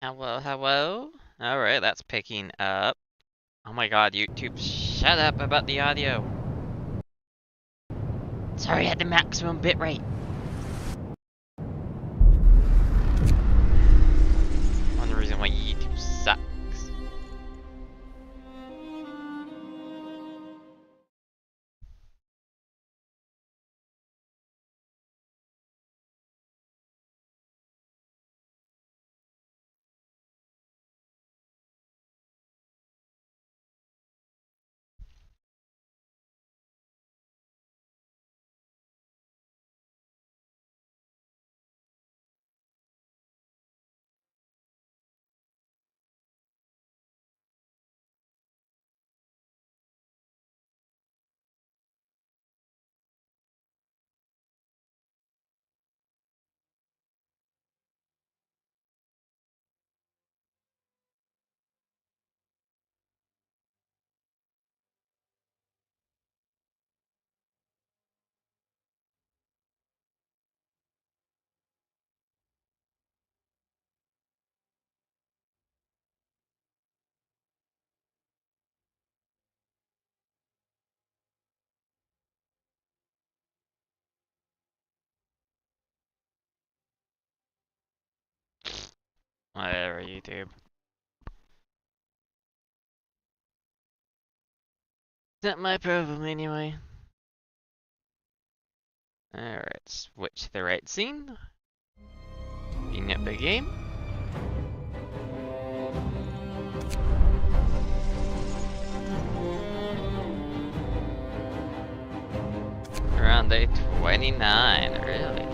Hello, hello? Alright, that's picking up. Oh my god, YouTube, shut up about the audio. Sorry, at the maximum bitrate. One reason why YouTube sucks. Whatever, YouTube. Not my problem anyway. Alright, switch to the right scene. Being up the game. Around day 29, really?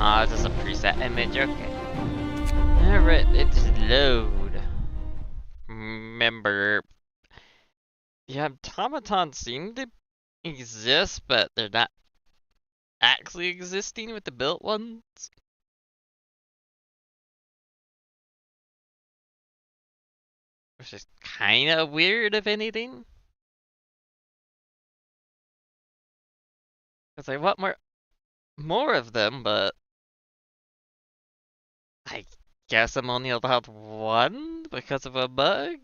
Oh, it's just a preset image, okay. Alright, it's load. Remember, yeah, automatons seem to exist, but they're not actually existing with the built ones. Which is kinda weird, if anything. Because I want more of them, but I guess I'm only allowed one because of a bug?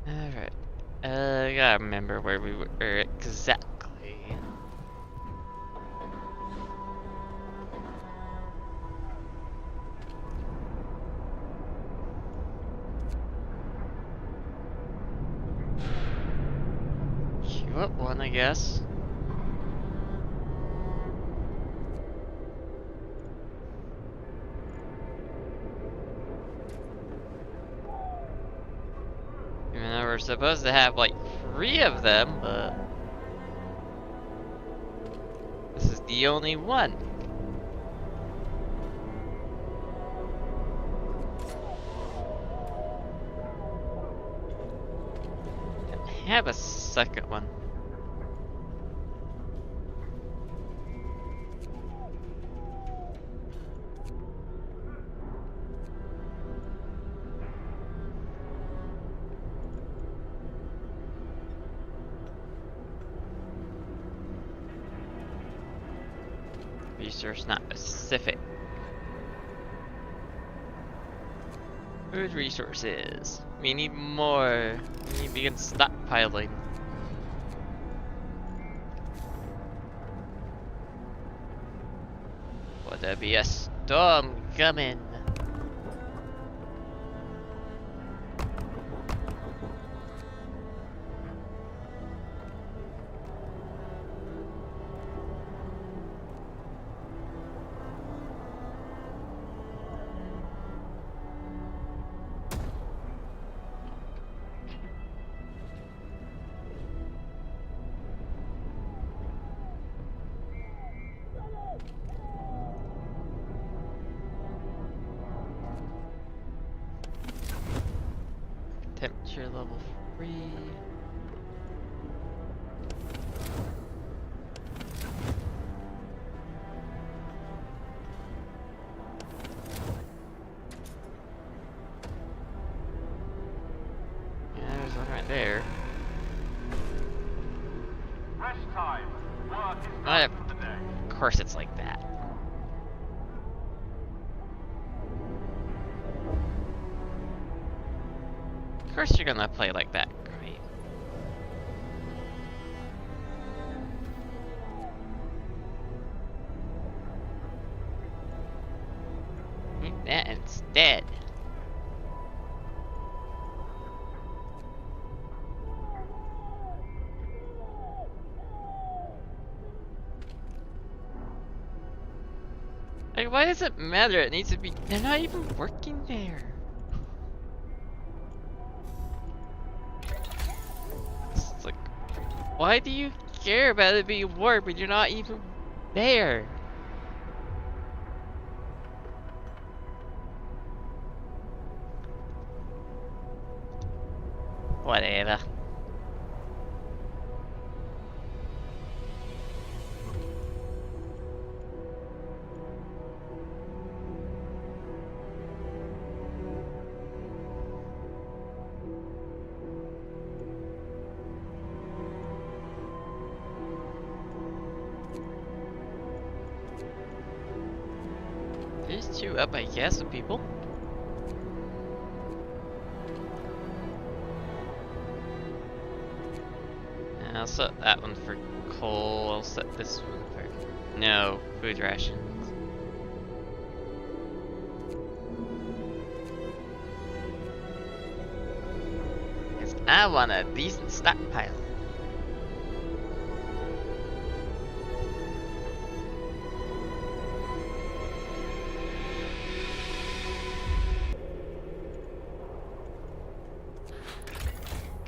Alright. I gotta remember where we were exactly. Queue up one, I guess. Even though we're supposed to have like 3 of them, but this is the only one. I have a second one. Resource not specific. Food resources. We need more. We need to begin stockpiling. Would there be a storm coming? Temperature level 3. Yeah, there's one right there. Rest time. Work is Of done for the day. course it's like that. Of course you're gonna play like that. Great. Eat that instead. Like, why does it matter? It needs to be. They're not even working there. It's like, why do you care about it being warped when you're not even there? Whatever. There's two up, I guess, of people. And I'll set that one for coal. I'll set this one for no food rations. Cause I want a decent stockpile.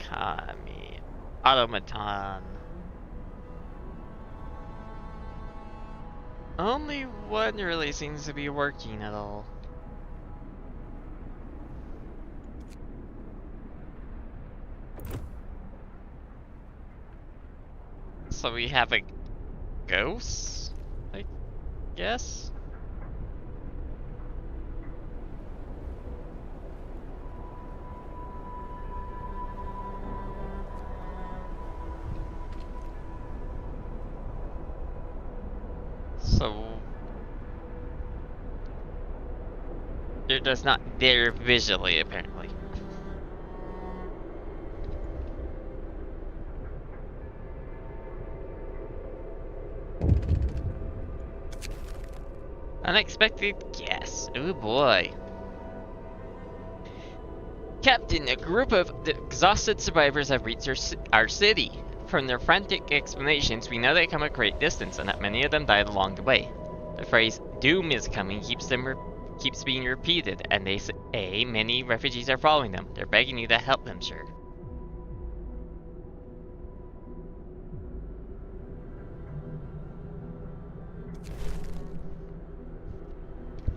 Kami. Automaton. Only one really seems to be working at all. So we have a ghost, I guess? So they're just not there visually, apparently. Unexpected guess. Oh boy. Captain, a group of exhausted survivors have reached our city. From their frantic explanations, we know they come a great distance and that many of them died along the way. The phrase, doom is coming, keeps being repeated, and they say many refugees are following them. They're begging you to help them, sir.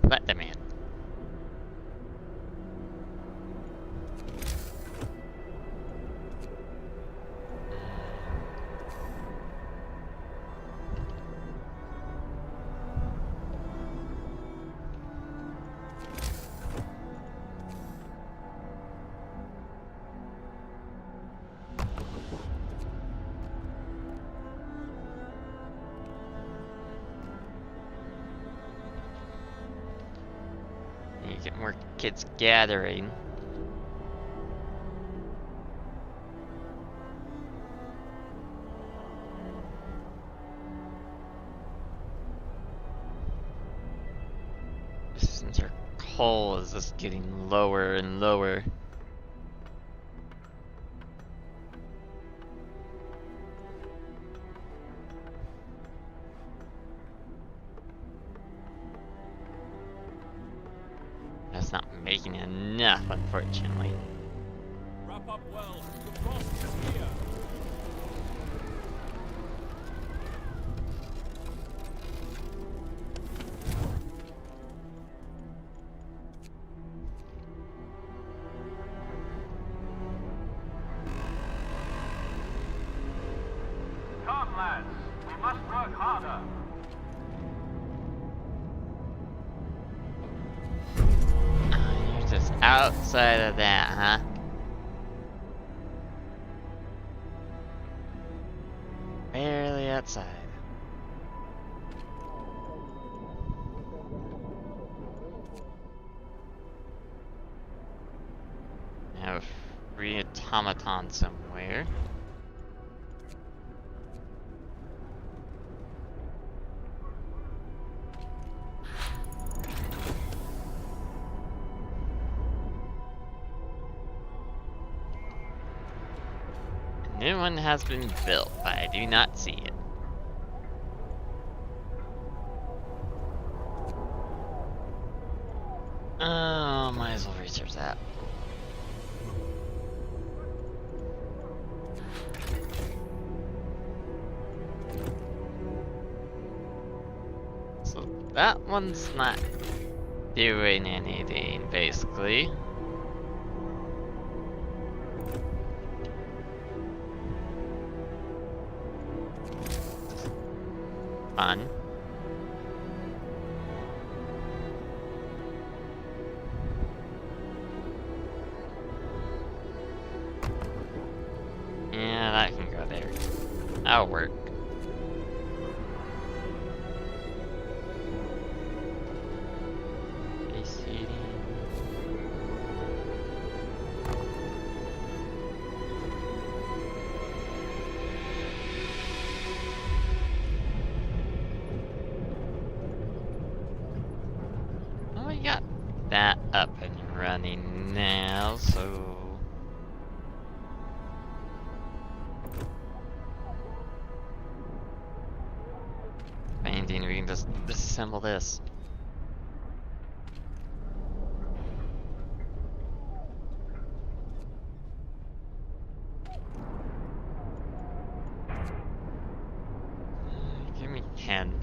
Let them in. You get more kids gathering. Since our coal is just getting lower and lower. That's not making enough, unfortunately. Wrap up well. The frost is here. Come, lads. We must work harder. You're just outside of that, huh? Where that side. I have a free automaton somewhere. A new one has been built, but I do not see it. Oh, might as well research that. So that one's not doing anything, basically. Fun. Yeah, that can go there. That'll work. Face heating. Oh, we got that up and running now, so... Anything, we can just disassemble this. Give me 10.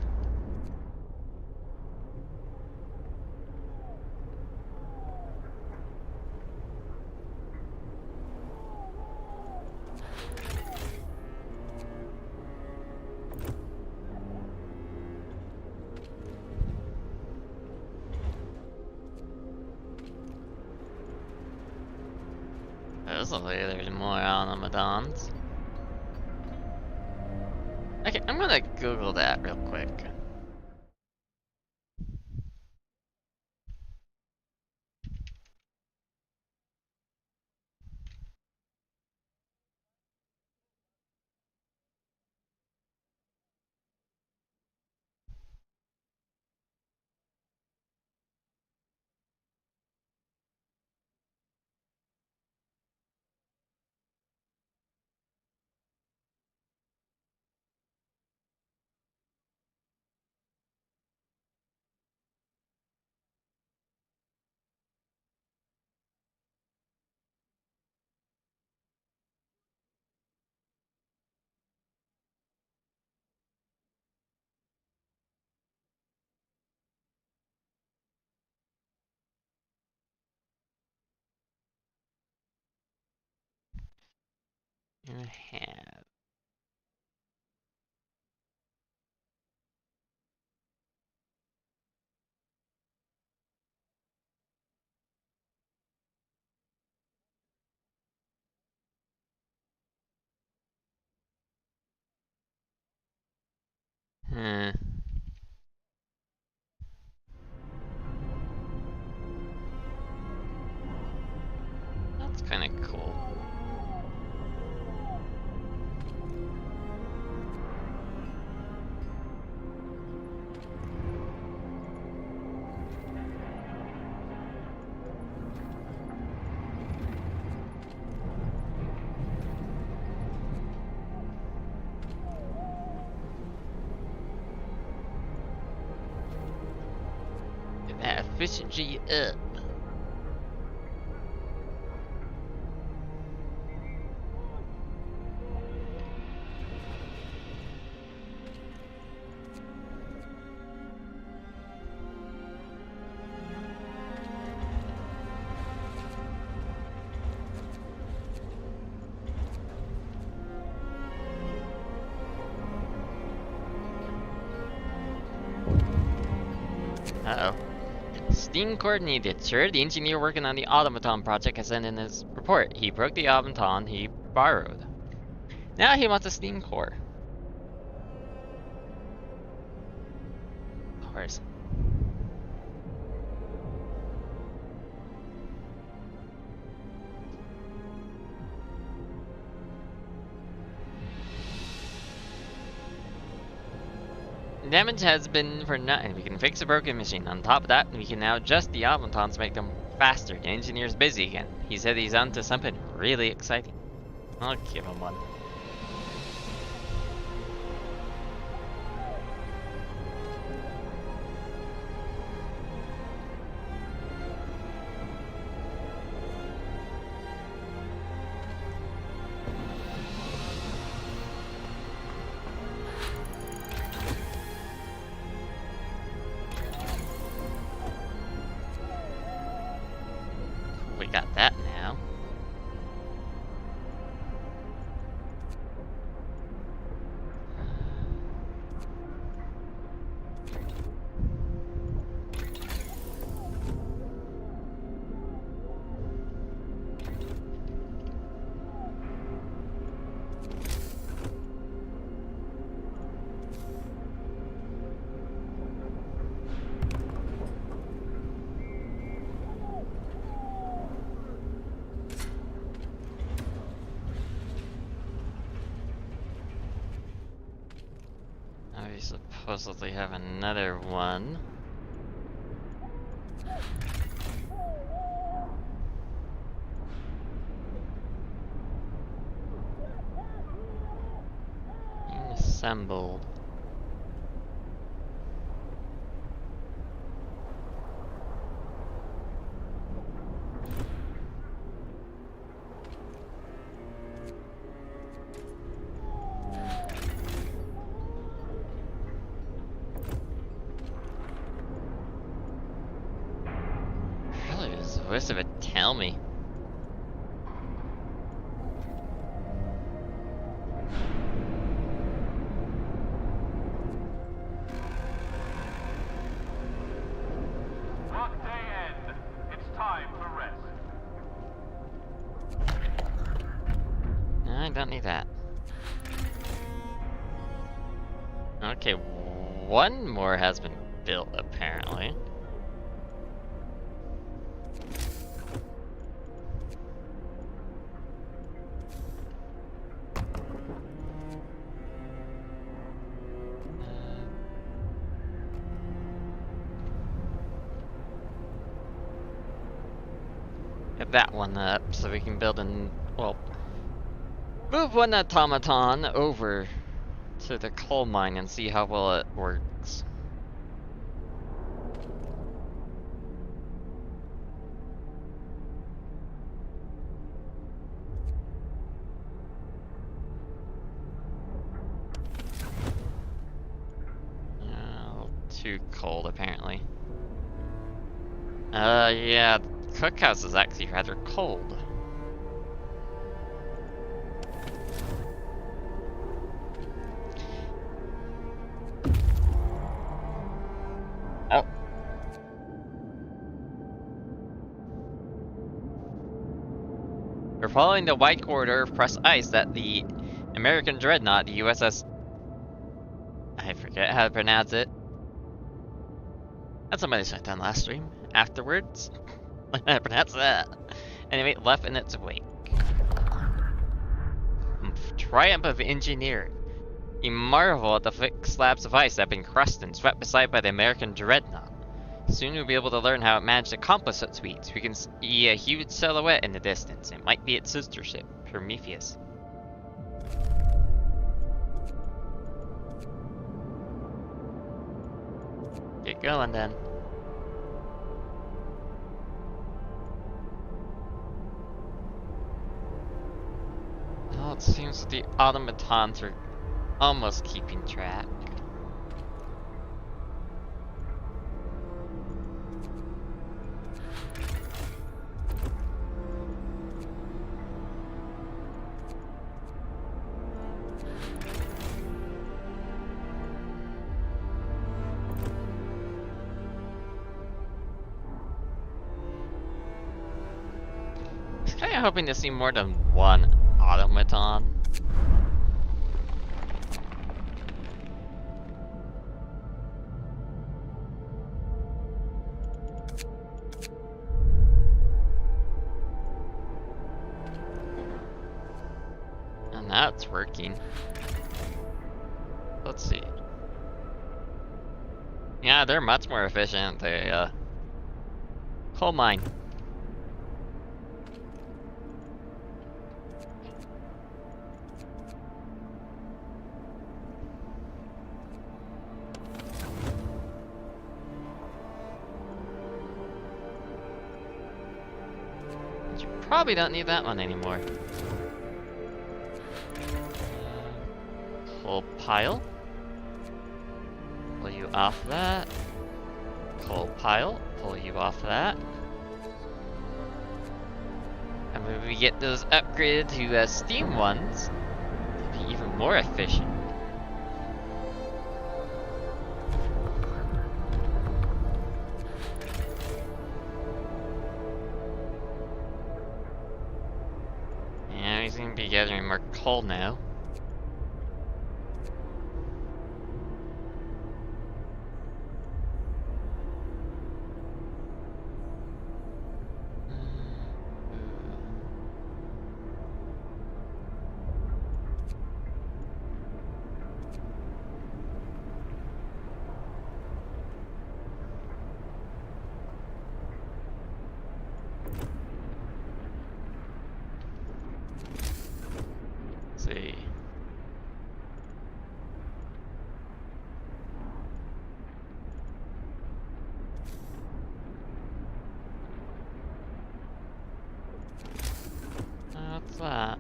There's more automatons. Okay, I'm gonna Google that real quick. Gonna have... Hmm. That's kinda cool. Get that efficiency up. Uh-oh. Steam cord needed, sir. The engineer working on the automaton project has sent in his report. He broke the automaton he borrowed. Now he wants a steam core. cars. Damage has been for nothing. We can fix a broken machine. On top of that, we can now adjust the automatons to make them faster. The engineer's busy again. He said he's onto something really exciting. I'll give him one. We got that now. We supposedly have another one. Assembled. Most of it tell me. Workday end. It's time for rest. No, I don't need that. Okay, one more has been built apparently. Get that one up so we can build an, well, move one automaton over to the coal mine and see how well it works. Too cold apparently. Yeah. Cookhouse is actually rather cold. Oh. We're following the white corridor of pressed ice that the American dreadnought, the USS... I forget how to pronounce it. That's somebody shut down last stream. Afterwards. I pronounce that. Anyway, left in its wake. Triumph of engineering. You marvel at the thick slabs of ice that have been crushed and swept aside by the American dreadnought. Soon we'll be able to learn how it managed to accomplish such feats. We can see a huge silhouette in the distance. It might be its sister ship, Prometheus. Get going then. Oh, it seems that the automatons are almost keeping track. I was kinda hoping to see more than one automaton. Now it's working. Let's see. Yeah, they're much more efficient. The coal mine. You probably don't need that one anymore. Coal pile. Pull you off that. Coal pile. Pull you off that. And when we get those upgraded to steam ones, they'll be even more efficient. Yeah, he's gonna be gathering more coal now. See. What's that?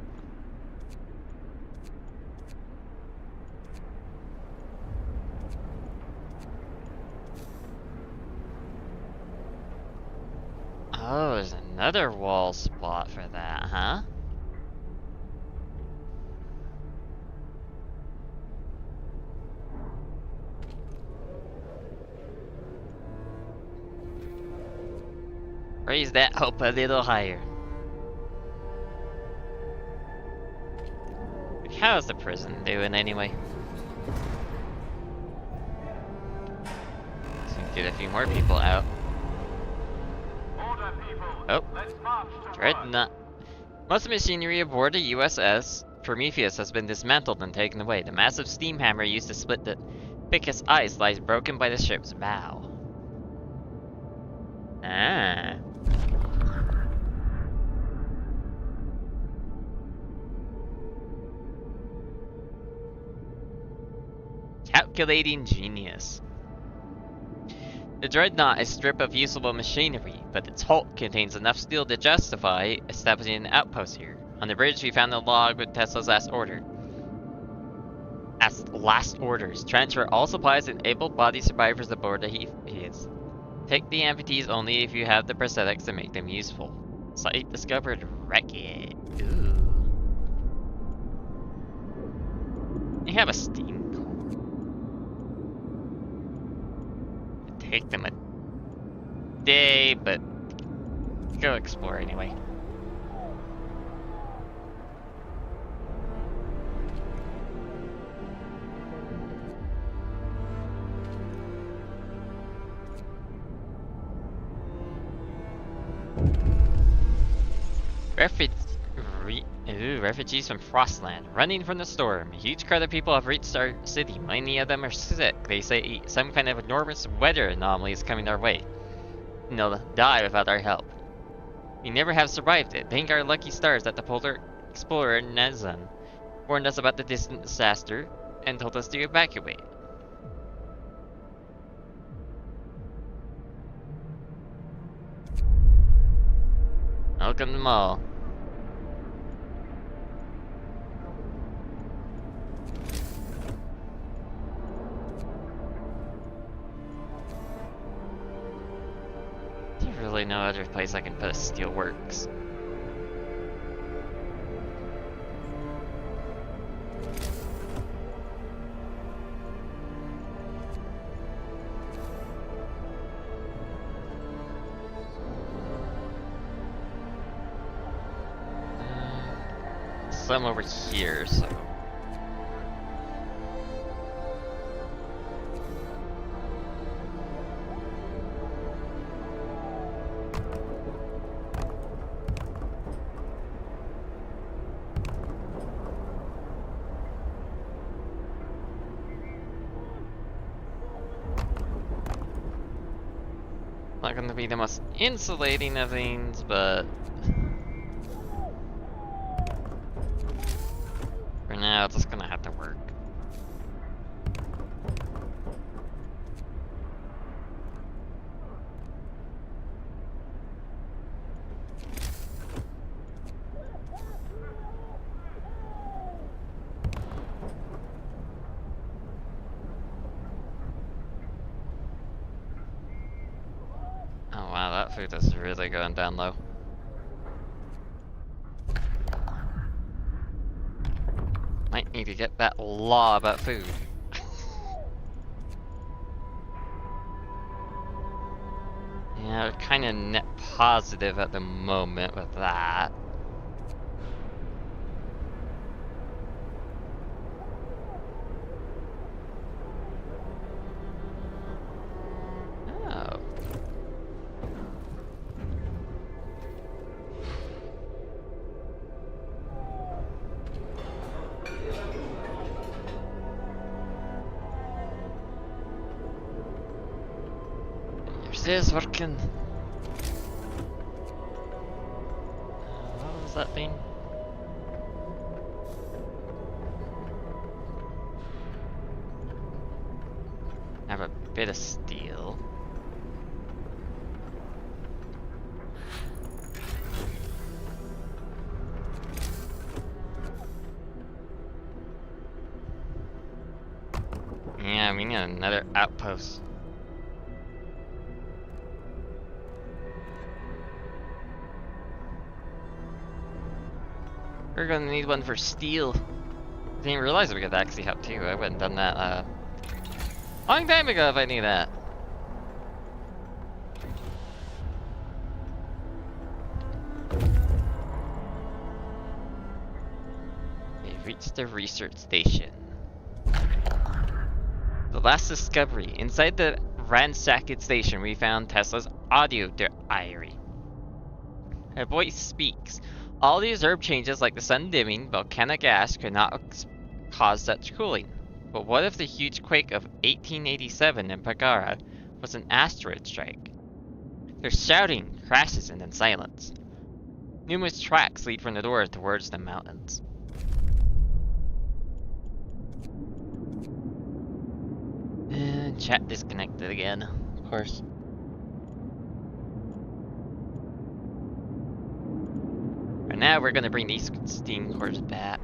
Oh, there's another wall spot for that, huh? Raise that hope a little higher. How's the prison doing anyway? Let's get a few more people out. Order, people. Oh. Let's march to Dreadnought. Most of the machinery aboard the USS Prometheus has been dismantled and taken away. The massive steam hammer used to split the thickest ice lies broken by the ship's bow. Ah. Calculating genius. The Dreadnought is a strip of usable machinery, but its hull contains enough steel to justify establishing an outpost here. On the bridge, we found a log with Tesla's last orders. Transfer all supplies and able-bodied survivors aboard the Hephaestus. Take the amputees only if you have the prosthetics to make them useful. Site discovered wreckage. Ooh. You have a steam core. Take them a day, but go explore anyway. Refugees from Frostland, running from the storm. A huge crowd of people have reached our city. Many of them are sick. They say some kind of enormous weather anomaly is coming our way. And they'll die without our help. We never have survived it. Thank our lucky stars that the polar explorer Nezan warned us about the distant disaster and told us to evacuate. Welcome them all. There's really no other place I can put a steelworks. Some over here, so. Not gonna be the most insulating of things, but for now, it's just gonna have to work. Oh wow, that food is really going down low. Might need to get that law about food. Yeah, we're kind of net positive at the moment with that. Oh. Yours is working. What was that thing? I have a bit of steel. Yeah, we need another outpost. We're gonna need one for steel. Didn't realize we could actually have two. I wouldn't done that long time ago if I knew that. We've reached the research station. The last discovery. Inside the ransacked station, we found Tesla's audio diary. A voice speaks. All these herb changes, like the sun dimming, volcanic ash, could not cause such cooling. But what if the huge quake of 1887 in Pagara was an asteroid strike? There's shouting, crashes, and then silence. Numerous tracks lead from the door towards the mountains. And chat disconnected again, of course. For now, we're gonna bring these steam cores back.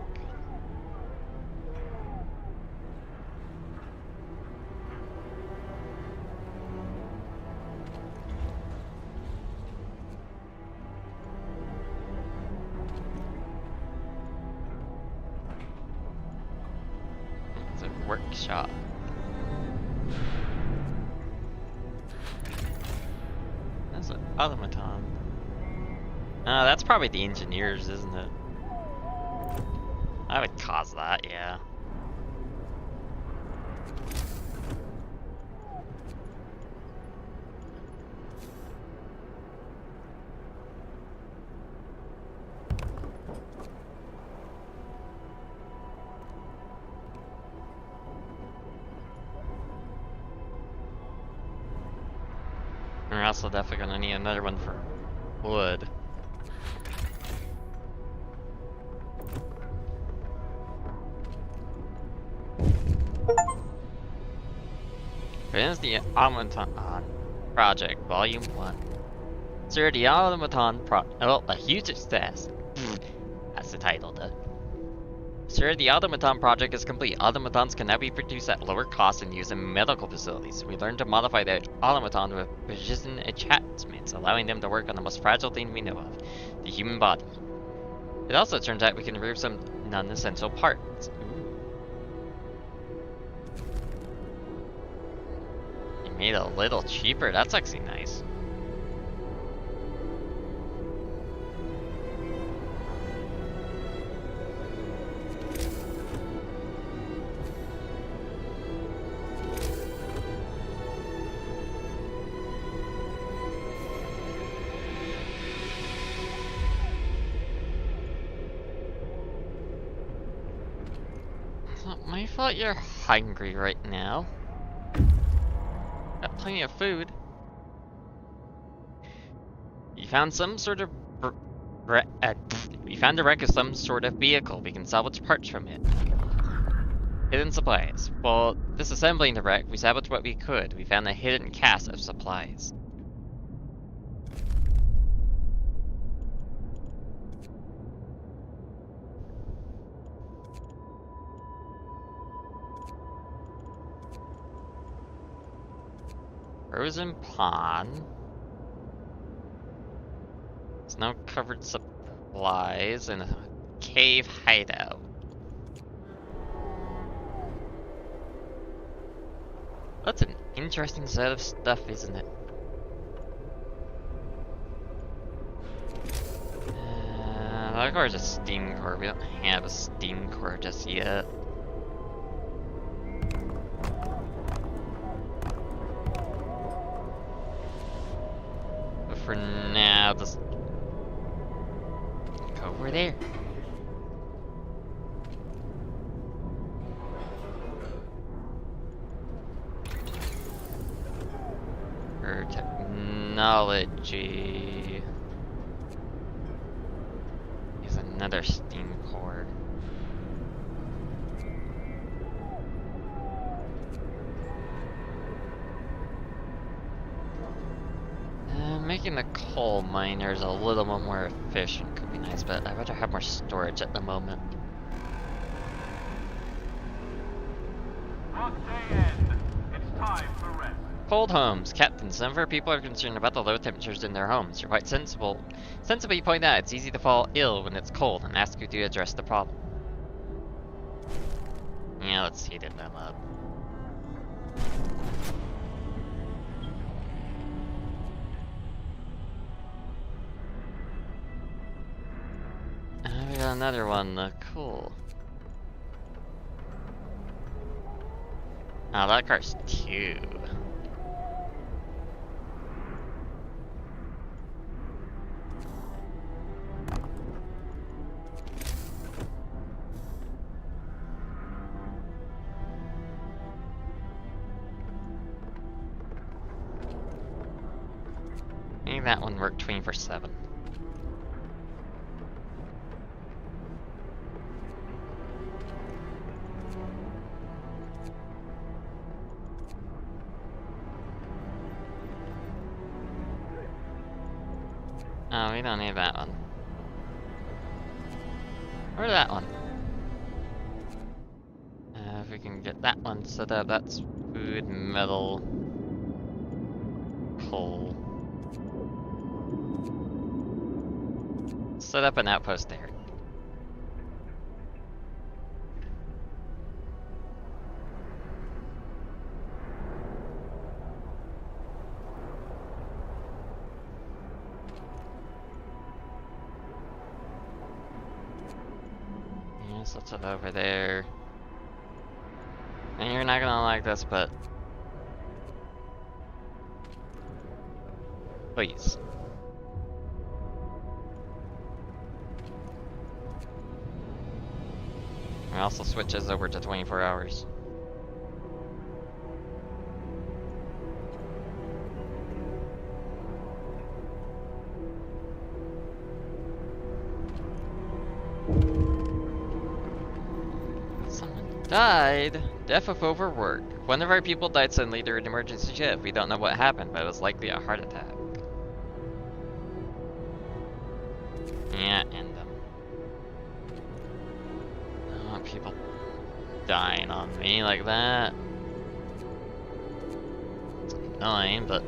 It's a workshop. That's an automaton. That's probably the engineers, isn't it? I would cause that, yeah. We're also definitely gonna need another one for wood. Here's the Automaton Project, Volume 1. Sir, the Automaton a huge success. That's the title, though. Sir, the Automaton Project is complete. Automatons can now be produced at lower cost and used in medical facilities. We learned to modify the automaton with precision attachments, allowing them to work on the most fragile thing we know of, the human body. It also turns out we can remove some non-essential parts. Made a little cheaper. That's actually nice. It's not my fault you're hungry right now. Got plenty of food. We found some sort of... we found a wreck of some sort of vehicle. We can salvage parts from it. Hidden supplies. While disassembling the wreck, we salvaged what we could. We found a hidden cache of supplies. Frozen pond. Snow-covered supplies and a cave hideout. That's an interesting set of stuff, isn't it? That car is a steam core. We don't have a steam core just yet. But for now, just go over there. For technology is another steam core. Making the coal miners a little bit more efficient could be nice, but I'd rather have more storage at the moment. Work day end. It's time for rest. Cold homes. Captain, some of our people are concerned about the low temperatures in their homes. You're quite sensibly point out it's easy to fall ill when it's cold and ask you to address the problem. Yeah, let's heat them up. We got another one, cool. Oh, that car's 2. Maybe that one worked 24/7. Oh, we don't need that one. Or that one. If we can get that one set up, that's food, metal, coal. Set up an outpost there. Yes, let's set it over there. And you're not gonna like this, but please. It also switches over to 24 hours. Someone died? Death of overwork. One of our people died suddenly during an emergency shift. We don't know what happened, but it was likely a heart attack. Yeah, end them. I don't want people dying on me like that. It's annoying, but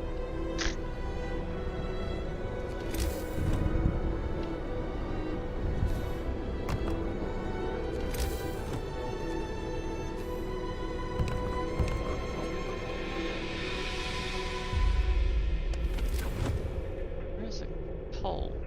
where's it pulled?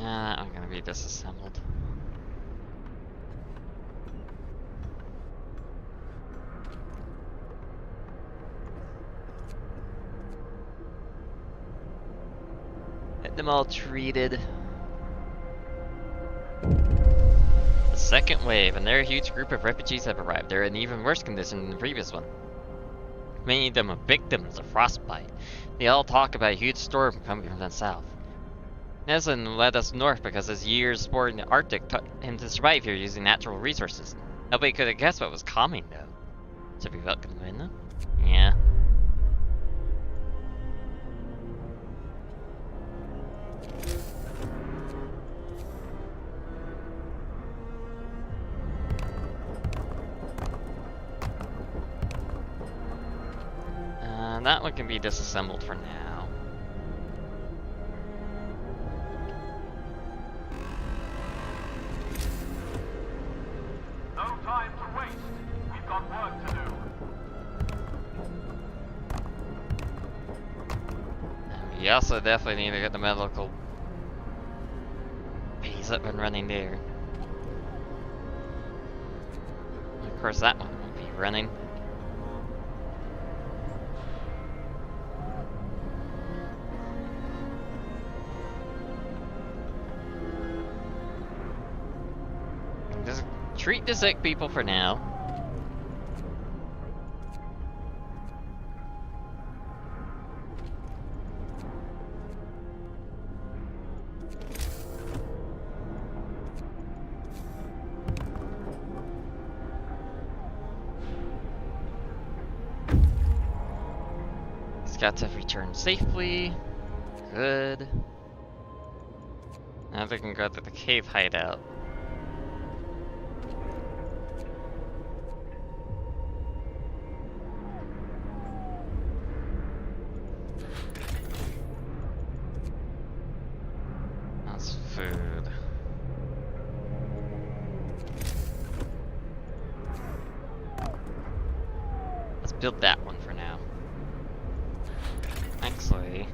That one's gonna be disassembled. Get them all treated. The second wave, and their huge group of refugees have arrived. They're in even worse condition than the previous one. Many of them are victims of frostbite. They all talk about a huge storm coming from the south. Nelson led us north because his years exploring the Arctic taught him to survive here using natural resources. Nobody could have guessed what was coming, though. So we welcome him in? Yeah. That one can be disassembled for now. No time to waste. We've got work to do. And we also definitely need to get the medical piece up and running there. Of course, that one won't be running. Just treat the sick people for now. Scouts have returned safely. Good. Now they can go to the cave hideout. That's food. Let's build that one for now. Actually,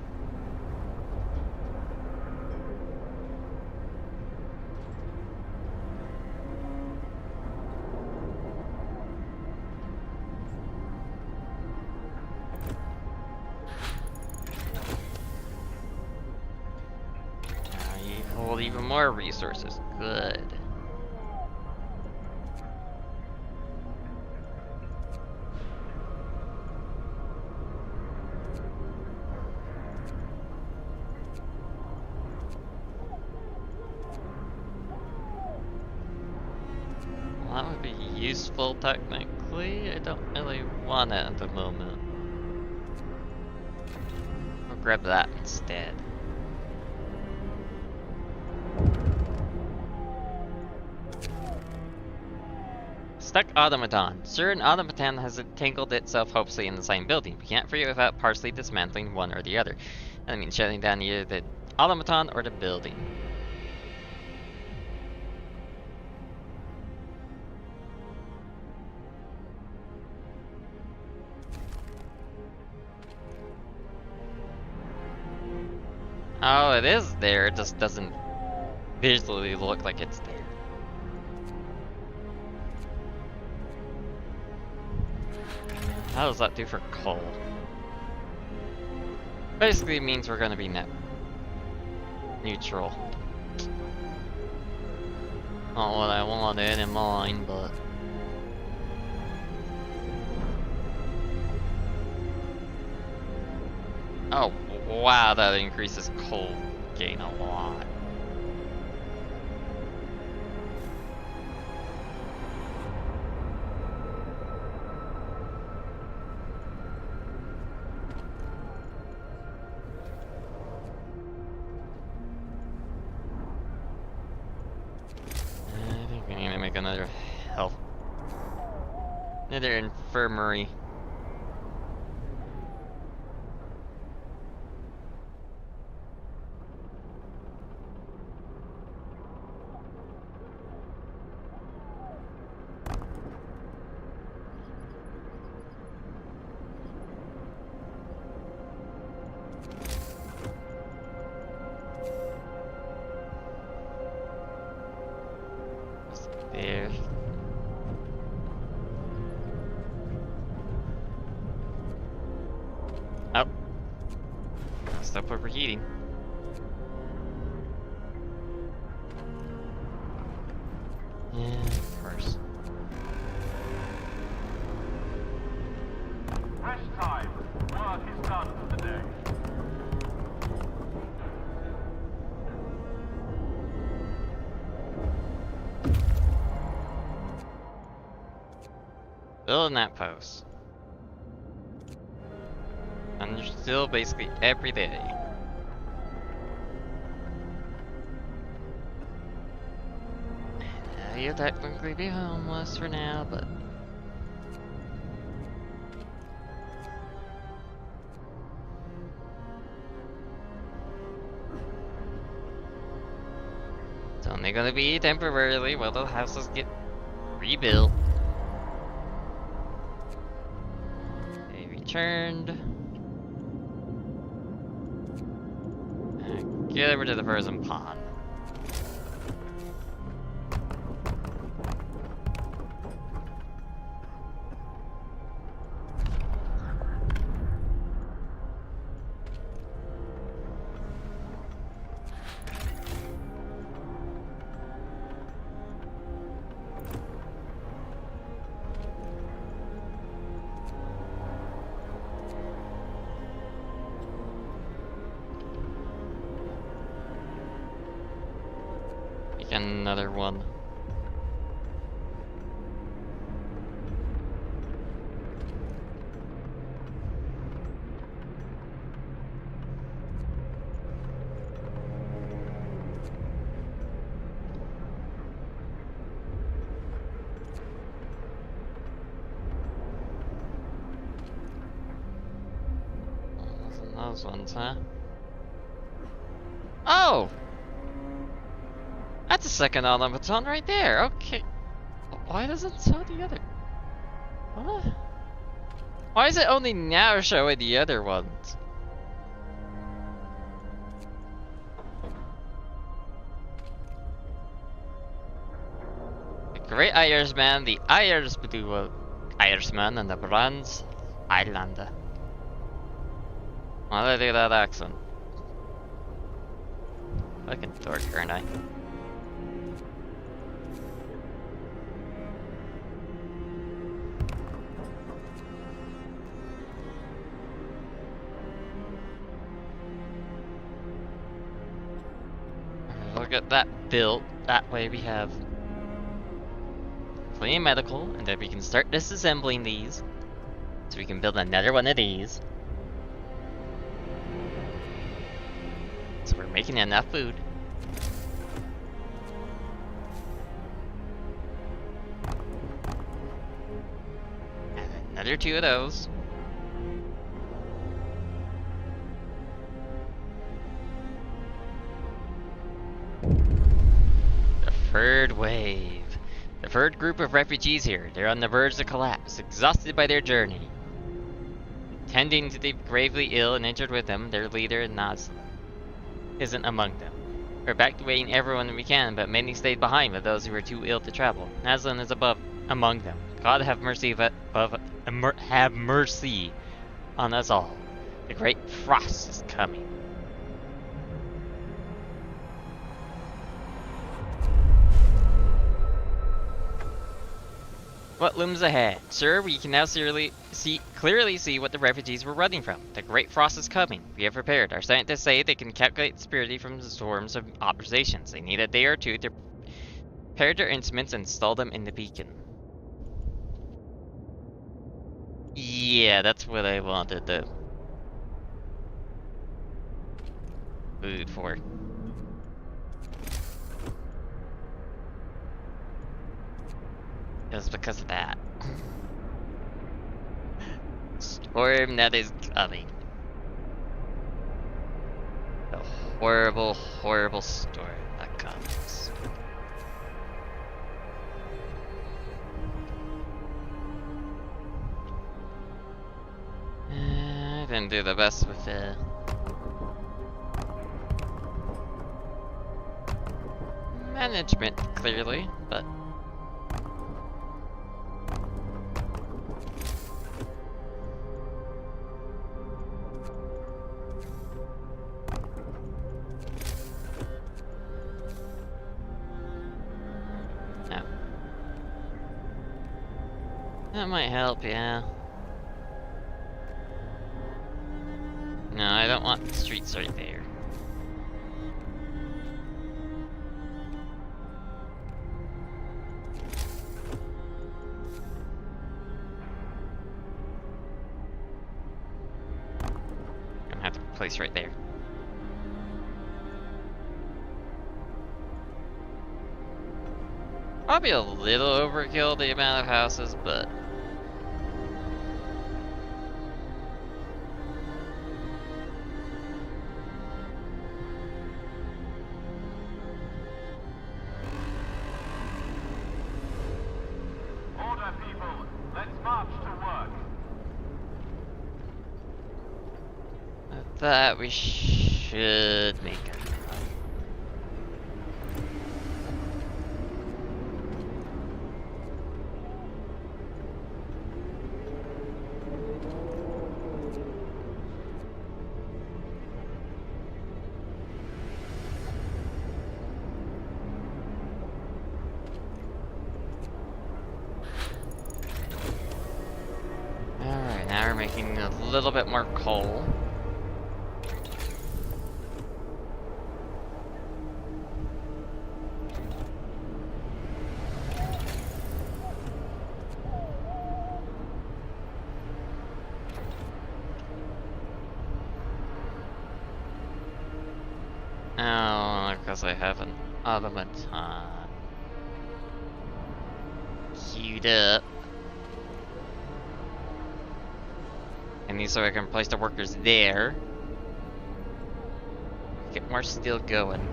now you hold even more resources. Good. Well, that would be useful technically. I don't really want it at the moment. We'll grab that instead. Stuck automaton. Sure, an automaton has entangled itself hopelessly in the same building. We can't free it without partially dismantling one or the other. That means shutting down either the automaton or the building. Oh, it is there. It just doesn't visually look like it's there. How does that do for coal? Basically, it means we're gonna be net neutral. Not what I wanted in mine, but oh wow, that increases coal gain a lot. I think we need to make another health, another infirmary. There. Oh. Stop overheating. Yeah, of course. Rest time. Work is done for the day. Building that post. And you're still basically every day. You'll technically be homeless for now, but... it's only gonna be temporarily while the houses get rebuilt. They returned. Get over to the frozen pond. Another one. Those ones, huh? Oh! That's a second automaton right there. Okay. Why doesn't it show the other? What? Why is it only now showing the other ones? The Great Irishman, the Irishman, and the Bronze Islander. Why did I do that accent? Fucking dork, aren't I? We'll get that built. That way we have plenty of medical, and then we can start disassembling these. So we can build another one of these. So we're making enough food. And another 2 of those. The third wave. The third group of refugees here. They're on the verge of collapse, exhausted by their journey. Tending to the gravely ill and injured with them, their leader, Naz, isn't among them. We're evacuating everyone we can, but many stayed behind with those who were too ill to travel. Naslin is among them. God have mercy have mercy on us all. The great frost is coming. What looms ahead? Sir, we can now clearly see what the refugees were running from. The great frost is coming. We have prepared. Our scientists say they can calculate the speed from the storms of observations. They need a day or 2 to prepare their instruments and install them in the beacon. Yeah, that's what I wanted the food for. It was because of that. Storm that is coming. The horrible, horrible storm that comes. I didn't do the best with the management, clearly, but That might help, yeah. No, I don't want the streets right there. Gonna have to place right there. Probably a little overkill the amount of houses, but Order, people. Let's march to work. with that we should make it. Alright, now we're making a little bit more coal. Oh, because I have an automaton queued up. And these so I can place the workers there. Get more steel going.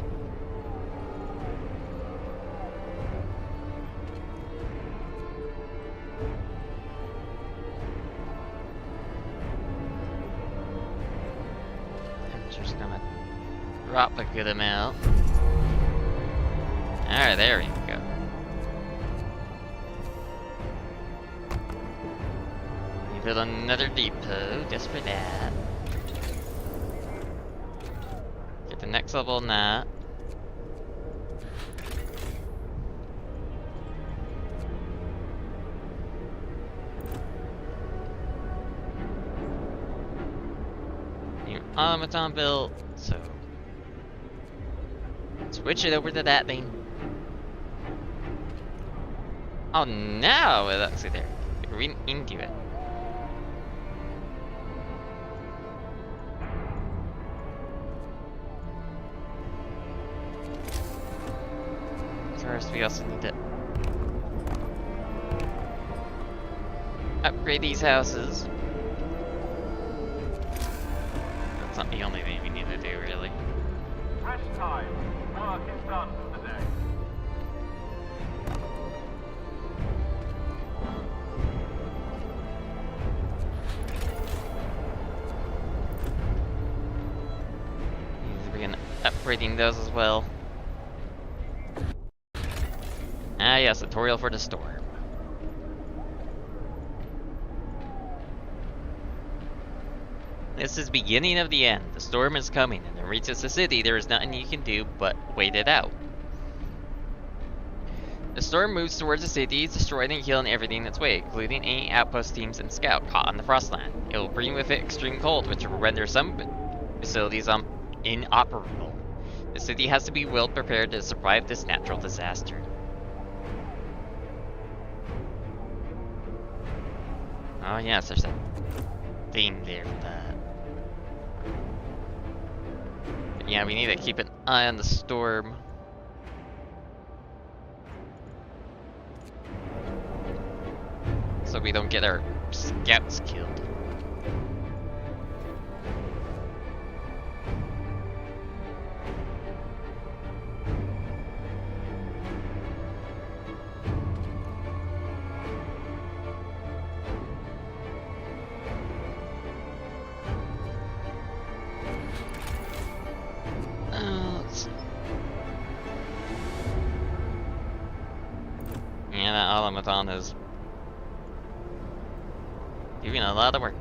Temperature's gonna drop a good amount. Alright, there we go. We build another depot just for that. Get the next level on that. New automaton built, so switch it over to that thing. Oh, now it's actually there. We're into it. First, we also need to upgrade these houses. That's not the only thing we need to do, really. Rest time. Work is done for the day. Need to begin upgrading those as well. Ah yes, tutorial for the storm. This is beginning of the end. The storm is coming, and when it reaches the city, there is nothing you can do but wait it out. The storm moves towards the city, destroying and killing everything in its way, including any outpost teams and scout caught on the Frostland. It will bring with it extreme cold, which will render some facilities inoperable. The city has to be well prepared to survive this natural disaster. Oh yes, there's a thing there for that. But yeah, we need to keep an eye on the storm. So we don't get our scouts killed. Yeah, that automaton is doing a lot of work.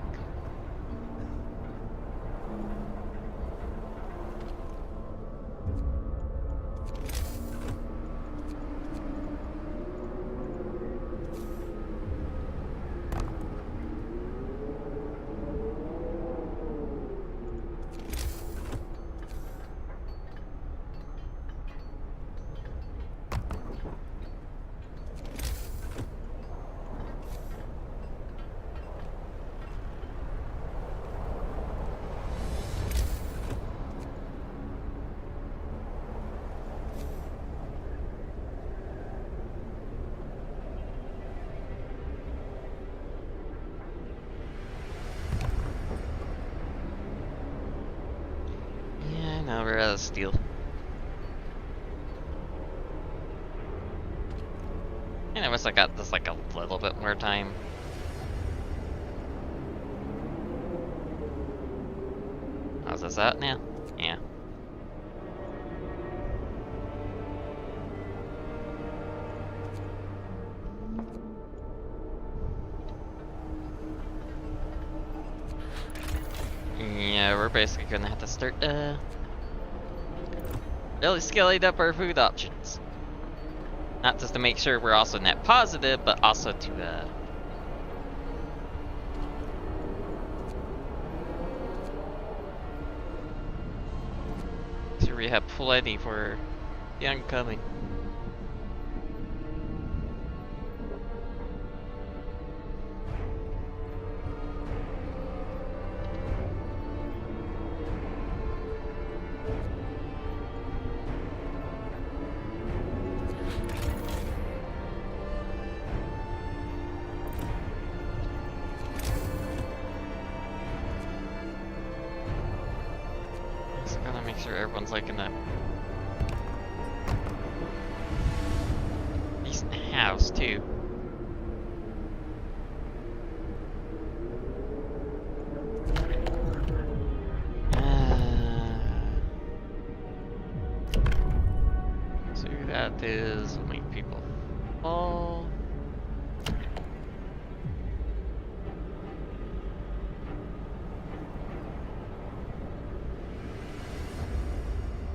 Now we're out of steel. And I wish I got this like a little bit more time. How's this out now? Yeah. Yeah, we're basically gonna have to start really scaling up our food options. Not just to make sure we're also net positive, but also to sure we have plenty for the oncoming. Just gotta make sure everyone's like in a decent house too. So that is only people fall.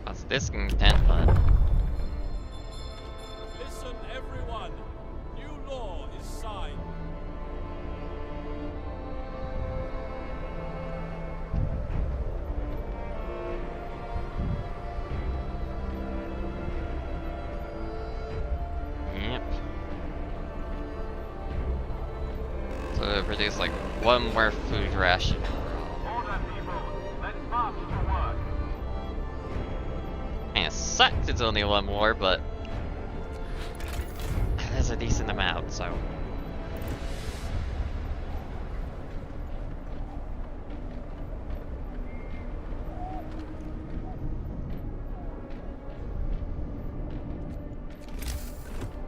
What's this content, but Listen, everyone. New law is signed. yep. So they produce like one more food ration. Order, people. Let's march to work. And it sucks it's only one more, but there's a decent amount, so.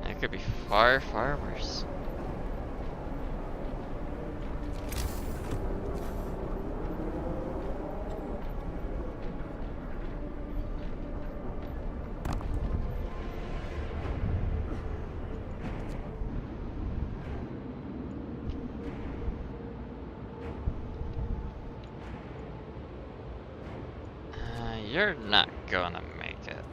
It could be far, far worse. You're not gonna make it.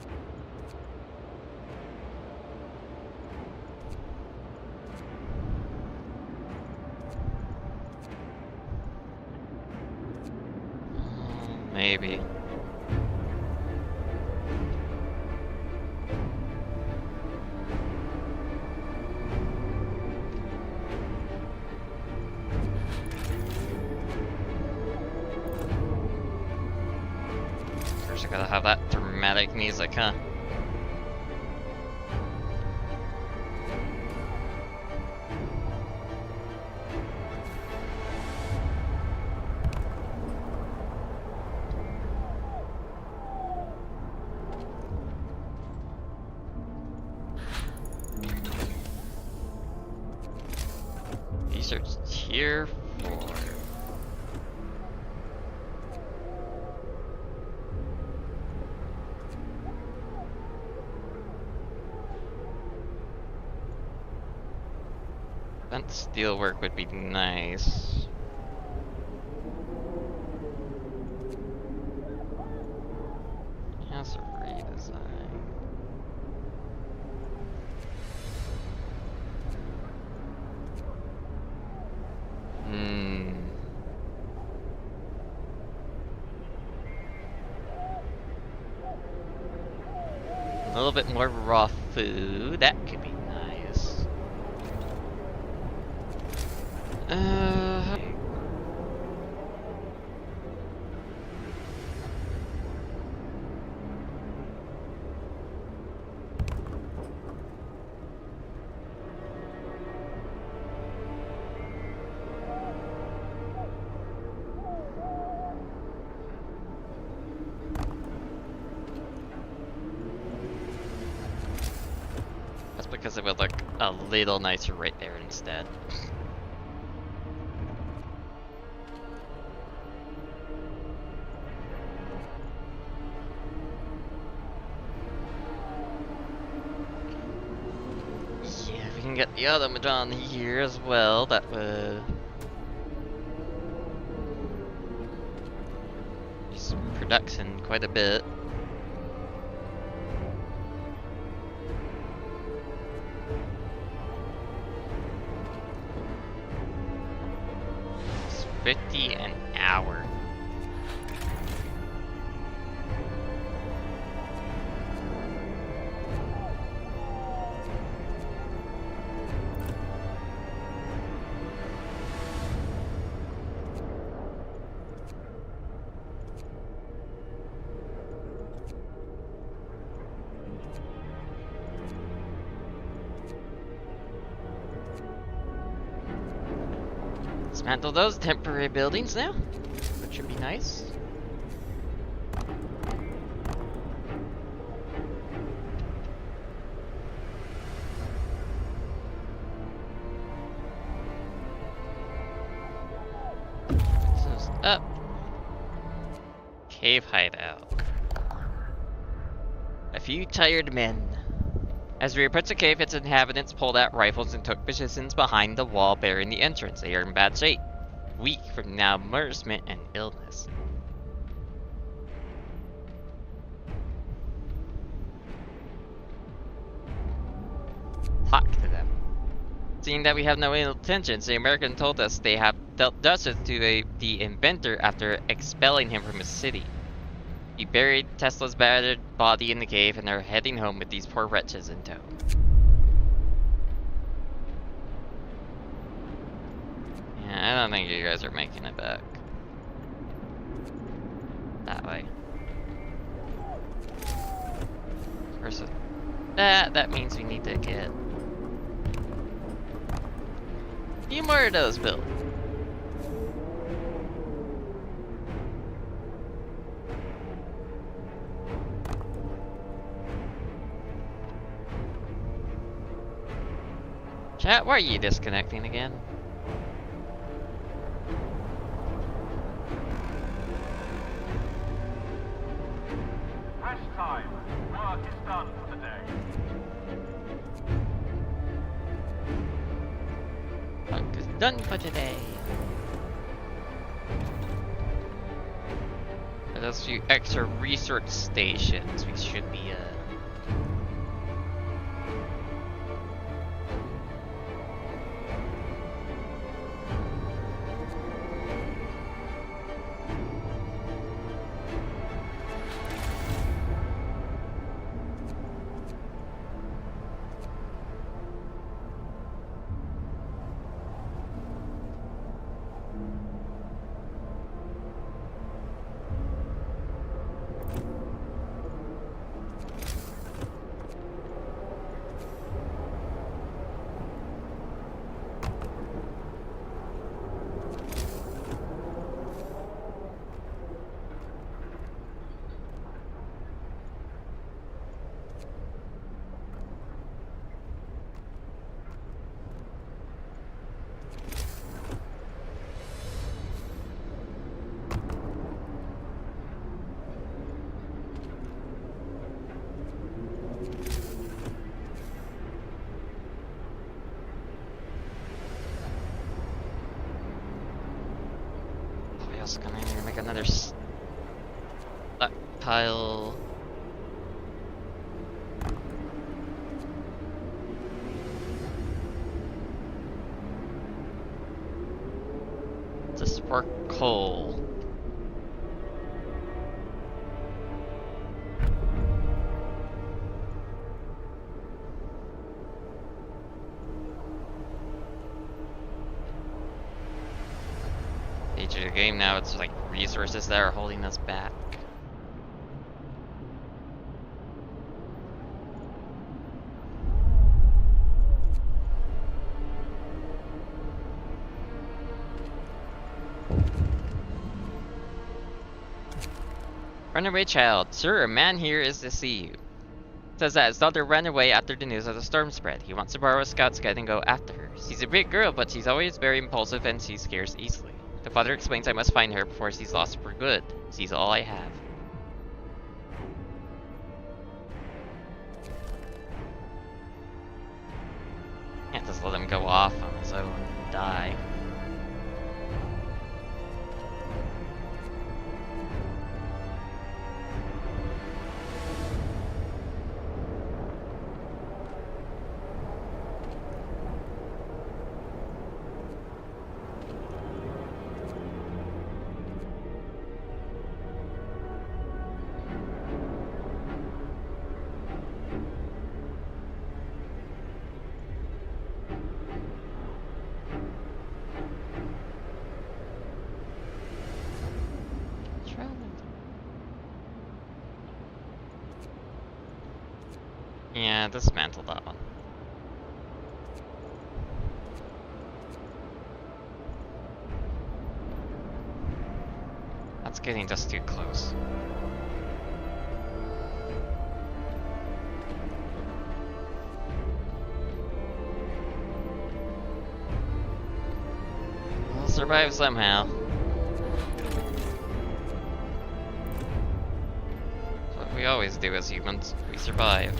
Maybe. First I gotta have that dramatic music, huh? Research tier 4. That steel work would be nice. House redesign. A little bit more raw food. That could be nice. just because it would look a little nicer right there instead. Yeah, if we can get the automaton here as well, that would some production quite a bit. It's 50 an hour. Dismantle those temporary buildings now, which should be nice. This is up. Cave hideout. A few tired men. As we approached the cave, its inhabitants pulled out rifles and took positions behind the wall bearing the entrance. They are in bad shape, weak from malnourishment and illness. Talk to them. Seeing that we have no ill intentions, the American told us they have dealt justice to the inventor after expelling him from his city. We buried Tesla's battered body in the cave and are heading home with these poor wretches in tow. Yeah, I don't think you guys are making it back. That way. Of course, that means we need to get a few more of those built. Chat, why are you disconnecting again? Rest time. Work is done for the day. Punk is done for today. There's a few extra research stations we should be gonna need to make another pile. Just for coal. Stage of the game now, it's like resources that are holding us back. Runaway child. Sir, a man here is to see you. Says that his daughter ran away after the news of the storm spread. He wants to borrow a scout's guide and go after her. She's a big girl, but she's always very impulsive and she scares easily. The father explains I must find her before she's lost for good. She's all I have. Can't just let him go off on his own and die. Yeah, dismantle that one. That's getting just too close. We'll survive somehow. That's what we always do as humans. We survive.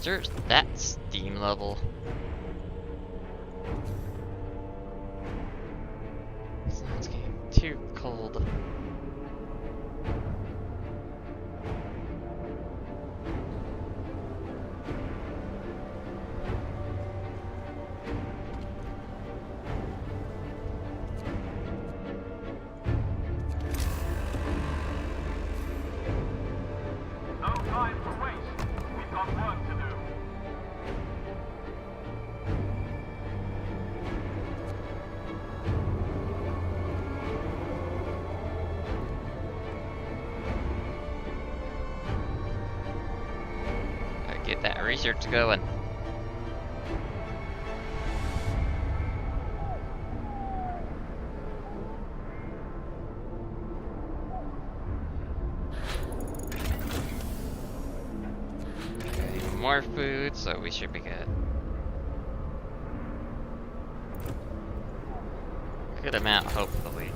There's that steam level. So it's getting too cold. No time to waste. We've got work to do. Gotta get that research going. Okay, more food, so we should be good. Good amount, hopefully.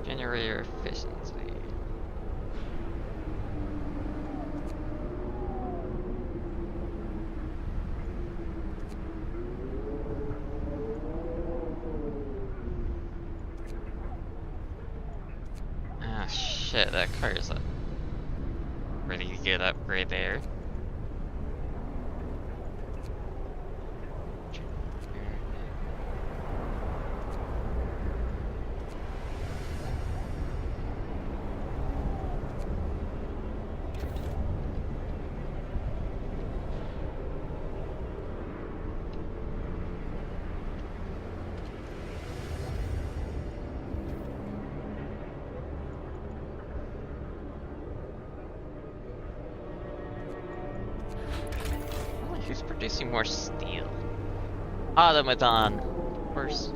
Generator efficiency. Ah, shit, that car's up. Ready to get upgrade there. Who's producing more steel? Automaton, of course.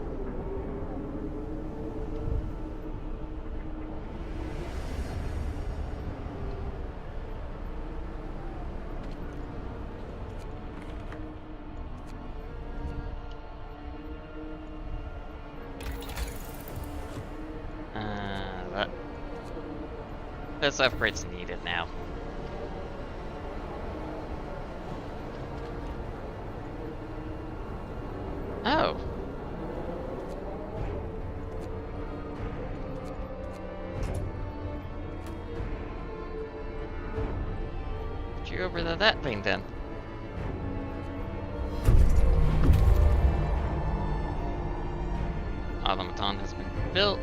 This upgrade's needed now. Oh. Put you over to that thing then. Automaton has been built.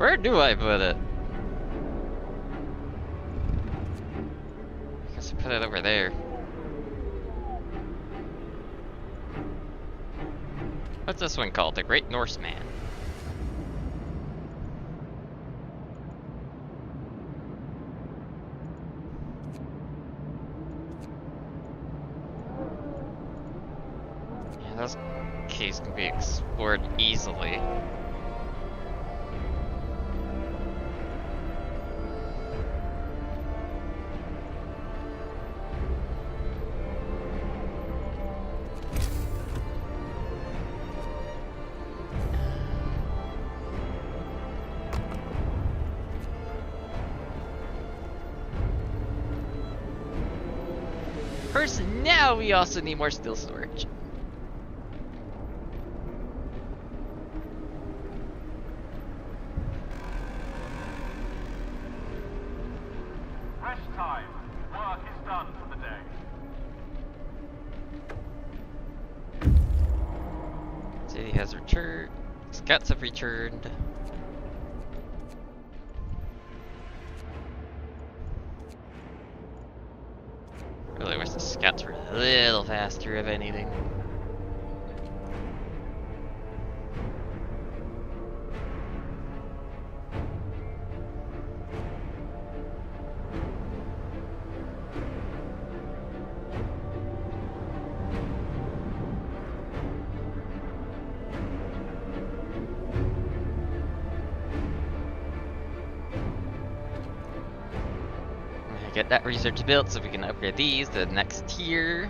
Where do I put it? I guess I put it over there. What's this one called? The Great Norseman. Yeah, those caves can be explored easily. Of course, now we also need more steel storage. Rest time. Work is done for the day. City has returned. Scouts have returned. Really wish the scouts were a little faster, if anything. Get that research built so we can upgrade these to the next tier.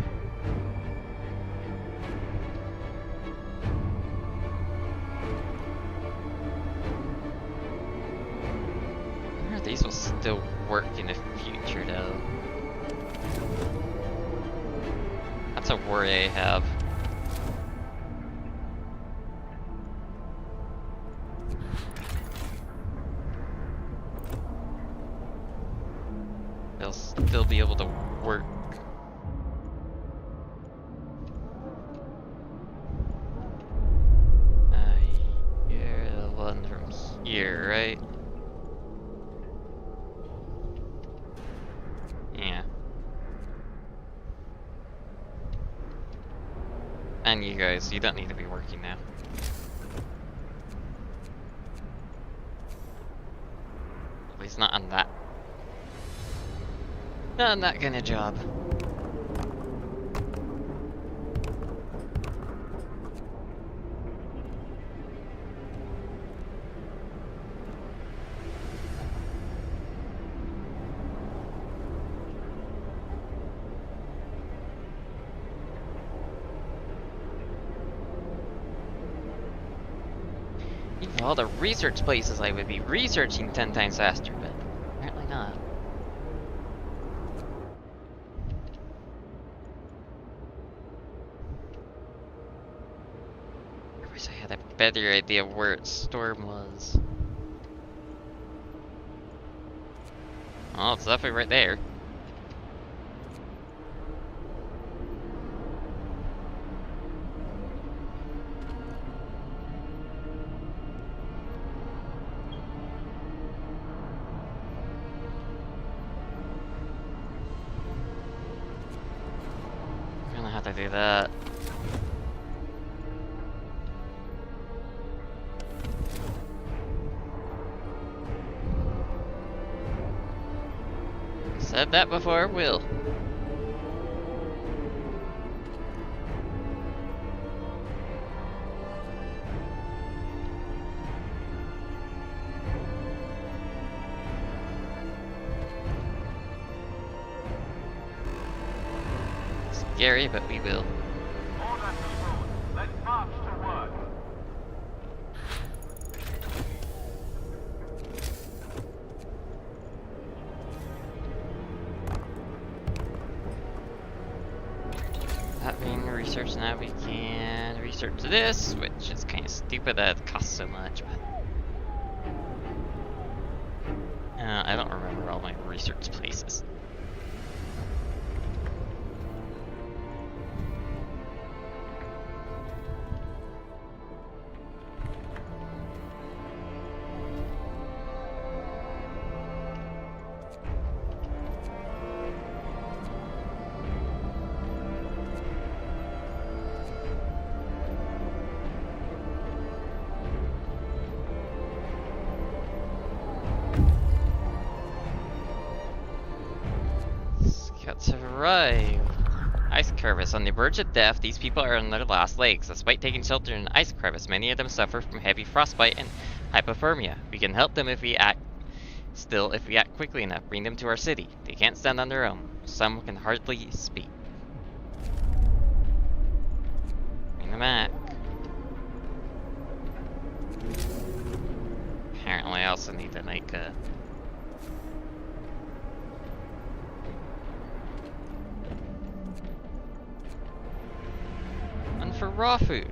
I wonder if these will still work in the future though. That's a worry I have. They'll still be able to work. You're the one from here, right? Yeah. And you guys, you don't need to be working now. At least not on that. Not on that kind of job. Even all the research places I would be researching 10 times faster, but apparently not. I wish I had a better idea of where its storm was. Oh, it's definitely right there. I'm gonna have to do that. Said that before, will. Scary, but we will. Order, people. Let's march to work. That being research, now we can research this, which is kind of stupid that it costs so much, but... I don't remember all my research places. arrived. Ice crevice. On the verge of death, these people are on their last legs. Despite taking shelter in an ice crevice, many of them suffer from heavy frostbite and hypothermia. We can help them if we act quickly enough. Bring them to our city. They can't stand on their own. Some can hardly speak. Bring them back. Apparently I also need to make a... and for raw food.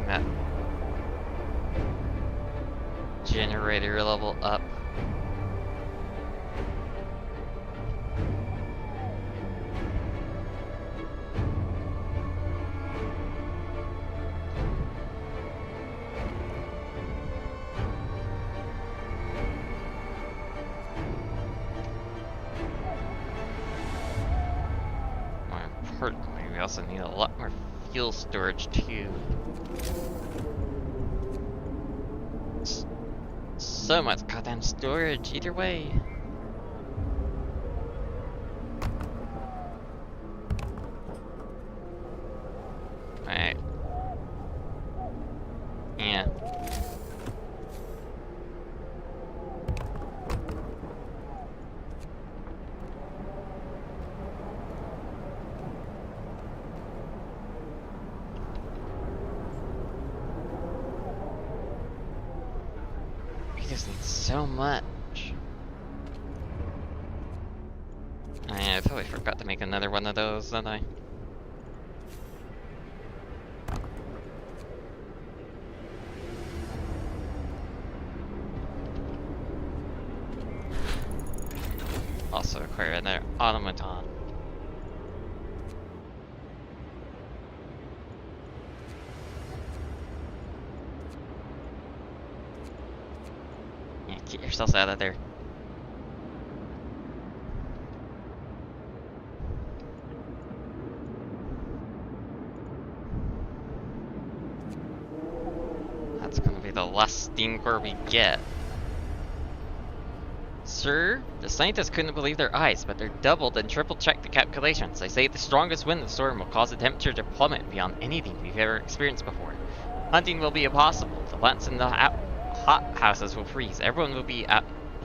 That generator level up. More importantly, we also need a lot more fuel storage too. So much goddamn storage either way. Alright. Yeah. We just need so much. I totally forgot to make another one of those, didn't I? Also acquire another automaton. Yeah, get yourselves out of there. That's gonna be the last steam core we get. Sir, the scientists couldn't believe their eyes, but they're doubled and triple checked the calculations. They say the strongest wind of the storm will cause the temperature to plummet beyond anything we've ever experienced before. Hunting will be impossible. The plants in the hot houses will freeze. Everyone will be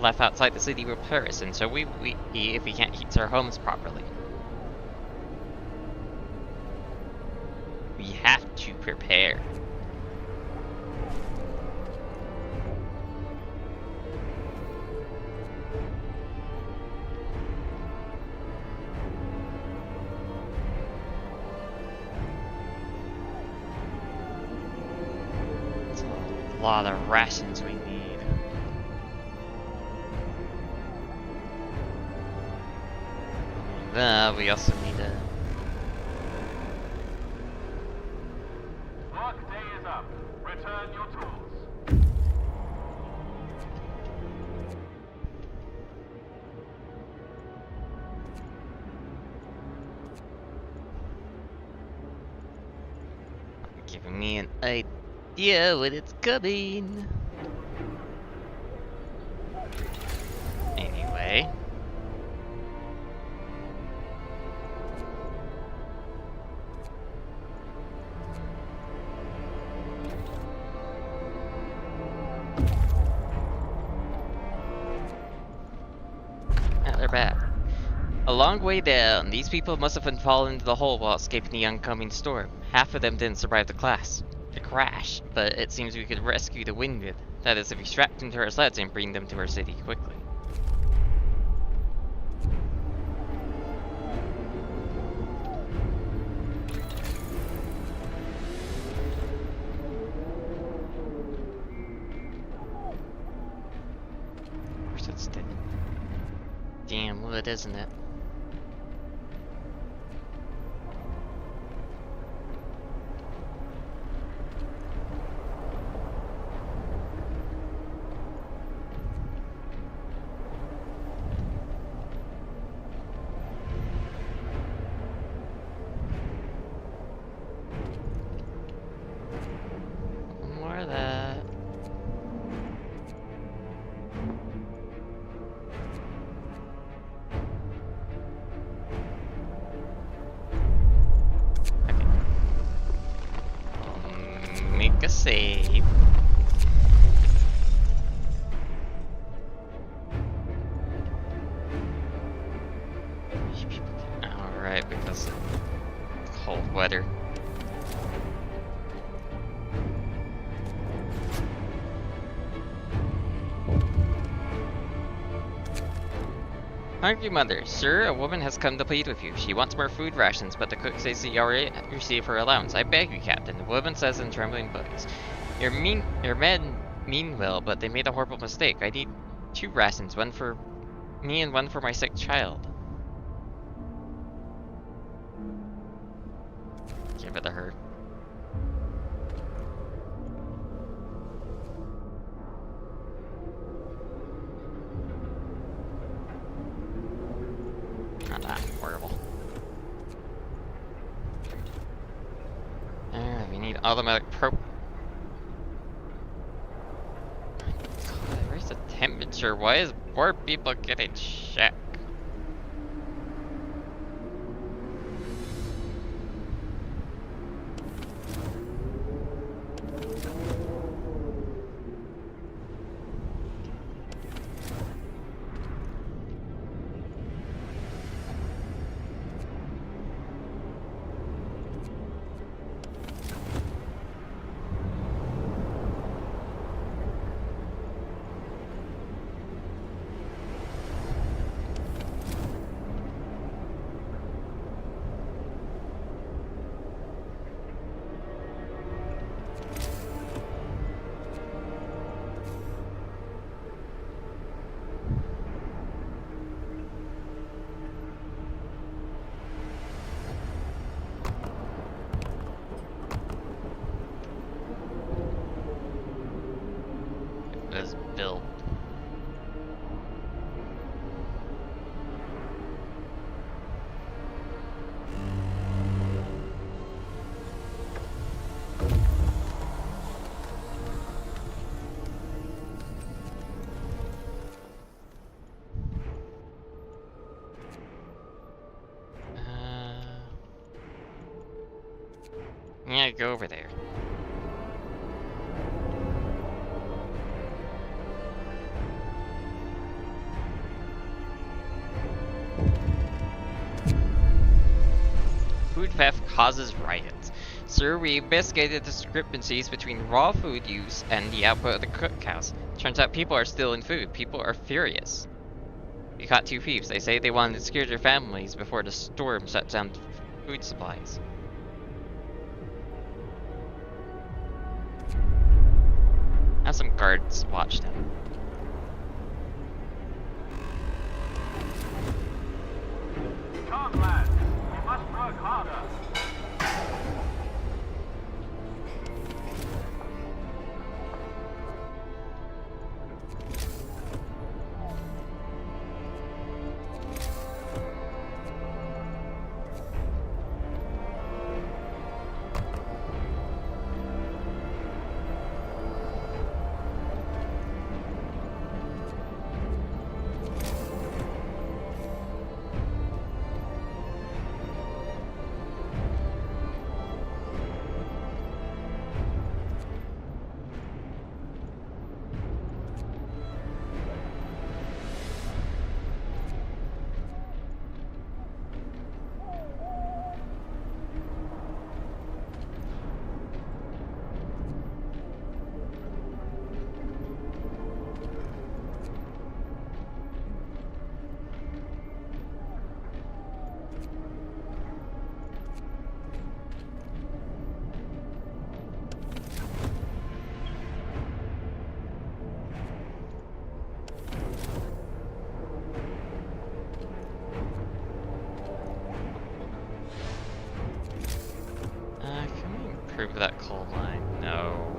left outside the city will perish, and so we if we can't heat our homes properly. We have to prepare. A lot of rations we need. We also need a... Work day is up. Return your tools. giving me an idea when it's coming. Anyway. They're back. A long way down, these people must have been fallen into the hole while escaping the oncoming storm. Half of them didn't survive the crash, but it seems we could rescue the wounded. That is, if we strap them to our sleds and bring them to our city quickly. Of course, it's the damn wood, isn't it? this cold weather. Hungry mother, sir, a woman has come to plead with you. She wants more food rations, but the cook says you already received her allowance. I beg you, Captain, the woman says in trembling voice. Your men mean well, but they made a horrible mistake. I need 2 rations, one for me and one for my sick child. Give it to her. Not that horrible. We need automatic God, where's the temperature? Why is more people getting sick? Built. Yeah, go over there. Food theft causes riots. Sir, we investigated discrepancies between raw food use and the output of the cookhouse. Turns out people are stealing food. People are furious. We caught 2 thieves. They say they wanted to secure their families before the storm shut down food supplies. Have some guards watch them. Come, lads. We must work harder. Improve that coal mine? No.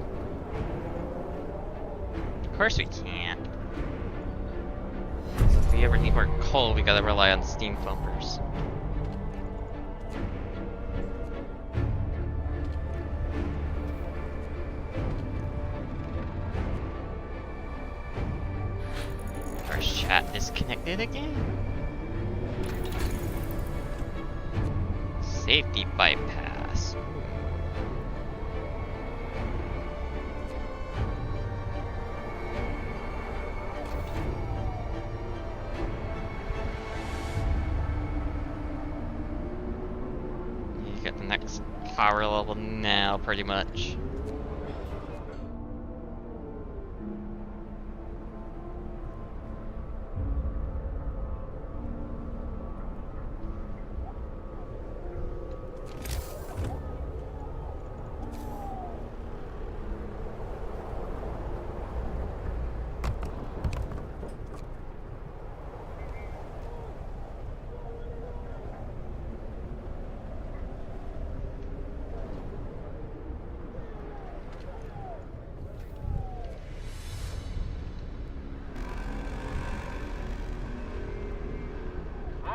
Of course we can't. If we ever need more coal, we gotta rely on steam pumpers. Our chat disconnected again. Safety bypass. power level now, pretty much.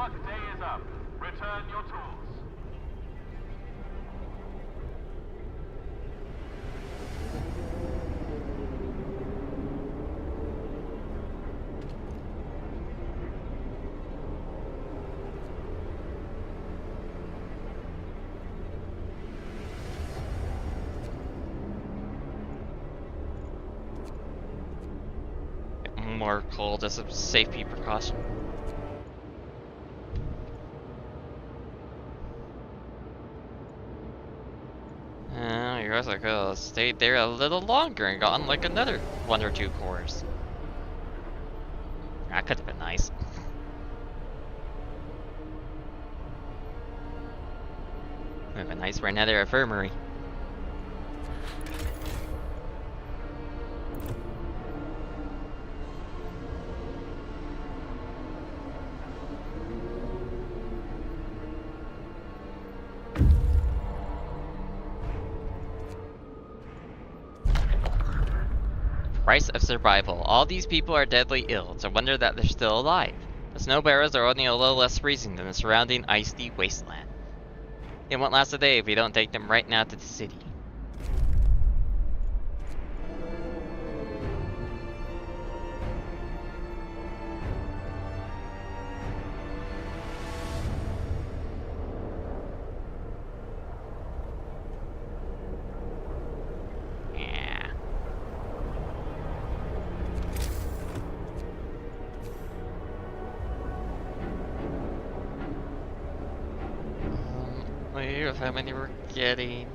Work day is up. Return your tools. More coal, just a safety precaution. I guess I could have stayed there a little longer and gotten like another 1 or 2 cores. That could have been nice. Would have been nice for another infirmary. Price of survival. All these people are deadly ill. It's a wonder that they're still alive. The snow barrows are only a little less freezing than the surrounding icy wasteland. It won't last a day if we don't take them right now to the city. How many we're getting?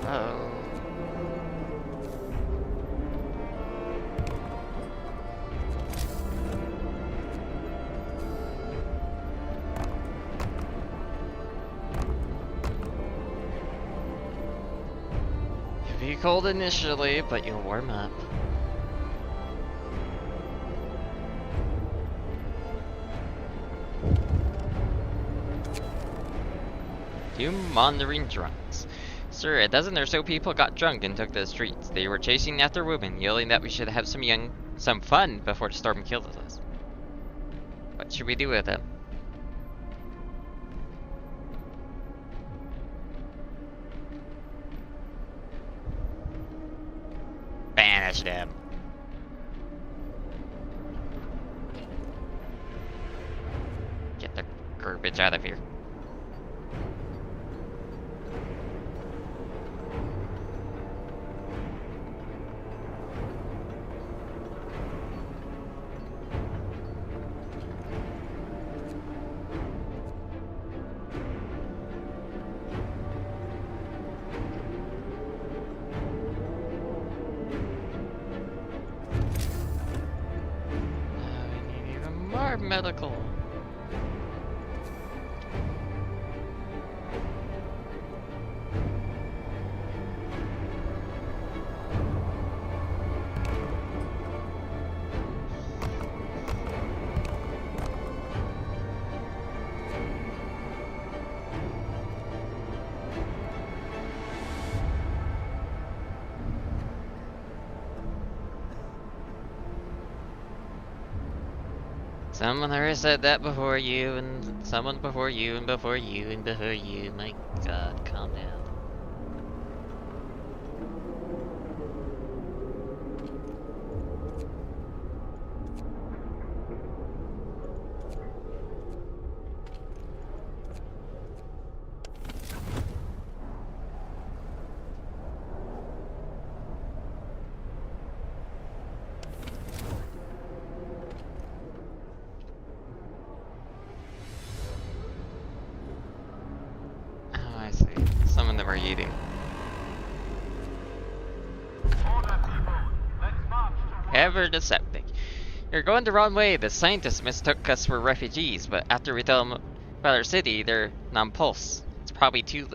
Oh. Be cold initially, but you'll warm up. Two wandering drunks. Sir, a dozen or so people got drunk and took to the streets. They were chasing after women, yelling that we should have some fun before the storm kills us. What should we do with them? Banish them. Get the garbage out of here. Medical. Someone already said that before you, and someone before you, and before you, and before you. My God, calm down. cover the septic. You're going the wrong way. The scientists mistook us for refugees, but after we tell them about our city, they're nonplussed. It's probably too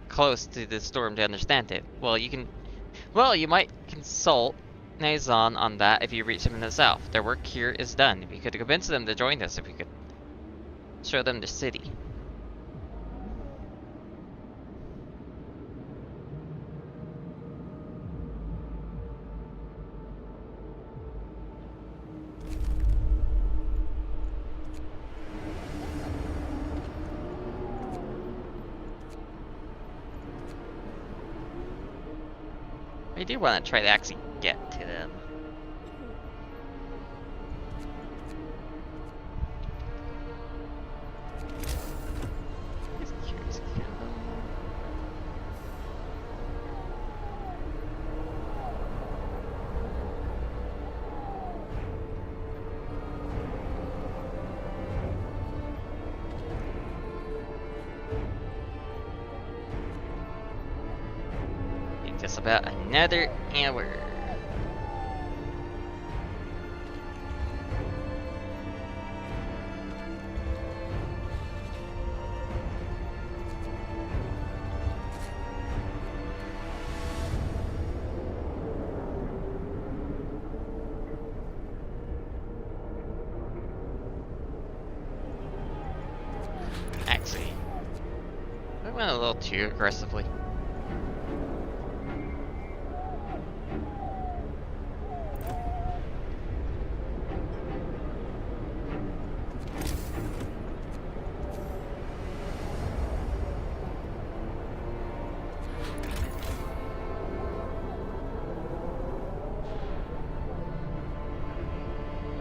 close to the storm to understand it. Well, you might consult Nazon on that if you reach them in the south. Their work here is done. We could convince them to join us if we could show them the city. I do want to try to actually get to them. Just curious. Just about another hour. Actually, I went a little too aggressively.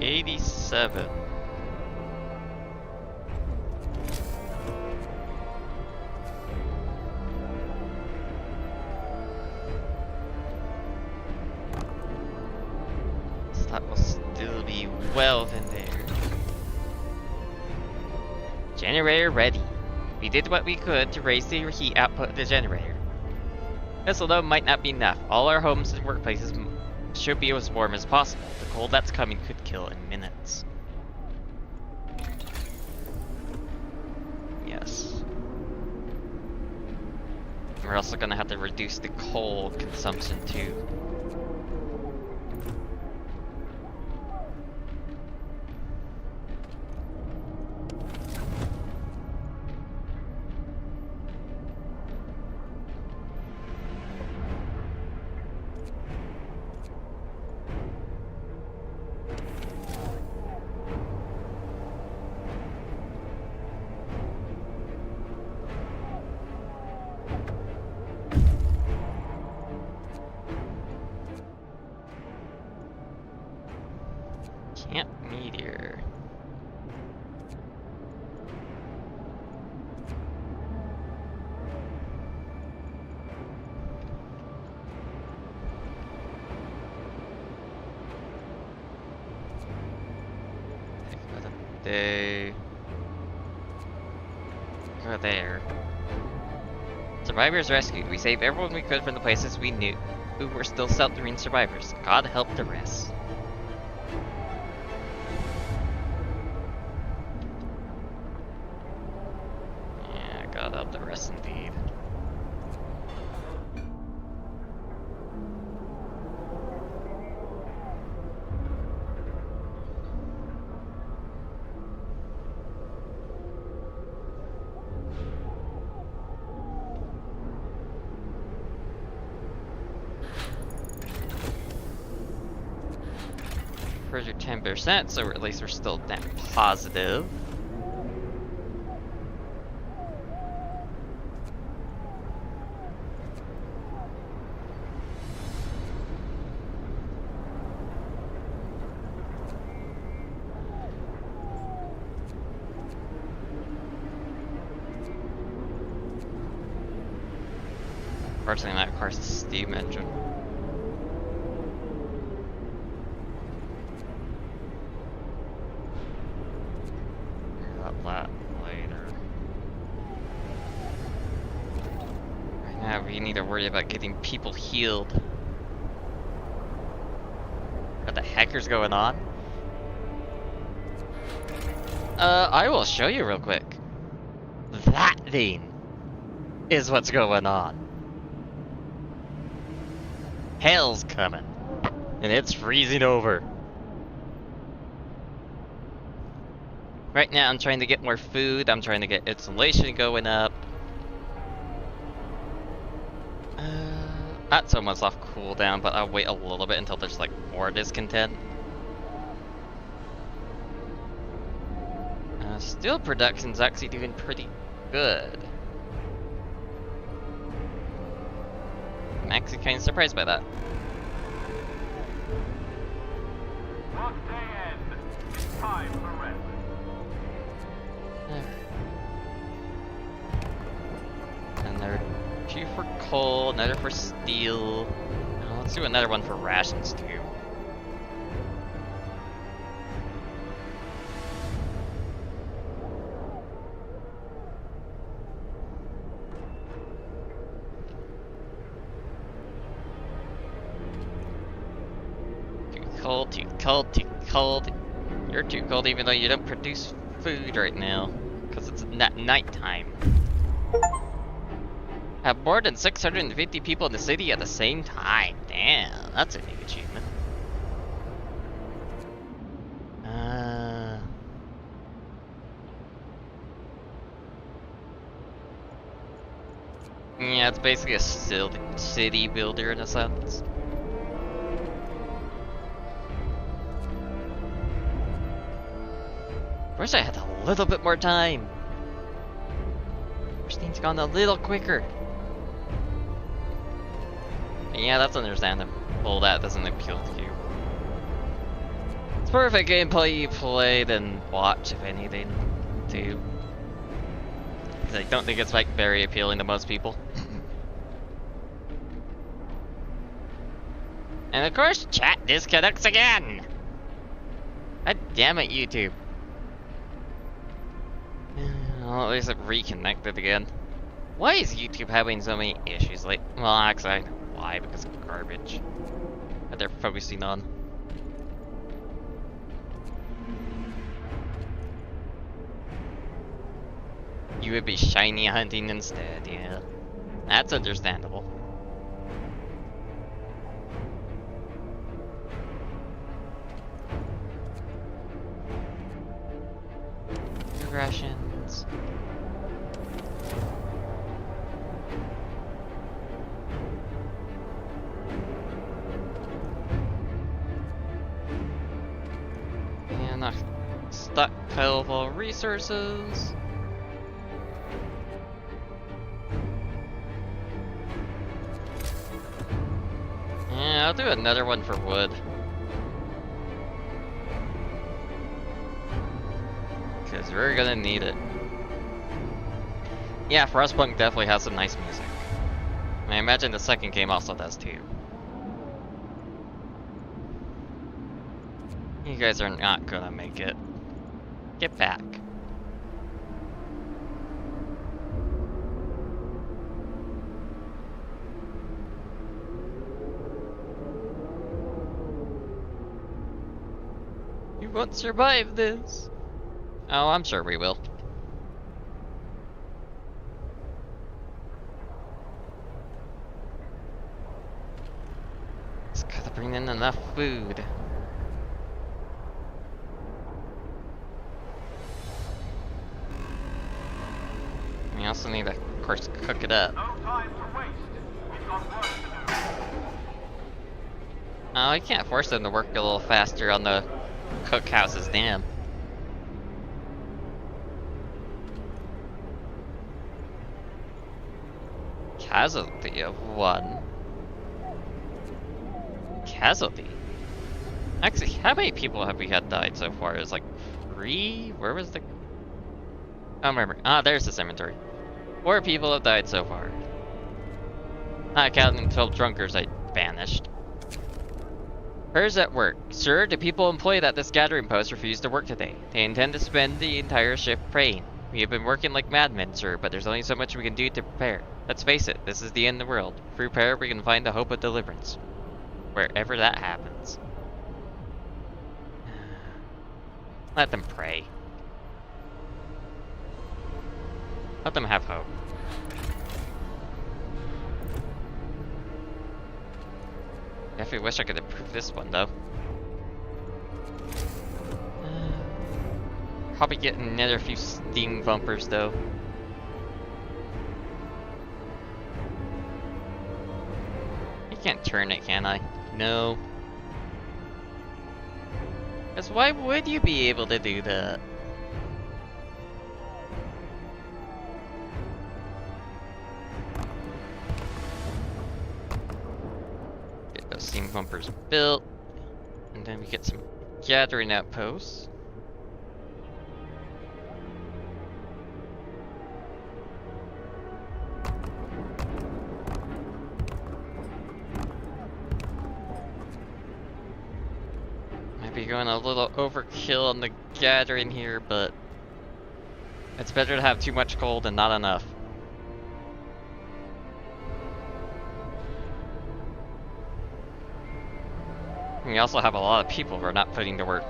'87. That will still be well in there. Generator ready. We did what we could to raise the heat output of the generator. This alone might not be enough. All our homes and workplaces should be as warm as possible. The cold that's coming could kill in minutes. Yes. We're also gonna have to reduce the coal consumption too. Camp Meteor. They go there. Survivors rescued. We saved everyone we could from the places we knew who were still sheltering survivors. God help the rest. Yeah, God help the rest indeed. Further 10%, so at least we're still net positive. Unfortunately, that requires a steam engine. That later. Right now, need to worry about getting people healed. Where the heck is going on? I will show you real quick. That thing is what's going on. Hell's coming. And it's freezing over. Right now I'm trying to get more food, I'm trying to get insulation going up. That's almost off cooldown, but I'll wait a little bit until there's like more discontent. Steel production's actually doing pretty good. I'm actually kind of surprised by that. Work day end. It's time for rest. Another 2 for coal, another for steel. Let's do another one for rations too. Too cold, too cold. You're too cold even though you don't produce food right now. Because it's nighttime. Have more than 650 people in the city at the same time. Damn, that's a big achievement. Yeah, it's basically a city builder in a sense. Wish I had a little bit more time. Wish things gone a little quicker. Yeah, that's understandable. That doesn't appeal to you. It's perfect gameplay you play, then watch if anything, too. Because I don't think it's like very appealing to most people. And of course, chat disconnects again. God damn it, YouTube. Well, at least it reconnected again. Why is YouTube having so many issues? Like, well, actually, I know why, because of garbage that they're focusing on. You would be shiny hunting instead, yeah. That's understandable. Rations. And a stockpile of all resources. Yeah, I'll do another one for wood. Because we're gonna need it. Yeah, Frostpunk definitely has some nice music. I imagine the second game also does too. You guys are not gonna make it. Get back. You won't survive this. Oh, I'm sure we will. Just gotta bring in enough food. We also need to, of course, cook it up. No time to waste. We've got work to do. Oh, I can't force them to work a little faster on the cookhouses, damn. Casualty of 1. Casualty? Actually, how many people have we had died so far? It was like 3? Where was the... I don't remember. Ah, there's this inventory. 4 people have died so far. Not counting 12 drunkards I banished. Hers at work. Sir, the people employed at this gathering post refuse to work today. They intend to spend the entire shift praying. We have been working like madmen, sir, but there's only so much we can do to prepare. Let's face it, this is the end of the world. Through prayer, we can find the hope of deliverance. Wherever that happens. Let them pray. Let them have hope. Definitely wish I could improve this one though. Probably get another few steam bumpers though. I can't turn it, can I? No. Because why would you be able to do that? Get those steam bumpers built. And then we get some gathering outposts. Going a little overkill on the gathering here, but it's better to have too much coal than not enough. And we also have a lot of people who are not putting to work.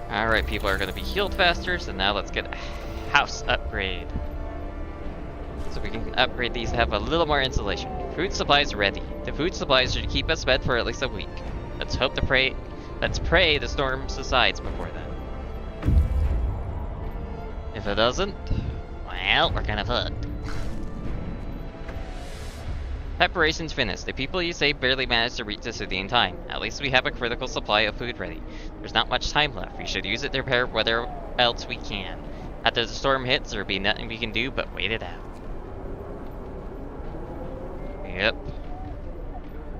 Alright, people are going to be healed faster, so now let's get a house upgrade. So we can upgrade these to have a little more insulation. Food supplies ready. The food supplies should keep us fed for at least a week. Let's pray the storm subsides before then. If it doesn't, well, we're kind of fucked. Preparations finished. The people you saved barely managed to reach the city in time. At least we have a critical supply of food ready. There's not much time left. We should use it to repair whatever else we can. After the storm hits, there'll be nothing we can do but wait it out. Yep.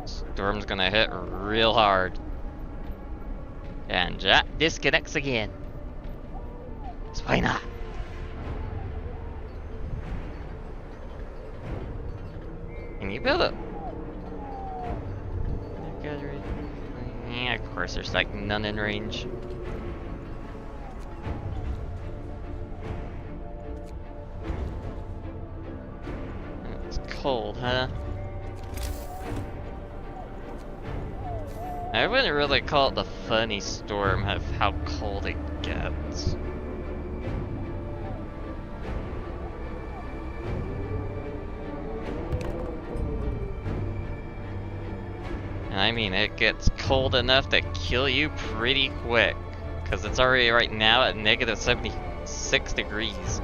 Storm's gonna hit real hard. And Jack disconnects again. So why not? Can you build it? Yeah, of course, there's like none in range. It's cold, huh? I wouldn't really call it the funny storm of how cold it gets. I mean, it gets cold enough to kill you pretty quick, because it's already right now at negative 76 degrees.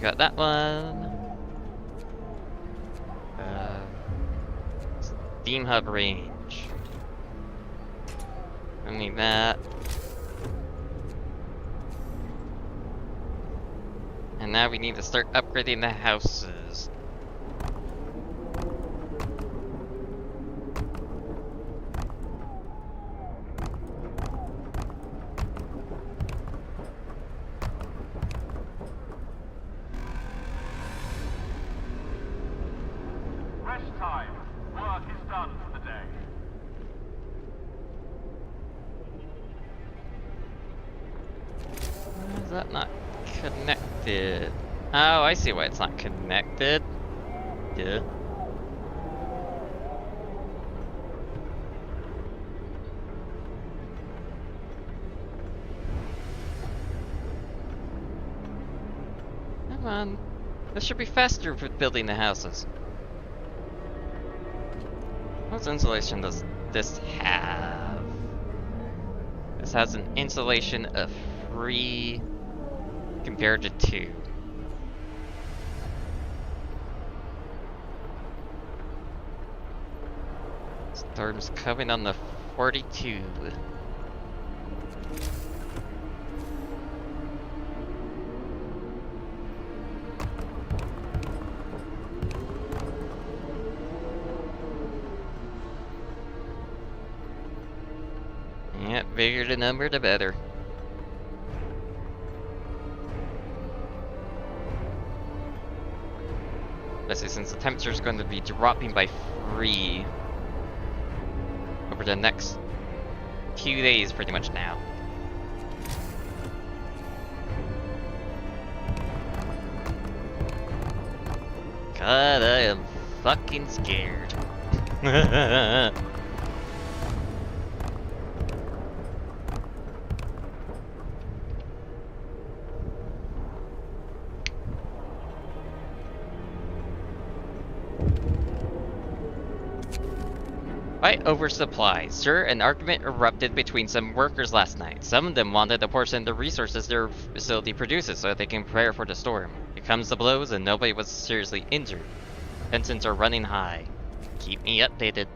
Got that one. Steam hub range. I need that. And now we need to start upgrading the houses. That not connected? Oh, I see why it's not connected. Duh. Come on. This should be faster for building the houses. What insulation does this have? This has an insulation of 3 compared to 2. Storm's coming on the 42. Yeah, bigger the number, the better. Especially since the temperature is going to be dropping by 3 over the next 2 days pretty much now. God, I am fucking scared. Fight over supplies. Sir, an argument erupted between some workers last night. Some of them wanted a portion of the resources their facility produces so they can prepare for the storm. It comes to blows and nobody was seriously injured. Tensions are running high. Keep me updated.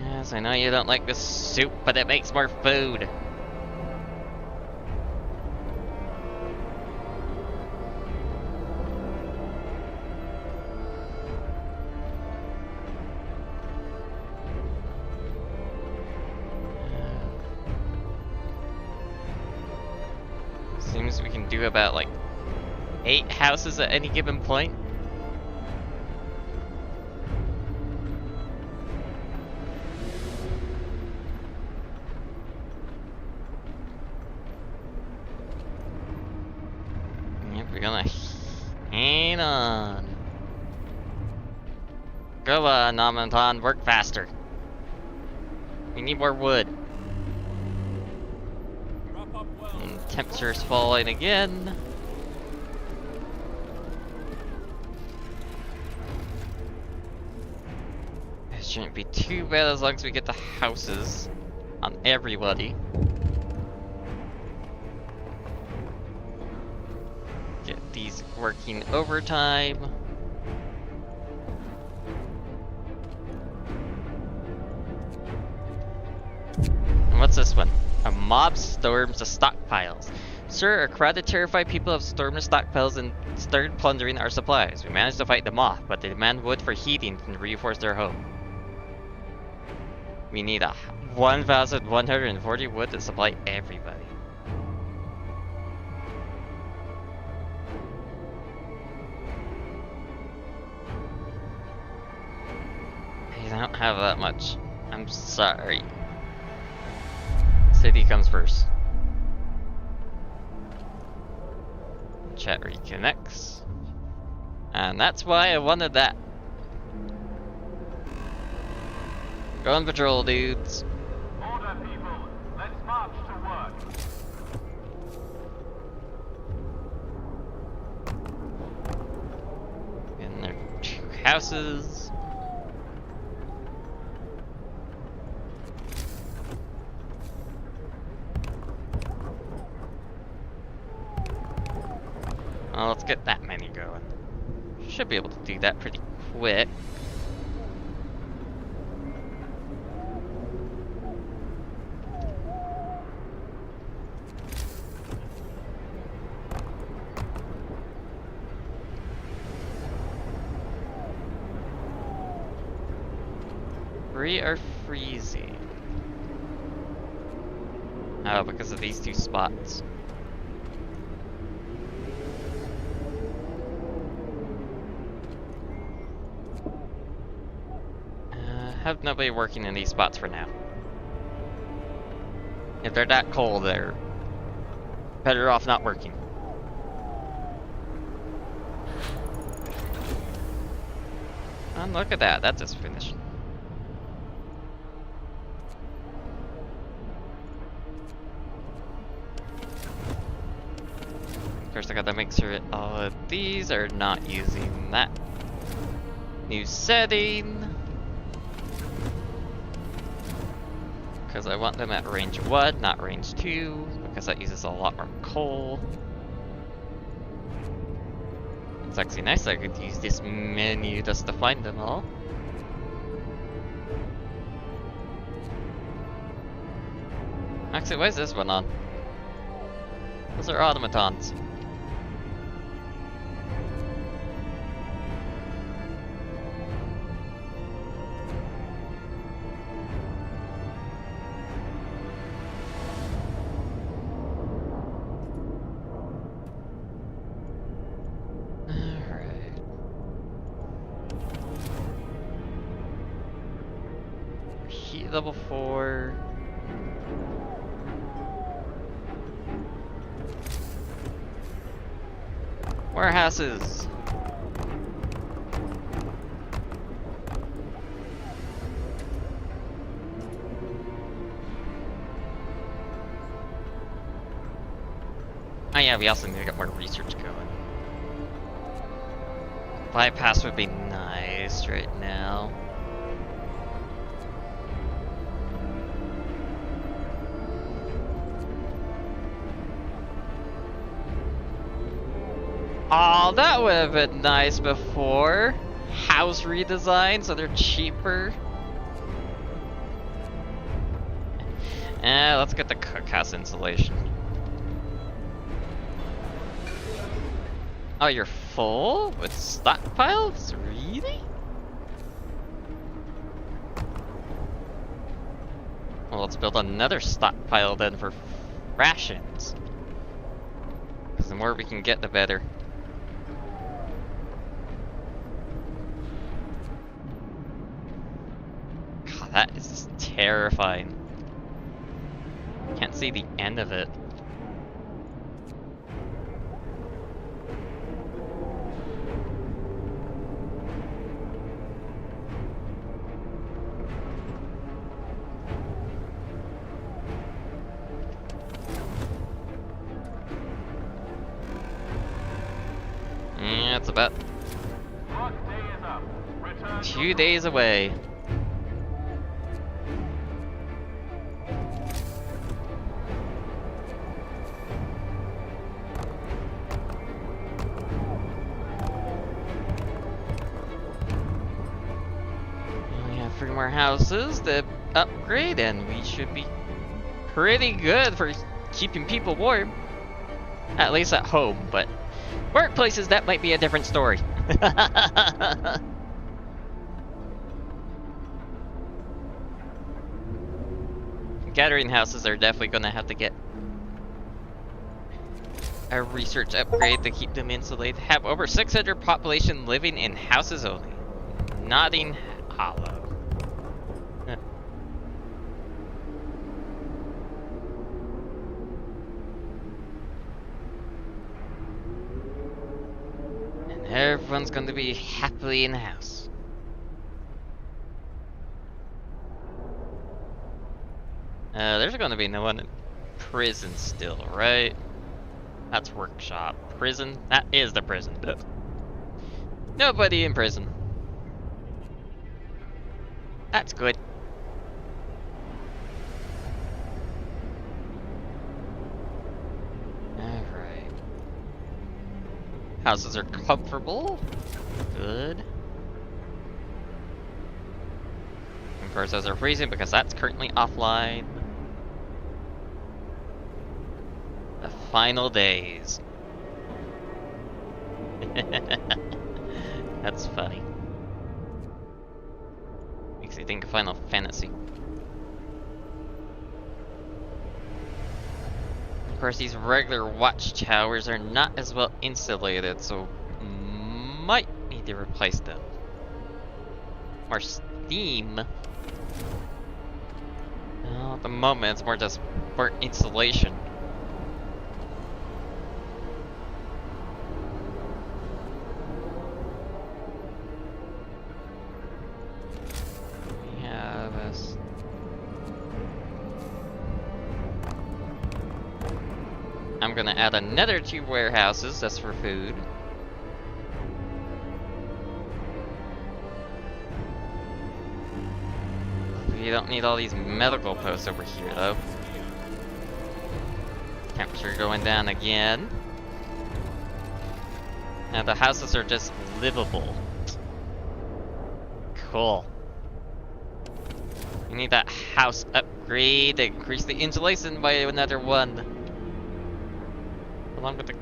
Yes, I know you don't like this soup, but it makes more food. Seems we can do about like 8 houses at any given point. Yep, we're gonna hang on. Go on, automaton, work faster. We need more wood. Temperature's falling again. It shouldn't be too bad as long as we get the houses on everybody. Get these working overtime. And what's this one? A mob storms the stockpiles. Sir, a crowd of terrified people have stormed the stockpiles and started plundering our supplies. We managed to fight them off, but they demand wood for heating and reinforce their home. We need 1,140 wood to supply everybody. I don't have that much. I'm sorry. City comes first. Chat reconnects. And that's why I wanted that. Go on patrol, dudes. Order, people. Let's march to work. And there are 2 houses. Well, let's get that many going. Should be able to do that pretty quick. We are freezing. Oh, because of these 2 spots. Have nobody working in these spots for now. If they're that cold, they're better off not working. And look at that, that just finished. Of course, I gotta make sure all of these are not using that new setting. Because I want them at range 1, not range 2, because that uses a lot more coal. It's actually nice that I could use this menu just to find them all. Actually, why is this one on? Those are automatons. level 4. Warehouses. Oh yeah, we also need to get more research going. Bypass would be nice right now. Oh, that would have been nice before. House redesign, so they're cheaper. Let's get the cookhouse insulation. Oh, you're full with stockpiles? Really? Well, let's build another stockpile then for rations. Because the more we can get, the better. God, that is just terrifying. Can't see the end of it. Yeah, it's about Work day is up. Return 2 days away. We have 3 more houses to upgrade, and we should be pretty good for keeping people warm. At least at home, but workplaces, that might be a different story. Gathering houses are definitely going to have to get a research upgrade to keep them insulated. Have over 600 population living in houses only. Nodding Hollow. And everyone's going to be happily in the house. There's going to be no one in prison still, right? That's workshop. Prison? That is the prison. Nobody in prison. That's good. Alright. Houses are comfortable. Good. Of course, those are freezing because that's currently offline. The final days. That's funny. Makes me think of Final Fantasy. Of course, these regular watchtowers are not as well insulated, so might need to replace them. More steam. Well, at the moment, it's more just for insulation. I'm gonna add another 2 warehouses, that's for food. You don't need all these medical posts over here, though. Temperature going down again. Now the houses are just livable. Cool. We need that house upgrade to increase the insulation by another 1. Along with the...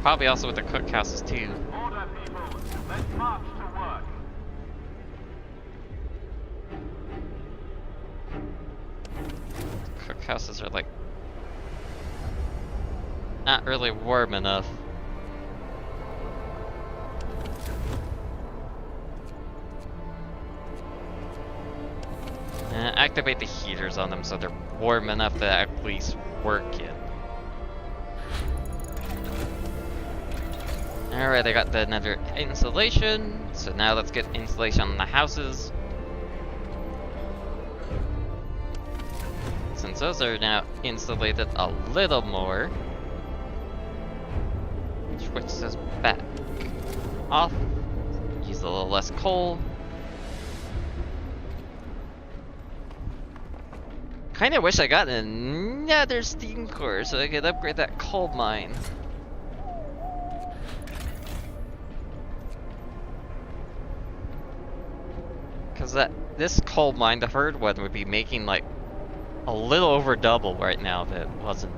probably also with the cookhouses too. Order, people. Let's march to work. Cookhouses are like... not really warm enough. activate the heaters on them so they're warm enough to at least work in. Alright, I got the nether insulation, so now let's get insulation on the houses. Since those are now insulated a little more, switch this back off, use a little less coal. Kinda wish I got another steam core so I could upgrade that coal mine. Cause this coal mine, the third one, would be making like a little over double right now if it wasn't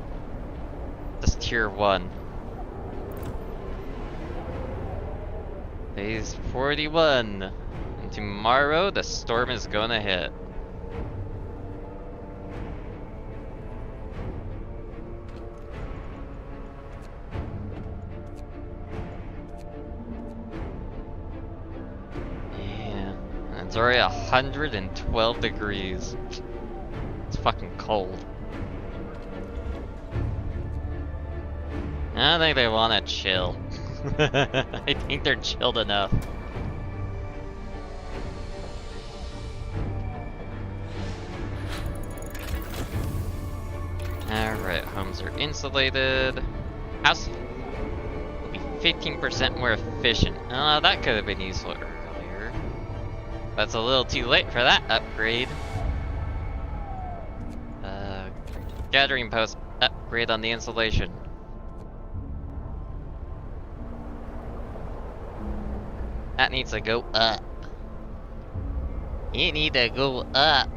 just tier 1. Phase 41. And tomorrow the storm is gonna hit. Yeah. And it's already 112 degrees. It's fucking cold. I don't think they wanna chill. I think they're chilled enough. Alright, homes are insulated. House will be 15% more efficient. That could have been useful earlier. But it's a little too late for that upgrade. Gathering post upgrade on the insulation. That needs to go up. You need to go up.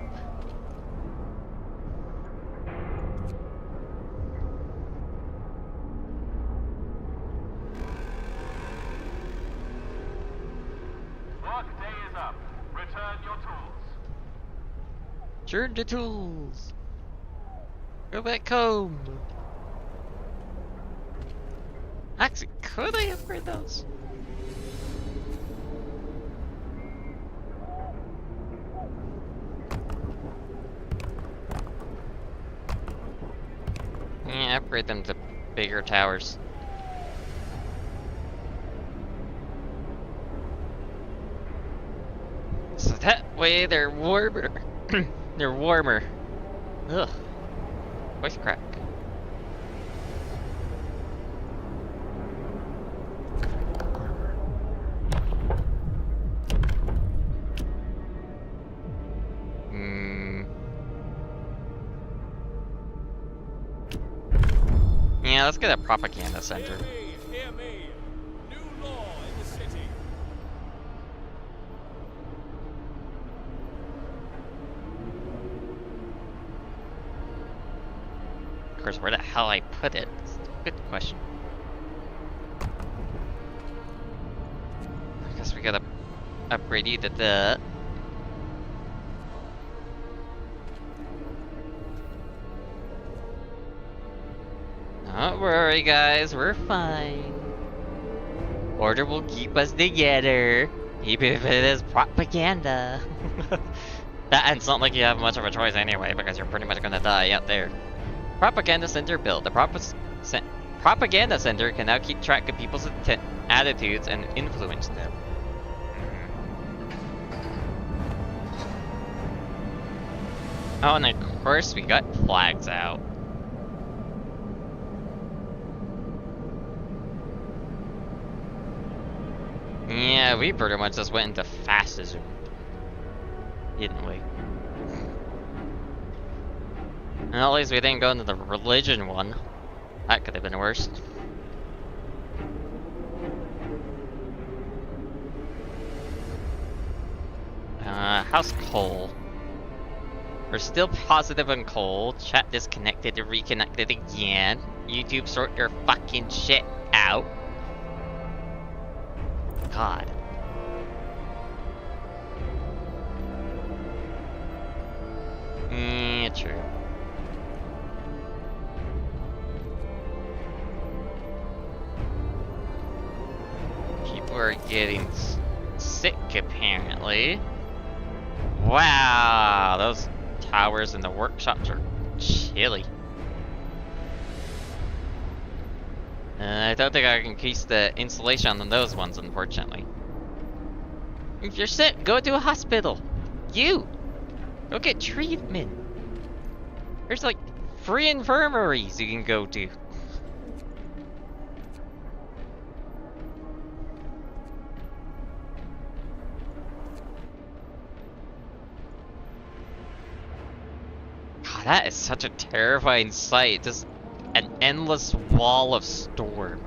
Work day is up. Return your tools. Turn the tools. Go back home. Actually, could I upgrade those? Yeah, upgrade them to bigger towers. So that way they're warmer. They're warmer. Ugh. Voice crack. Yeah, let's get a propaganda center. Hear me. New law in the city. Of course, where the hell I put it? It's a good question. I guess we gotta upgrade you to that. Don't worry, guys, we're fine. Order will keep us together, even if it is propaganda. And it's not like you have much of a choice anyway, because you're pretty much gonna die out there. Propaganda Center built. The Propaganda Center can now keep track of people's attitudes and influence them. Oh, and of course we got flags out. Yeah, we pretty much just went into fascism, didn't we? And at least we didn't go into the religion one. That could have been worse. How's coal? We're still positive on coal. Chat disconnected and reconnected again. YouTube, sort your fucking shit out. God. True. People are getting sick, apparently. Wow, those towers and the workshops are chilly. I don't think I can increase the insulation on those ones, unfortunately. If you're sick, go to a hospital. Go get treatment. There's like free infirmaries you can go to. God, that is such a terrifying sight. Just an endless wall of storm.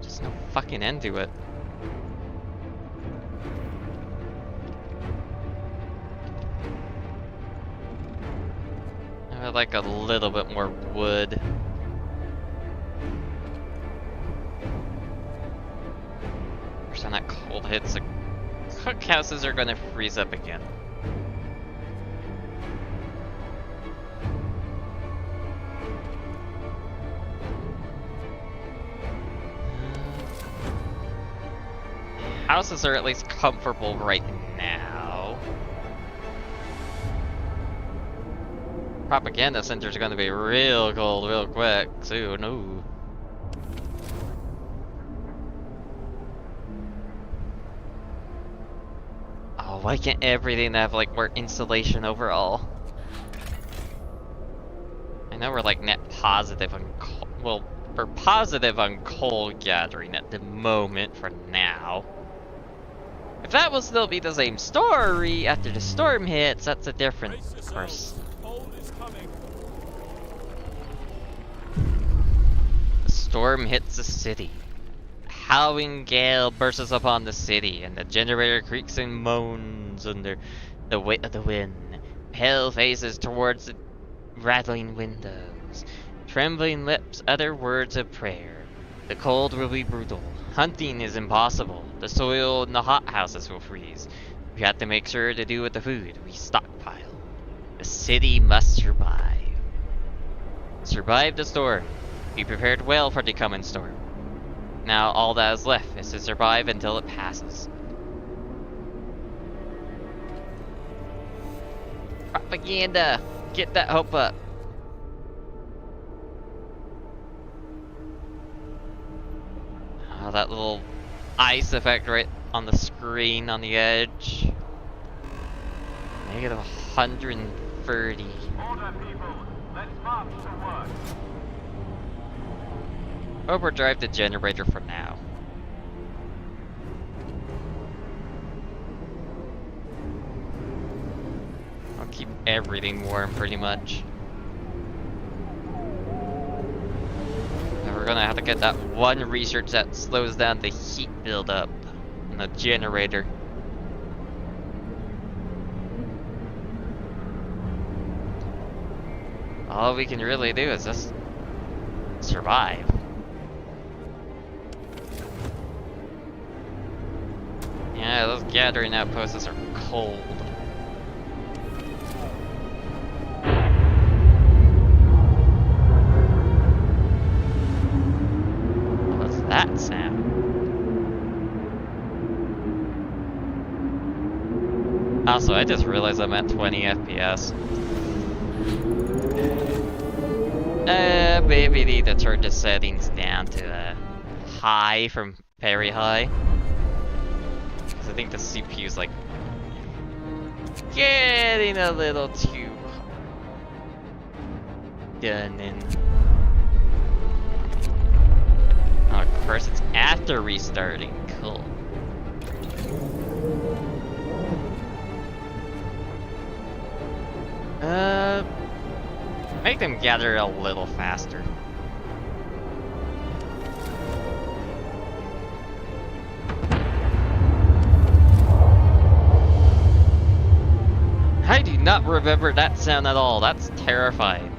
Just no fucking end to it. I would like a little bit more wood. When that cold hits, the cookhouses are gonna freeze up again. Houses are at least comfortable right now. Propaganda centers are gonna be real cold real quick, so no. Why can't everything have like more insulation overall? I know we're like net positive on coal. Well, we're positive on coal gathering at the moment for now. If that will still be the same story after the storm hits, that's a different course. The storm hits the city. Howling gale bursts upon the city, and the generator creaks and moans under the weight of the wind. Pale faces towards the rattling windows. Trembling lips utter words of prayer. The cold will be brutal. Hunting is impossible. The soil in the hothouses will freeze. We have to make sure to do with the food we stockpile. The city must survive. Survive the storm. Be prepared well for the coming storm. Now all that is left is to survive until it passes. Propaganda! Get that hope up. Oh, that little ice effect right on the screen on the edge. Negative 130. Order, people. Let's march to work. Overdrive the generator for now. I'll keep everything warm pretty much. And we're gonna have to get that one research that slows down the heat buildup in the generator. All we can really do is just survive. Yeah, those gathering outposts are cold. What's that sound? Also, I just realized I'm at 20 FPS. Maybe need to turn the settings down to high from very high. I think the CPU's like getting a little too done in. Oh, of course it's after restarting. Cool. Make them gather a little faster. I do not remember that sound at all. That's terrifying.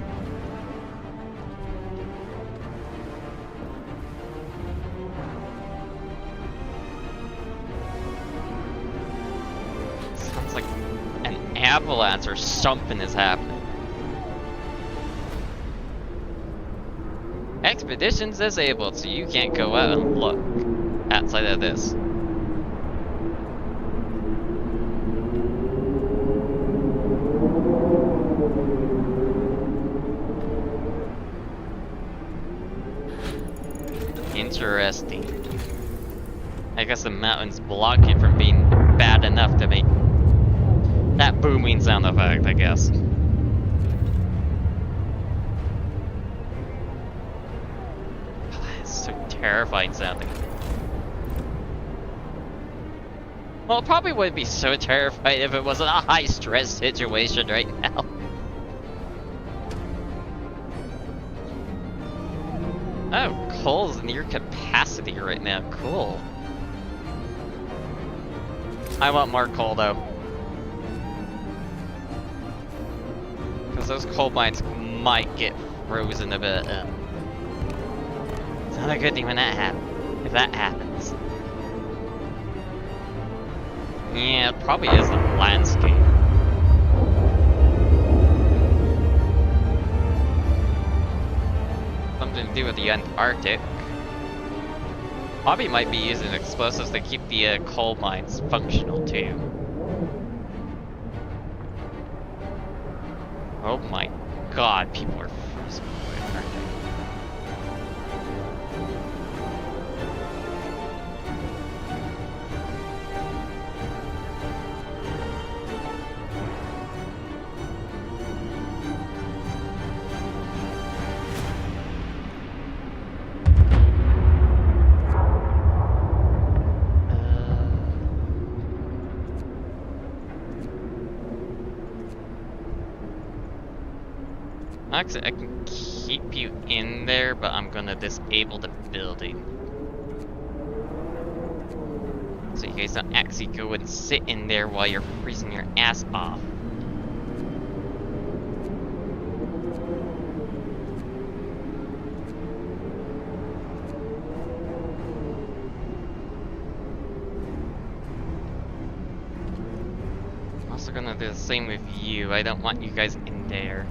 Sounds like an avalanche or something is happening. Expedition's disabled, so you can't go out and look. outside of this. Interesting. I guess the mountains block it from being bad enough to make that booming sound effect, I guess. It's so terrifying sounding. Well, it probably wouldn't be so terrifying if it wasn't a high-stress situation right now. Oh, coal's near capacity right now. Cool. I want more coal, though. Because those coal mines might get frozen a bit. It's not a good thing when that happens. If that happens. Yeah, it probably is the landscape. Something to do with the Antarctic. Probably might be using explosives to keep the coal mines functional too. Oh my god, people are frozen quick, aren't they? Actually, I can keep you in there, but I'm gonna disable the building. So you guys don't actually go and sit in there while you're freezing your ass off. I'm also gonna do the same with you. I don't want you guys in there.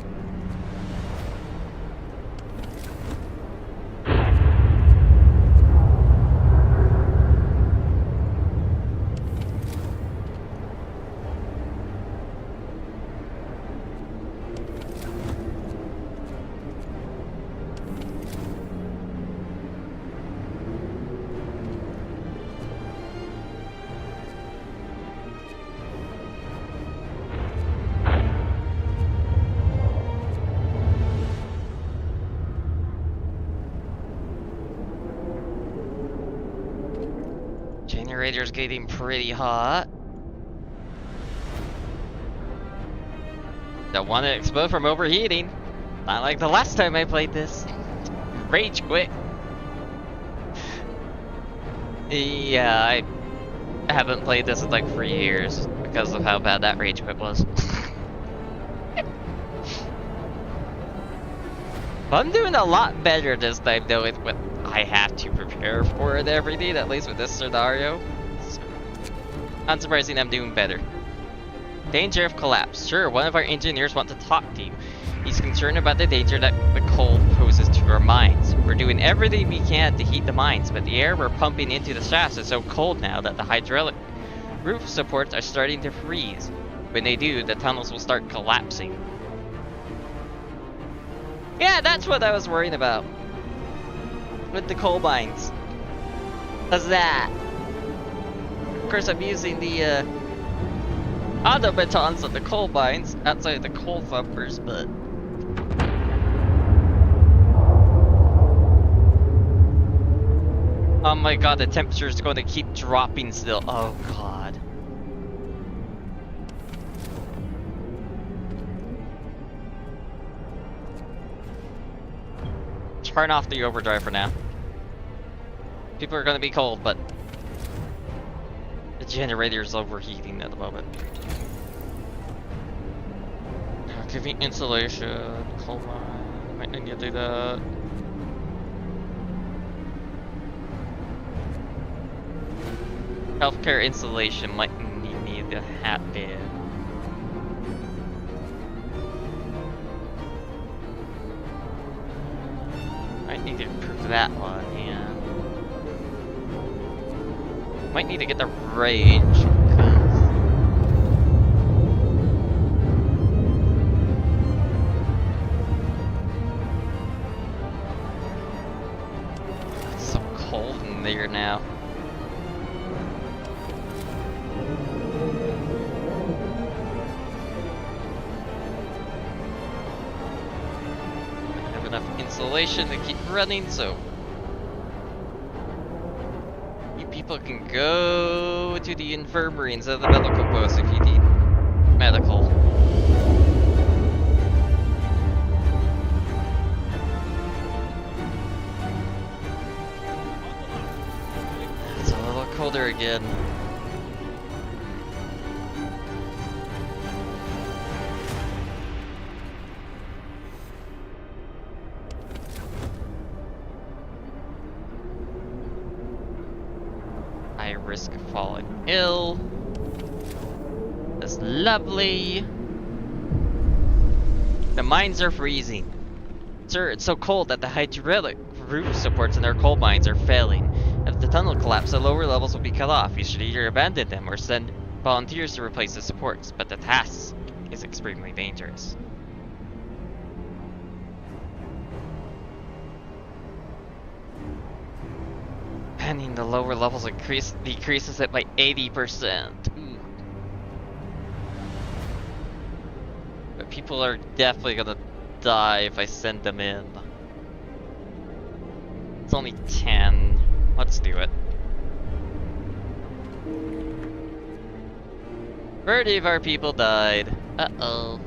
Generator's getting pretty hot. Don't want to explode from overheating. Not like the last time I played this. Rage quit. Yeah, I haven't played this in like 3 years because of how bad that rage quit was. But I'm doing a lot better this time though with what I have to prepare for and everything, at least with this scenario. So, unsurprising, I'm doing better. Danger of collapse. Sure, one of our engineers wants to talk to you. He's concerned about the danger that the coal poses to our mines. We're doing everything we can to heat the mines, but the air we're pumping into the shafts is so cold now that the hydraulic roof supports are starting to freeze. When they do, the tunnels will start collapsing. Yeah, that's what I was worrying about. With the coal mines. How's that? Of course, I'm using the automatons of the coal mines outside of the coal thumpers, but oh my god, the temperature is going to keep dropping still. Oh god. Turn off the overdrive for now. People are going to be cold, but the generator is overheating at the moment. Give me insulation. Coal mine. Might need to do that. Healthcare installation might need to happen. Might need to improve that one, yeah. Might need to get the range. It's so cold in there now. I have enough insulation to keep running, so people can go to the infirmary instead of the medical post if you need medical. It's a little colder again. I risk falling ill. That's lovely. The mines are freezing. Sir, it's so cold that the hydraulic roof supports in their coal mines are failing. If the tunnel collapses, the lower levels will be cut off. You should either abandon them or send volunteers to replace the supports, but the task is extremely dangerous. Abandoning the lower levels decreases it by 80%. Ooh. But people are definitely gonna die if I send them in. It's only 10. Let's do it. 30 of our people died. Uh-oh.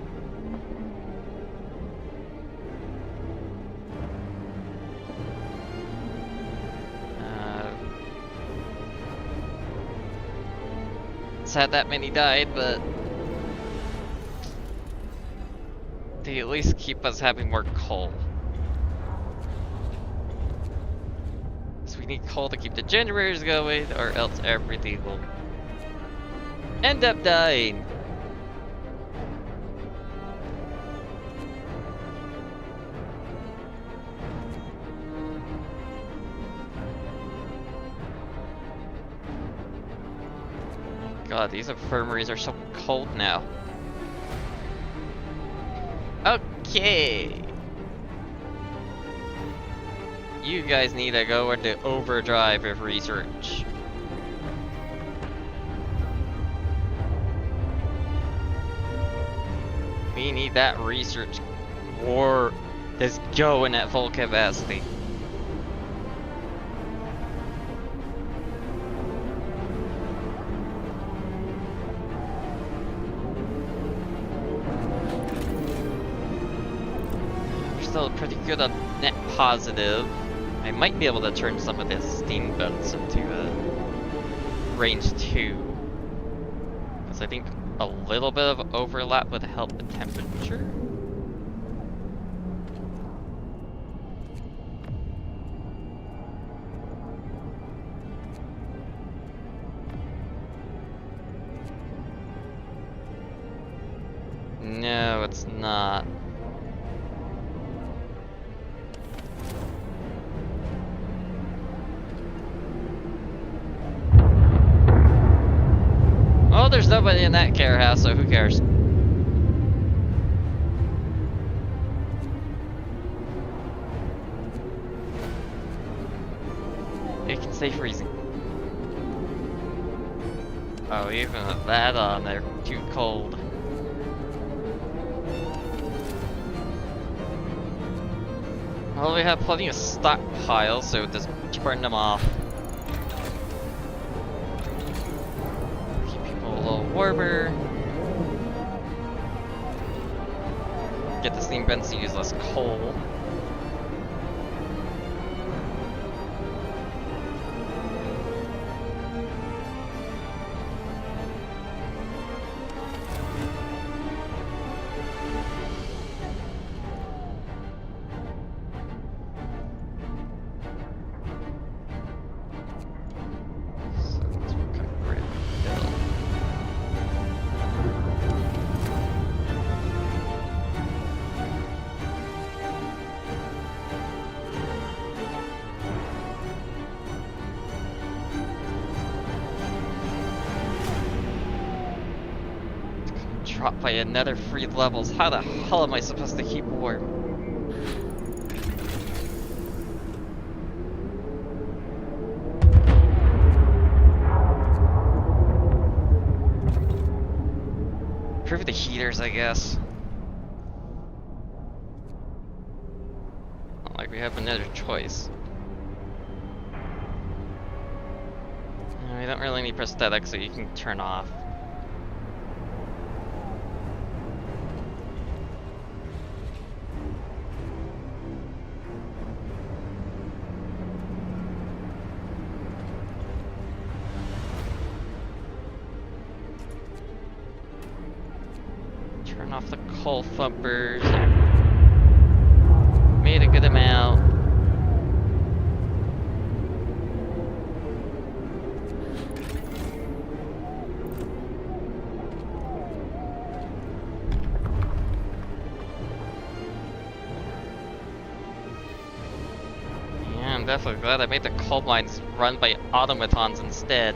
Sad that many died, but they at least keep us having more coal. So we need coal to keep the generators going, or else everything will end up dying. God, these infirmaries are so cold now. Okay. You guys need to go into overdrive of research. We need that research war that's going at full capacity. Still pretty good on net positive. I might be able to turn some of this steam vents into range 2. Because I think a little bit of overlap would help the temperature. No, it's not. Oh, there's nobody in that care house, so who cares? It can stay freezing. Oh, even with that on, they're too cold. Well, we have plenty of stockpiles, so just burn them off. A little warmer. Get the steam vents to use less coal. dropped by another 3 levels. How the hell am I supposed to keep warm? Improve the heaters, I guess. Not like we have another choice. No, we don't really need prosthetics, so you can turn off. Turn off the coal thumpers. Made a good amount. Yeah, I'm definitely glad I made the coal mines run by automatons instead.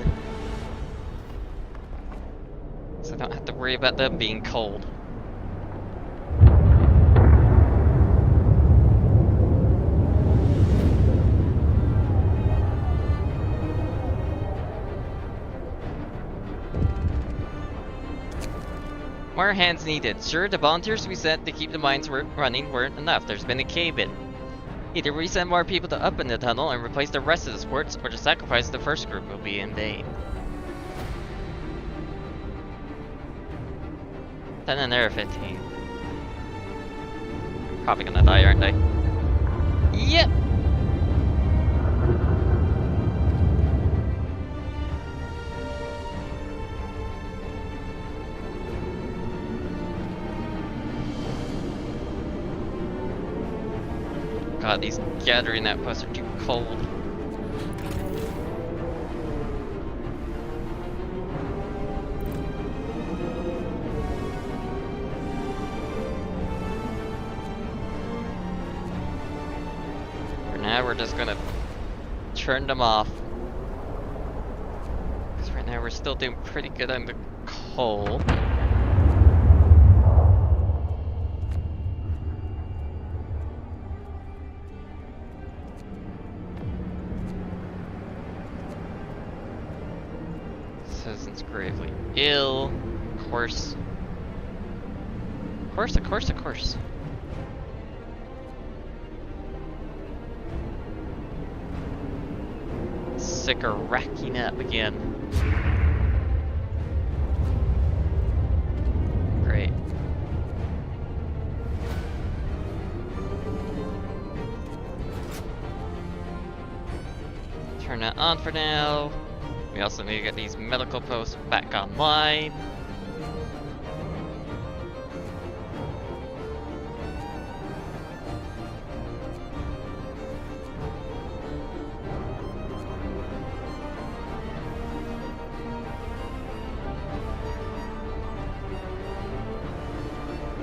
So I don't have to worry about them being cold. More hands needed. Sure, the volunteers we sent to keep the mines running weren't enough. There's been a cave-in. Either we send more people to open the tunnel and replace the rest of the supports, or the sacrifice of the first group will be in vain. 10 and there are 15. Probably gonna die, aren't they? Yep! God, these gathering outposts are too cold. For now, we're just gonna turn them off. Because right now we're still doing pretty good on the coal. Citizens gravely ill. Of course. Of course, of course, of course. Sick of racking up again. Great. Turn that on for now. We also need to get these medical posts back online.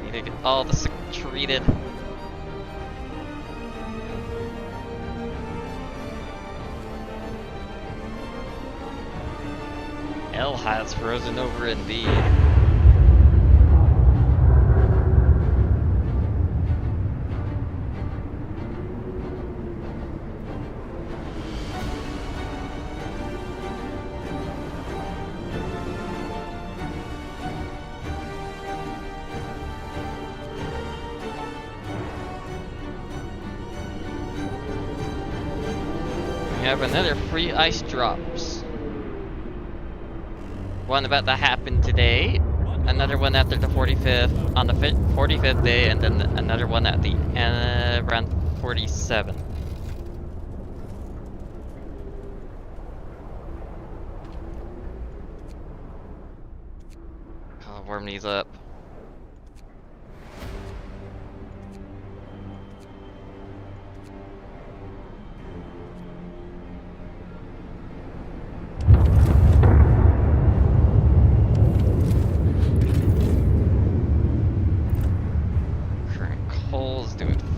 Need to get all the sick treated. Hell has frozen over indeed. We have another free ice drops. One about to happen today, another one after the 45th, on the 45th day, and then another one at the around 47. I'll warm these up.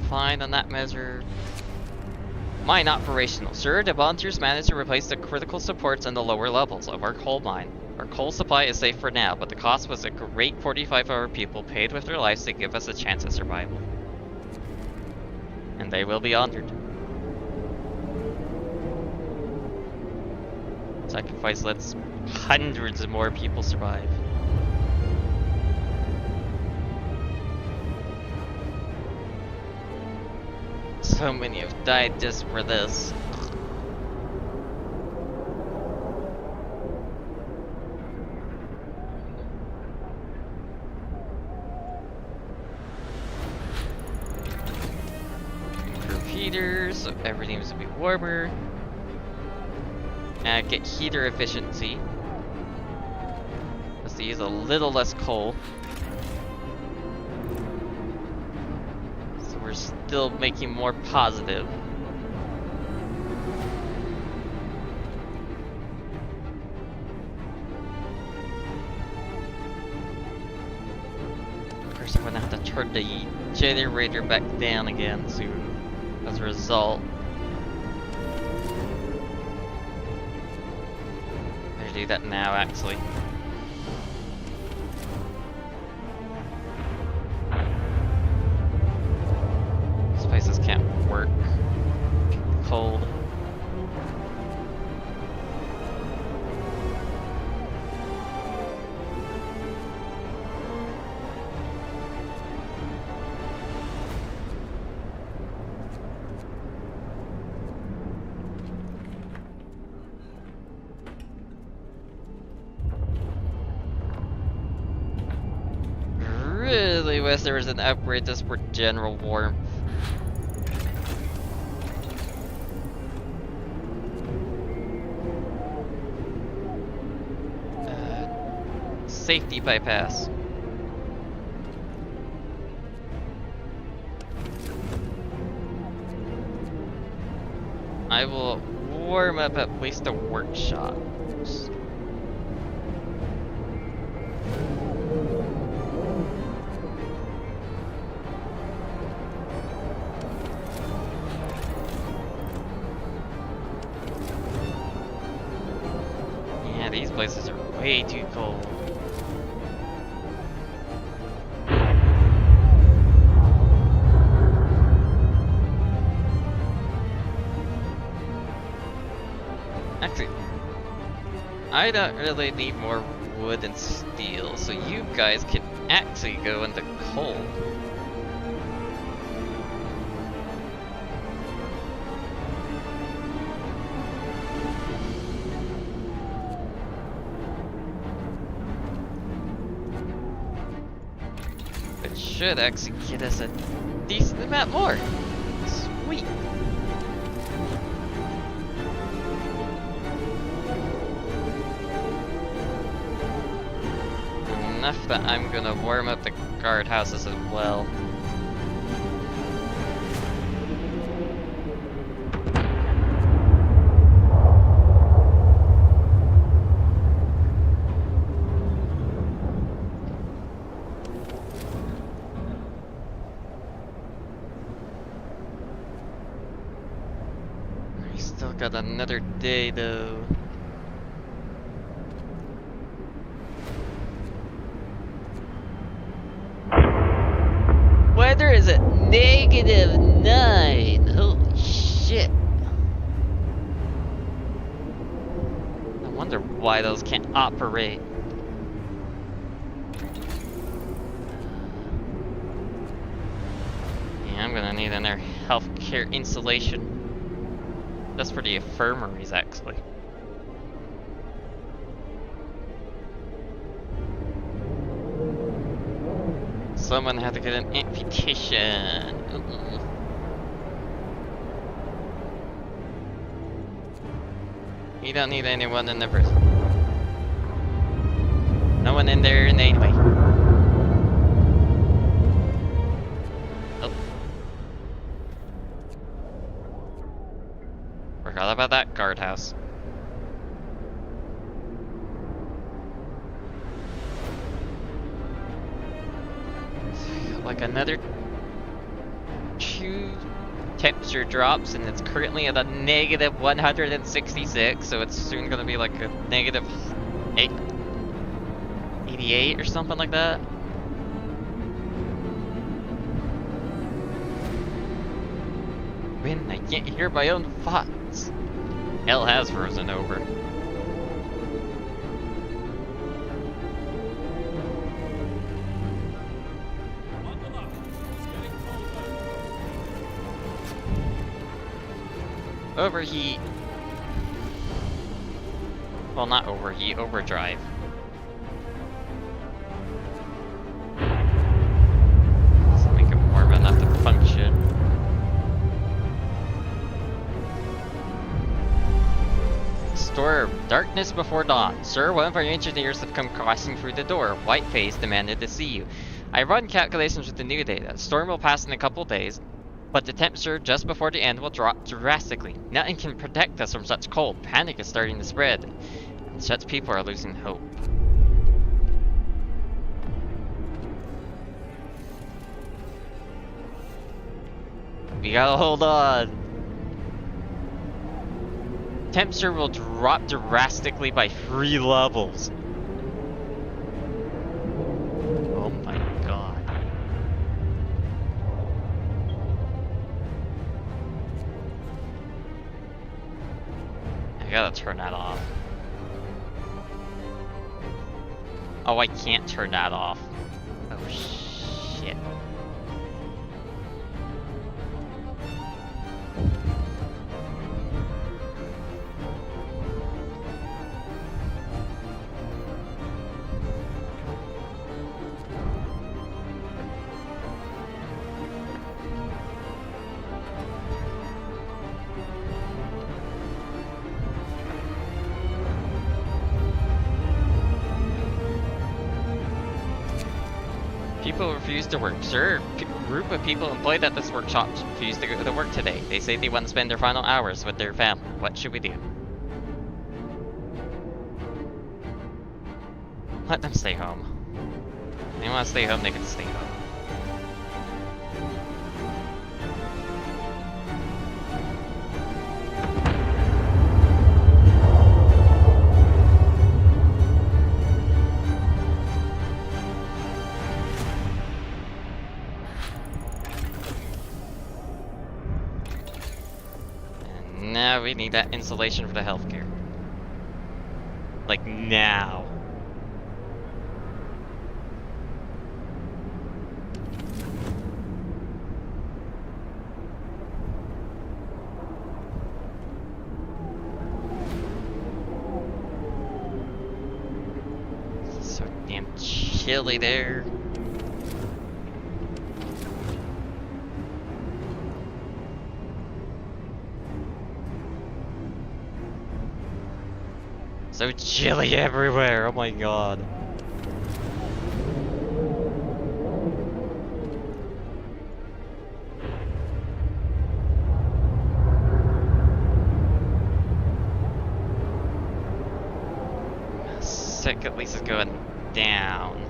Fine on that measure. Mine operational. Sir, the volunteers managed to replace the critical supports on the lower levels of our coal mine. Our coal supply is safe for now, but the cost was a great 45-hour people paid with their lives to give us a chance at survival. And they will be honored. Sacrifice lets hundreds of more people survive. So many have died just for this. Improve heaters, so everything needs to be warmer. Get heater efficiency. Let's use a little less coal. We're still making more positive. Of course, I'm gonna have to turn the generator back down again soon as a result. I'm gonna do that now, actually. Places can't work. Cold. Really wish there was an upgrade just for general warmth. Safety bypass. I will warm up at least the workshops. Yeah, these places are way too cold. Actually, I don't really need more wood and steel, so you guys can actually go into coal. It should actually get us a decent amount more. Sweet. Enough that I'm gonna warm up the guardhouses as well. I still got another day though. Weather is at -9. Holy shit. I wonder why those can't operate. Yeah, I'm gonna need another healthcare installation. That's for the infirmaries, actually. Someone had to get an amputation. You don't need anyone in the prison. No one in there anyway. Oh. Forgot about that guardhouse. Like another 2 temperature drops, and it's currently at a -166, so it's soon gonna be like a -8. 88 or something like that. When I can't hear my own thoughts. Hell has frozen over. Overheat. Well, not overheat, overdrive. Let's make it warm enough to function. Storm. Darkness before dawn. Sir, one of our engineers have come crashing through the door. White face demanded to see you. I run calculations with the new data. Storm will pass in a couple days, but the temperature just before the end will drop drastically. Nothing can protect us from such cold. Panic is starting to spread. And such people are losing hope. We gotta hold on. Temperature will drop drastically by 3 levels. Oh my god. I gotta turn that off. Oh, I can't turn that off. Oh shit. People refuse to work. Sir, group of people employed at this workshop refuse to go to work today. They say they want to spend their final hours with their family. What should we do? Let them stay home. If they want to stay home, they can stay home. Now we need that insulation for the healthcare. Like now. It's so damn chilly there. So chilly everywhere, oh my god. Sick at least is going down.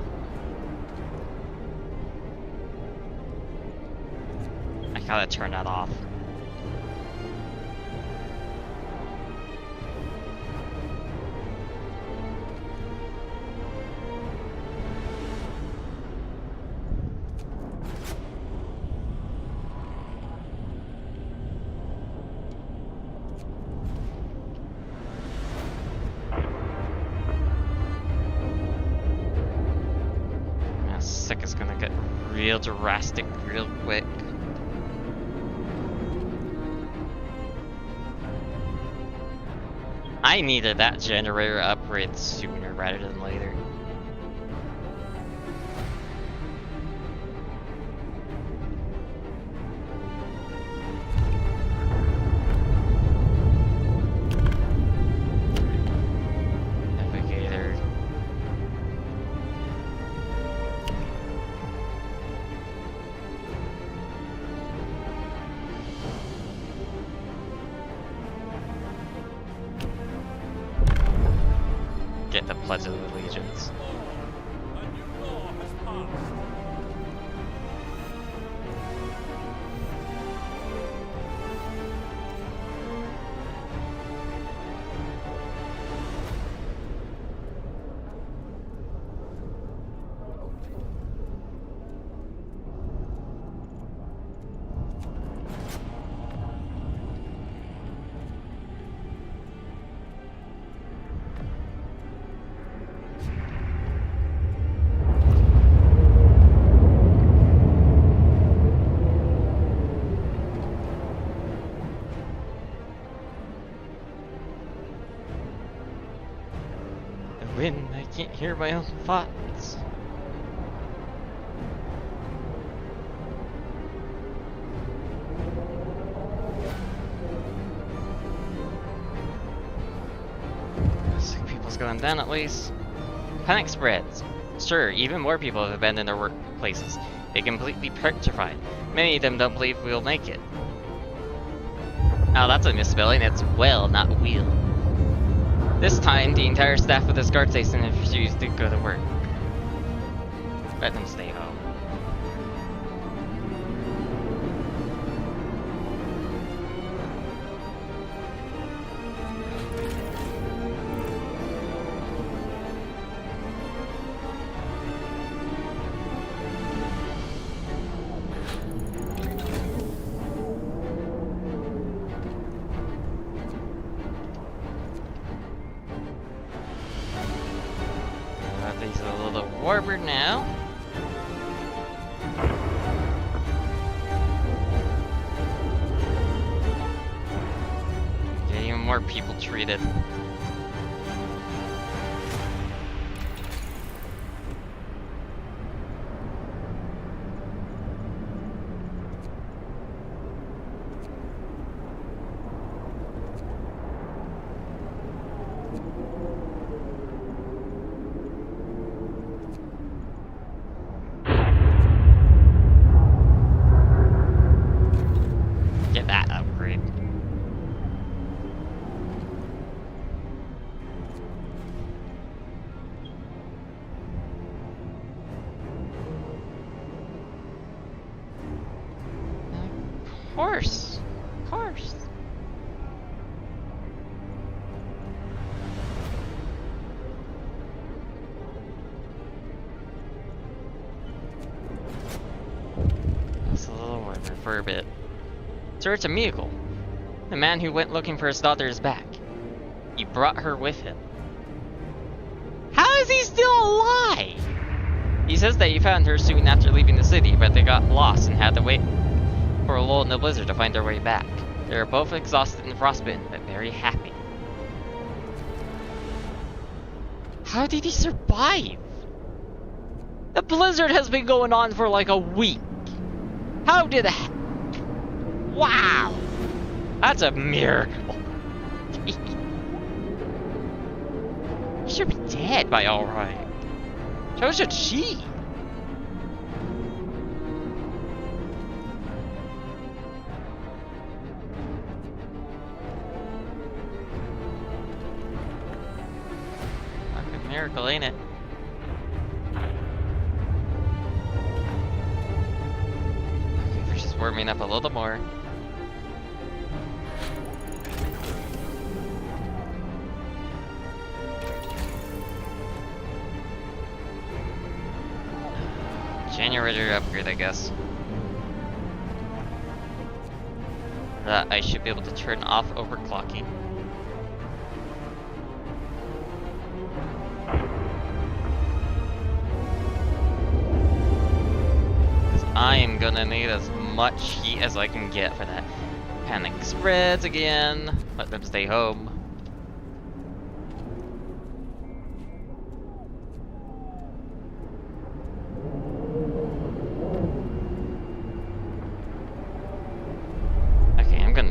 I gotta turn that off. Sick is gonna get real drastic real quick. I needed that generator upgrade sooner rather than later. Navigator. Get the Pledge of Allegiance. A new law has passed. when I can't hear my own thoughts. Sick people's going down at least. Panic spreads. Sure, even more people have abandoned their workplaces. They're completely petrified. Many of them don't believe we'll make it. Oh, that's a misspelling. It's well, not wheel. This time, the entire staff of this guard station have refused to go to work. Let them stay home. These are a little warmer now. Getting even more people treated. Get that upgrade. Of course. Of course. It's a little warmer for a bit. Sir, it's a Meagle. The man who went looking for his daughter is back. He brought her with him. How is he still alive? He says that he found her soon after leaving the city, but they got lost and had to wait for a lull in the blizzard to find their way back. They are both exhausted and frostbitten, but very happy. How did he survive? The blizzard has been going on for like a week. How did that? Wow! That's a miracle. He should be dead by all right. So should she. Fucking miracle, ain't it? Okay, we're just warming up a little more. Generator upgrade, I guess. That I should be able to turn off overclocking. Because I am gonna need as much heat as I can get for that. Panic spreads again. Let them stay home.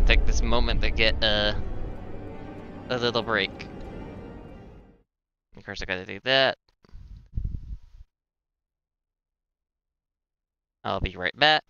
Take this moment to get a little break. Of course, I gotta do that. I'll be right back.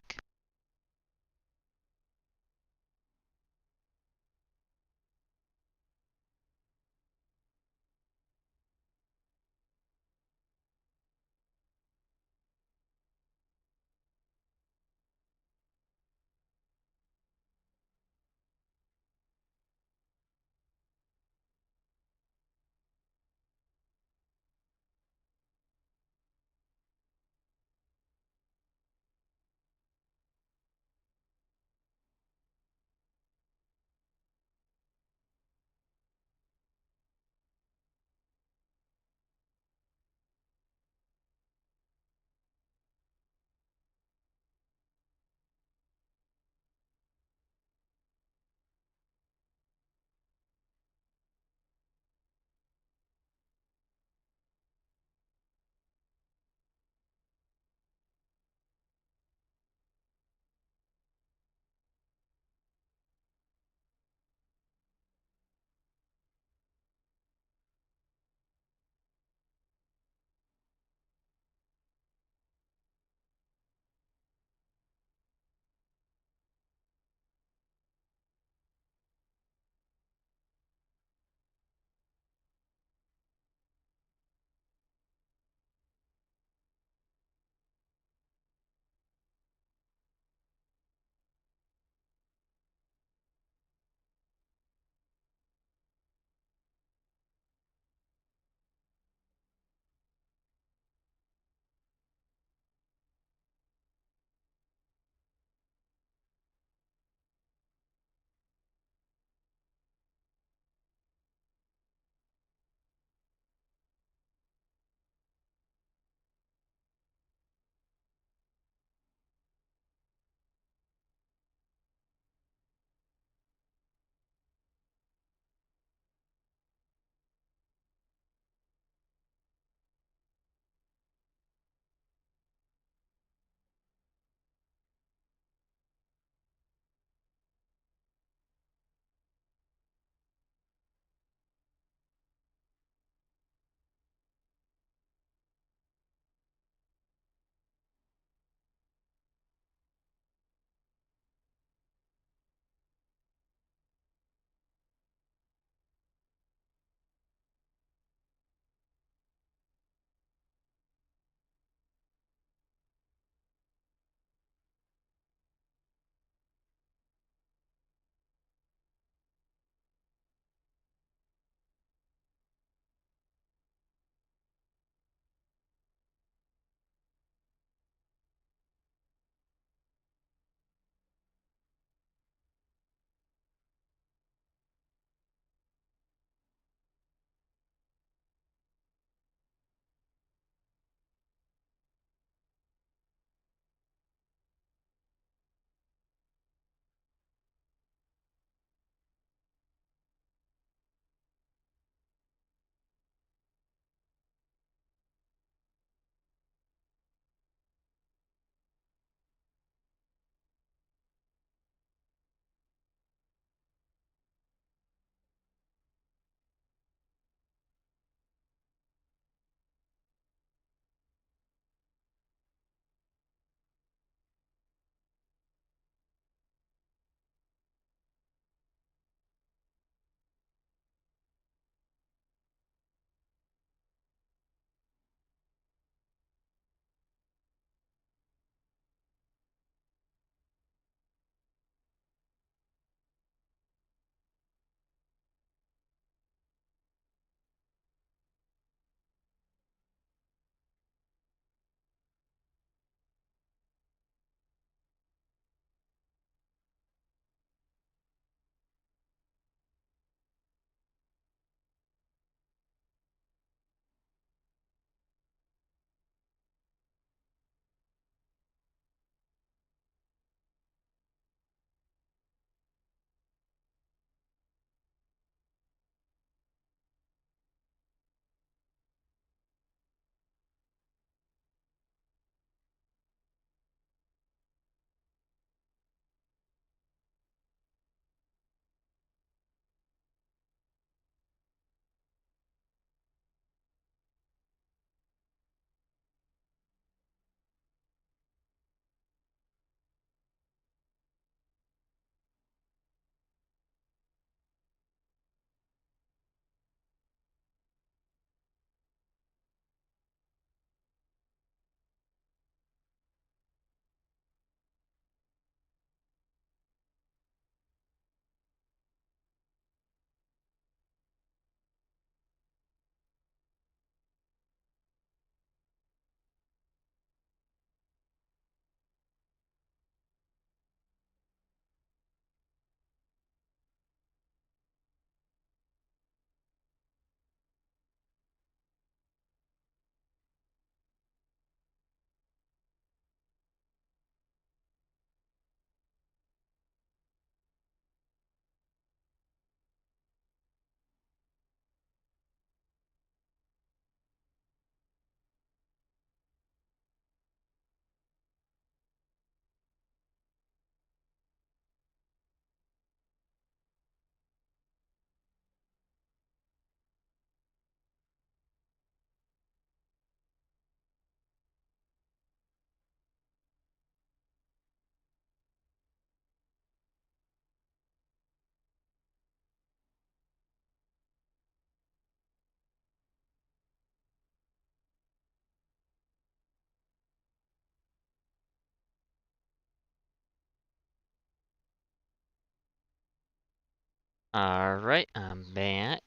Alright, I'm back.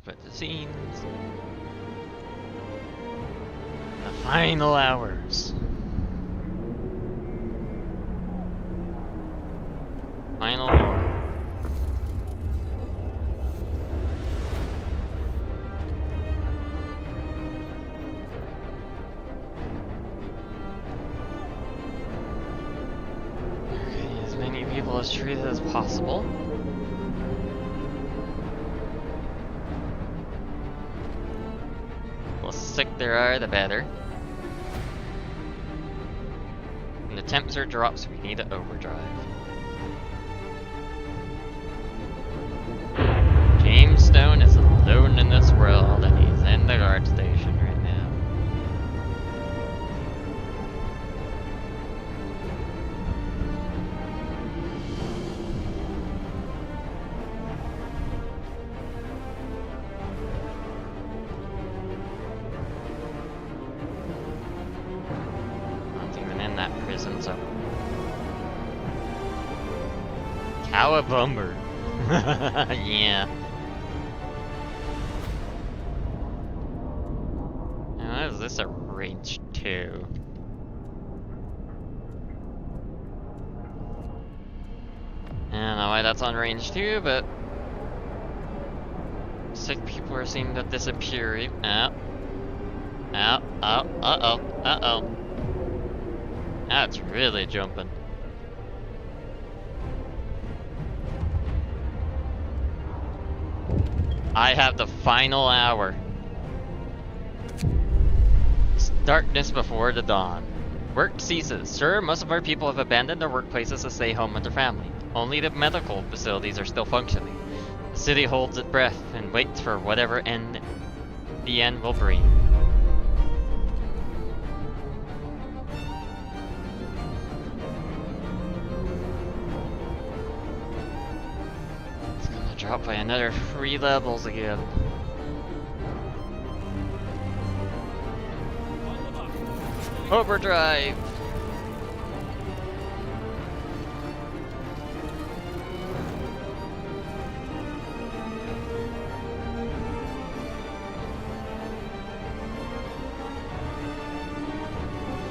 Put the scenes. The final hours. Final hour. Okay, as many people as treated as possible. The less sick there are, the better. And the temps are dropped, so we need to overdrive. James Stone is alone in this world, and he's in the guard station right now. Not even in that prison, so. Cowabunga. Yeah. Now, is this a range 2? I don't know why that's on range 2, but sick people are seeming to disappear. Oh. Oh, oh, uh-oh, uh-oh. That's really jumping. I have the final hour. It's darkness before the dawn. Work ceases. Sure, most of our people have abandoned their workplaces to stay home with their family. Only the medical facilities are still functioning. The city holds its breath and waits for whatever end the end will bring. It's gonna drop by another 3 levels again. Overdrive!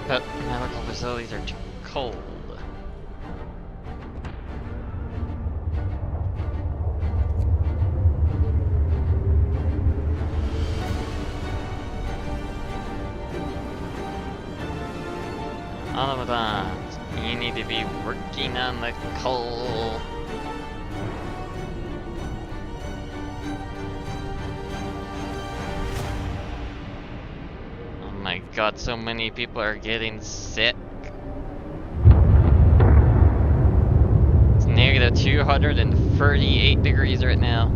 But medical facilities are too cold. Automatons, you need to be working on the coal. Oh my god, so many people are getting sick. It's negative 238 degrees right now.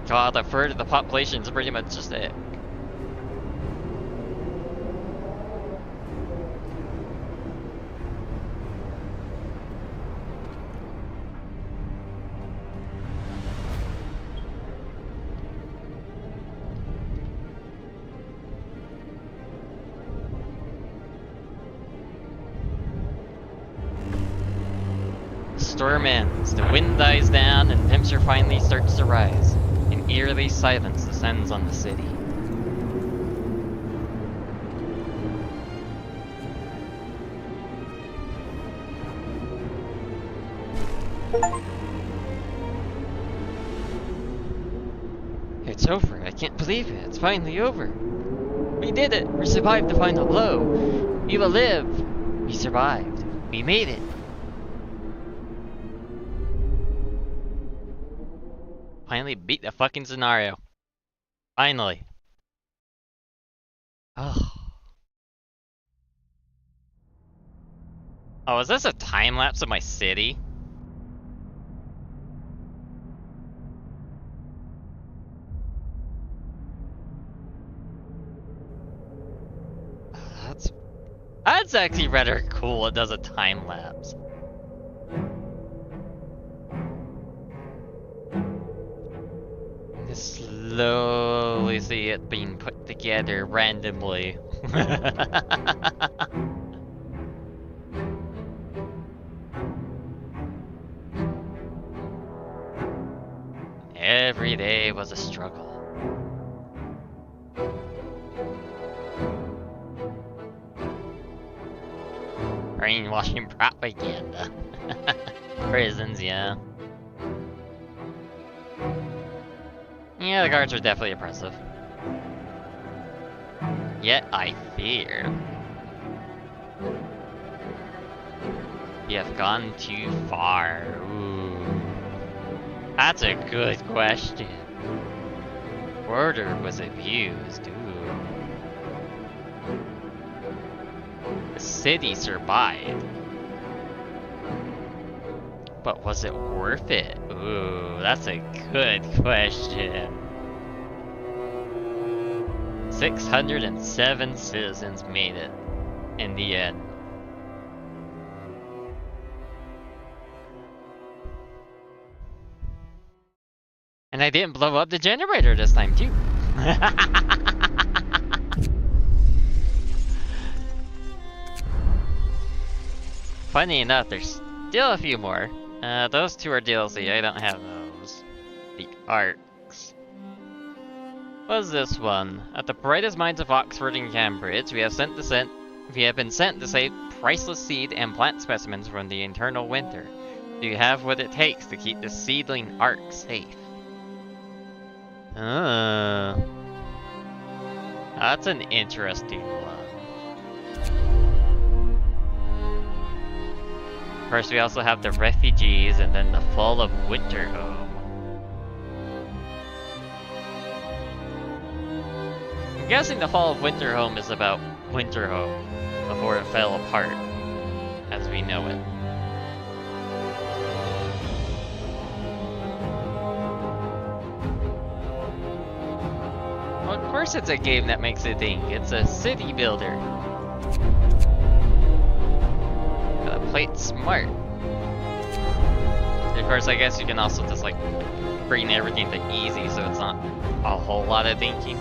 God, a third of the population is pretty much just it. Storm ends, the wind dies down, and temperature finally starts to rise. An eerie silence descends on the city. It's over. I can't believe it. It's finally over. We did it. We survived the final blow. We will live. We survived. We made it. Finally beat the fucking scenario. Finally. Oh. Oh, is this a time lapse of my city? That's That's actually rather cool. It does a time lapse. Just slowly see it being put together randomly. Every day was a struggle. Brainwashing propaganda. Prisons, yeah. Yeah, the guards are definitely oppressive. Yet I fear. You have gone too far. Ooh. That's a good question. Order was abused. Ooh. The city survived. But was it worth it? Ooh, that's a good question. 607 citizens made it in the end. And I didn't blow up the generator this time too. Funny enough, there's still a few more. Those two are DLC, I don't have those. The arcs. What's this one? At the brightest minds of Oxford and Cambridge, we have been sent to save priceless seed and plant specimens from the eternal winter. Do you have what it takes to keep the seedling ark safe? That's an interesting one. First, we also have the refugees, and then the fall of winter home. I'm guessing the fall of winter home is about winter home before it fell apart, as we know it. Well, of course it's a game that makes it think. It's a city builder. Gotta play it smart. And of course, I guess you can also just like bring everything to easy so it's not a whole lot of thinking.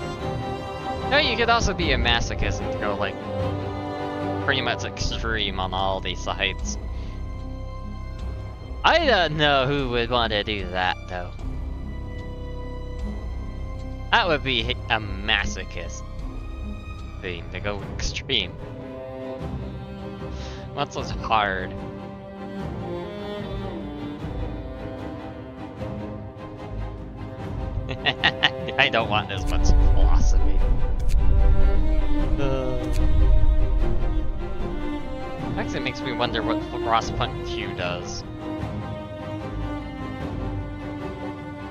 No, you could also be a masochist and go like pretty much extreme on all these sides. I don't know who would want to do that though. That would be a masochist thing, to go extreme. What's so hard? I don't want this much philosophy. Actually, it makes me wonder what Frostpunk 2 does.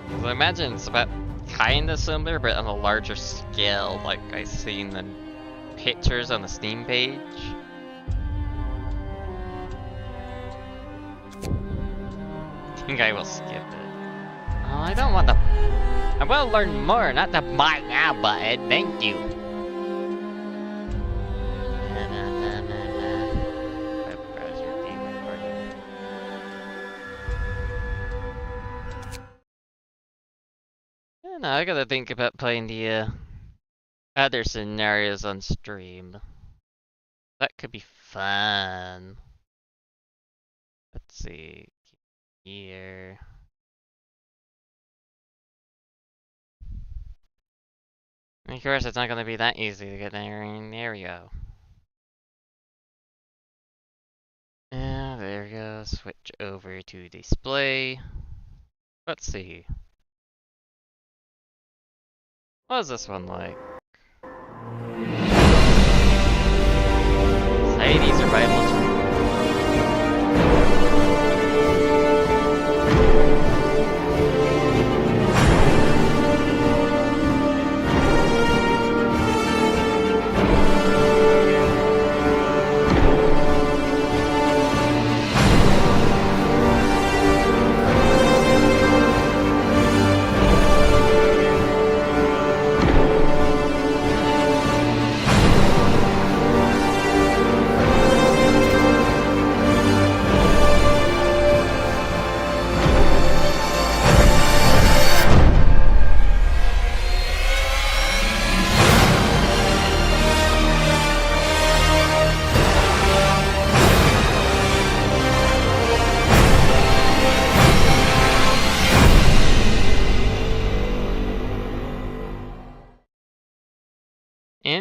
Because I imagine it's about kinda similar, but on a larger scale, like I've seen the pictures on the Steam page. I think I will skip it. Oh, I don't want to. I want to learn more, not the buy now button. Thank you. No, I gotta think about playing the other scenarios on stream. That could be fun. Let's see here. Of course, it's not gonna be that easy to get there. There we go. There we go. Switch over to display. Let's see. What is this one like? Society survival tool.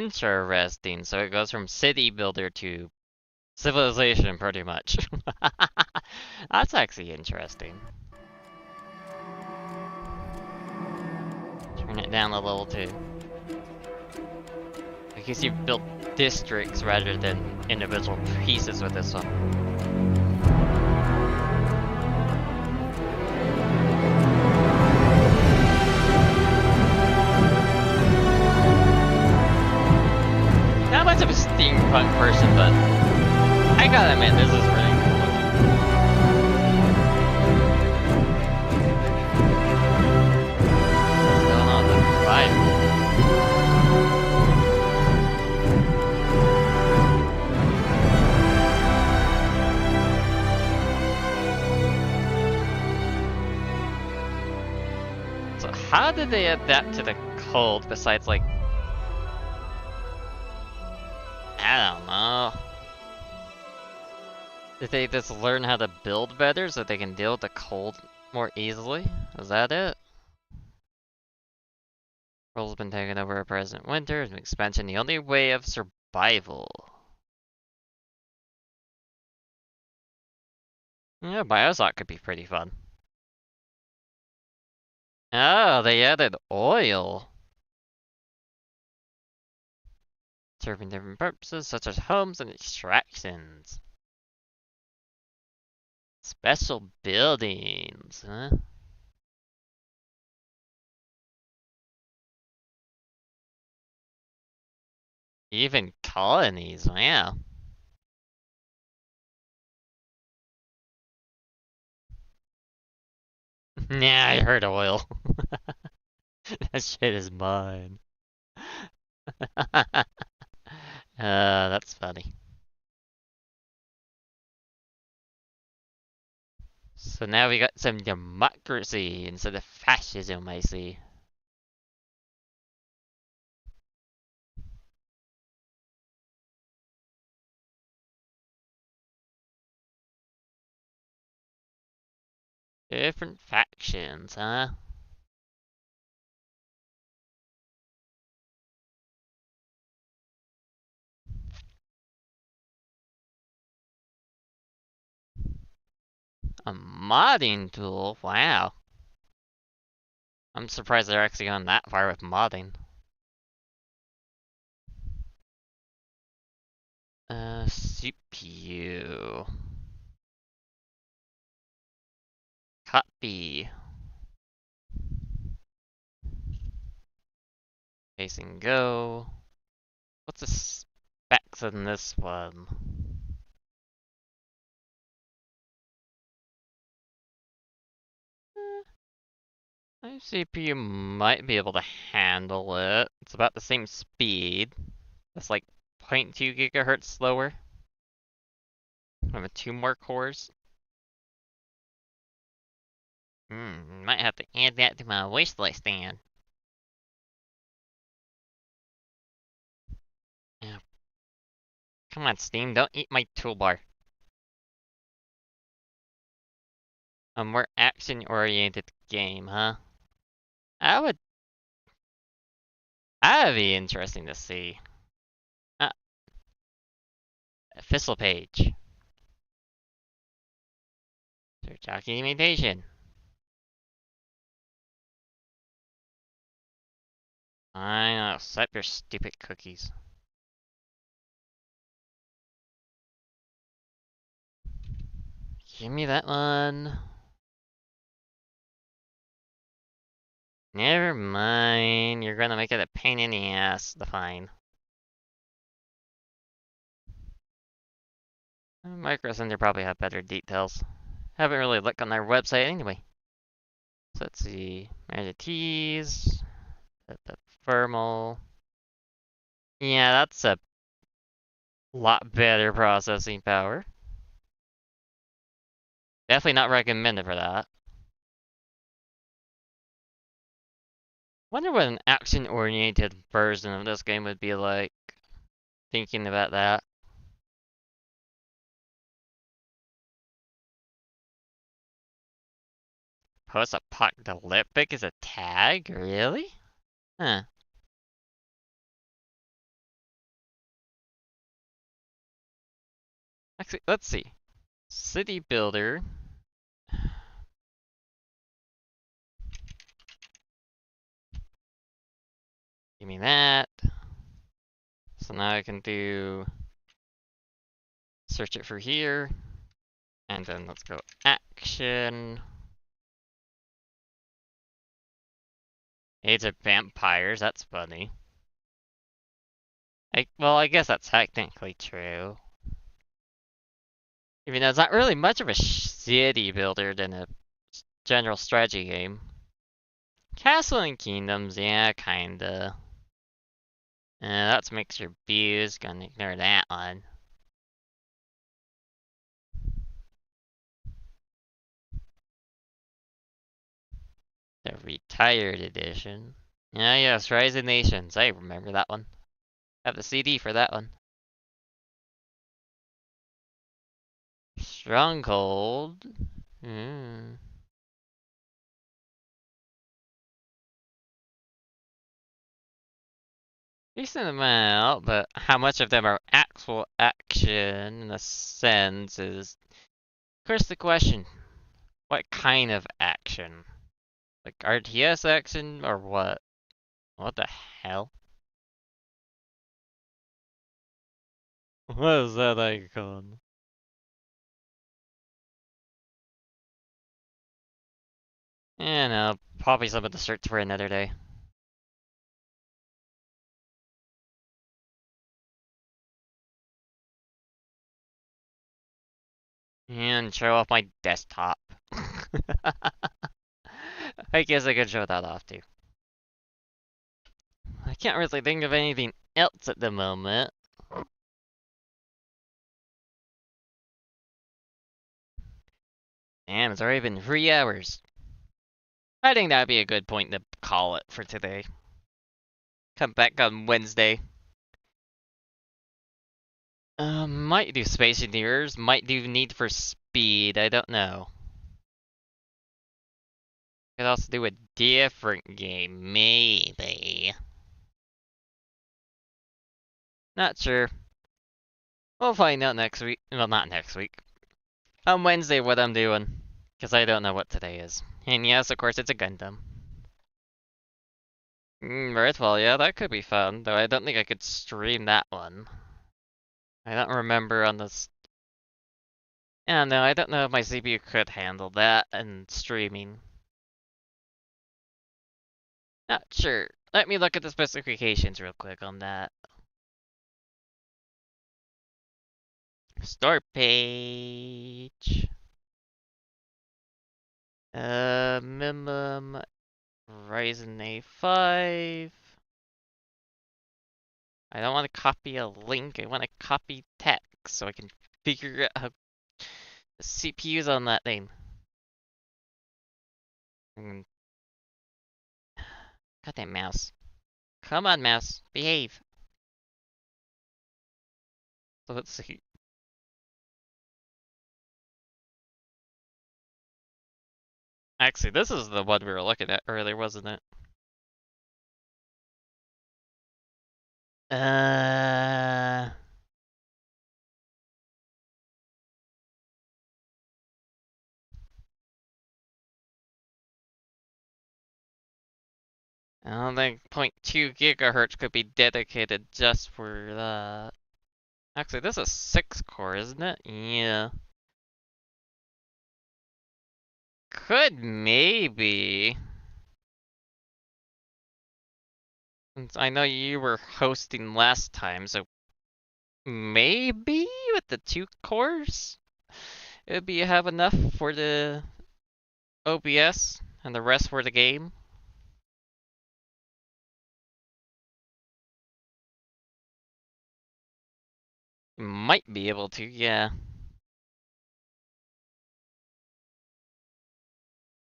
Interesting. So it goes from city builder to civilization, pretty much. That's actually interesting. Turn it down a little too. I guess you build districts rather than individual pieces with this one. Not much of a steampunk person, but I gotta admit, this is really cool looking. What's going on with the vibe? So how did they adapt to the cold besides like... I don't know. Did they just learn how to build better so they can deal with the cold more easily? Is that it? World's been taken over a present winter, and expansion the only way of survival. Yeah, Bioshock could be pretty fun. Oh, they added oil. Serving different purposes such as homes and extractions. Special buildings, huh? Even colonies, wow. Yeah, I heard oil. That shit is mine. That's funny. So now we got some democracy instead of fascism, I see. Different factions, huh? A modding tool? Wow. I'm surprised they're actually gone that far with modding. CPU. Copy. Facing go. What's the specs on this one? My CPU might be able to handle it. It's about the same speed. It's like 0.2 gigahertz slower. I have 2 more cores. Might have to add that to my wish list then. Yeah. Come on, Steam, don't eat my toolbar. A more action-oriented game, huh? I would... That'd be interesting to see. Uh, Official page. Search documentation. I know, set your stupid cookies. Give me that one. Never mind, you're gonna make it a pain in the ass to find. Micro Center probably have better details. Haven't really looked on their website anyway. So let's see. Manatees. The thermal. Yeah, that's a lot better processing power. Definitely not recommended for that. Wonder what an action-oriented version of this game would be like. Thinking about that. Post-apocalyptic is a tag? Really? Huh. Actually, let's see. City builder. Give me that. So now I can do search it for here. And then let's go action. Age of vampires, that's funny. Well, I guess that's technically true. Even though it's not really much of a city builder than a general strategy game. Castle and Kingdoms, yeah, kinda. That's mixture views, gonna ignore that one. The Retired Edition. Yeah, yes, Rise of Nations, I remember that one. Have the CD for that one. Stronghold. Hmm. Decent amount, but how much of them are actual action in a sense is, of course, the question. What kind of action? Like RTS action or what? What the hell? What is that icon? Yeah, no, probably something to search for another day. And show off my desktop. I guess I could show that off too. I can't really think of anything else at the moment. Damn, it's already been 3 hours. I think that'd be a good point to call it for today. Come back on Wednesday. Might do Space Engineers, might do Need for Speed, I don't know. Could also do a different game, maybe. Not sure. We'll find out next week. Well, not next week. On Wednesday what I'm doing. Because I don't know what today is. And yes, of course, it's a Gundam. Earthfall, yeah, that could be fun. Though I don't think I could stream that one. I don't remember on this. Yeah, no, I don't know if my CPU could handle that and streaming. Not sure. Let me look at the specifications real quick on that. Store page. Minimum Ryzen A5. I don't want to copy a link. I want to copy text so I can figure out how the CPU's on that thing. Mm, Goddamn mouse. Come on, mouse. Behave. So let's see. Actually, this is the one we were looking at earlier, wasn't it? Uh, I don't think 0.2 gigahertz could be dedicated just for that. Actually, this is 6 core, isn't it? Yeah. Could maybe. Since I know you were hosting last time, so maybe with the 2 cores, it'd be have enough for the OBS and the rest for the game. Might be able to, yeah.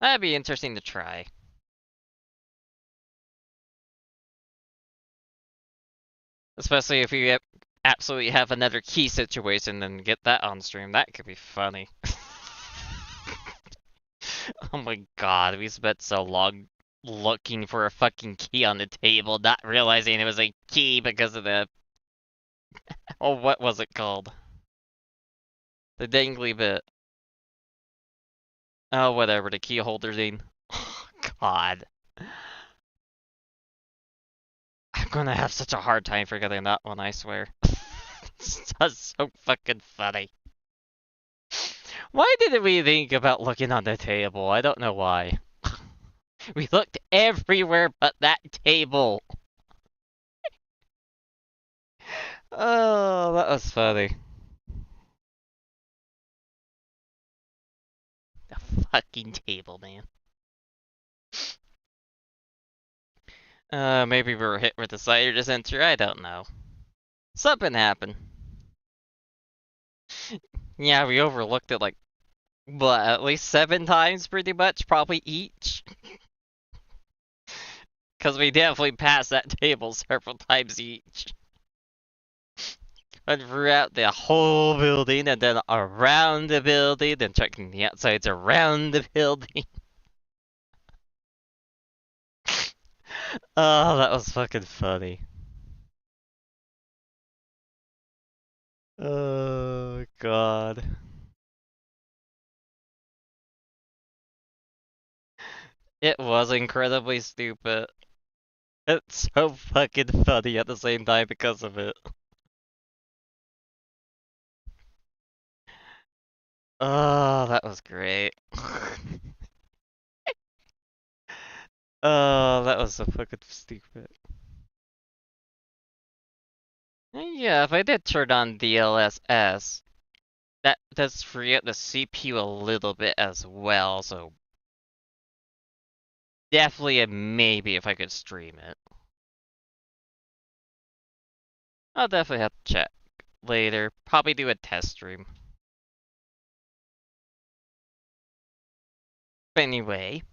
That'd be interesting to try. Especially if you absolutely have another key situation and get that on stream. That could be funny. Oh my god, we spent so long looking for a fucking key on the table, not realizing it was a key because of the... Oh, what was it called? The dangly bit. Oh, whatever, the key holder thing. Oh, God. I'm gonna have such a hard time forgetting that one, I swear. It's just so fucking funny. Why didn't we think about looking on the table? I don't know why. We looked everywhere but that table. Oh, that was funny. The fucking table, man. Maybe we were hit with a cider dispenser, I don't know. Something happened. Yeah, we overlooked it like, what, at least 7 times pretty much, probably each? Because we definitely passed that table several times each. And throughout the whole building, and then around the building, then checking the outsides around the building. Oh, that was fucking funny. Oh, God. It was incredibly stupid. It's so fucking funny at the same time because of it. Oh, that was great. Oh, that was so fucking stupid. Yeah, if I did turn on DLSS, that does free up the CPU a little bit as well, so definitely a maybe if I could stream it. I'll definitely have to check later. Probably do a test stream. But anyway,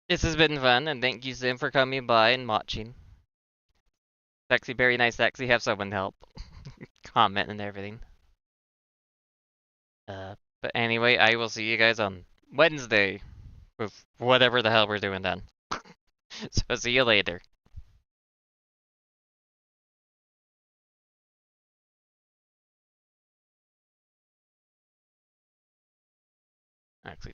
this has been fun, and thank you, Sim, for coming by and watching. Sexy, very nice, sexy. Have someone help. Comment and everything. But anyway, I will see you guys on Wednesday with whatever the hell we're doing then. So see you later. Actually,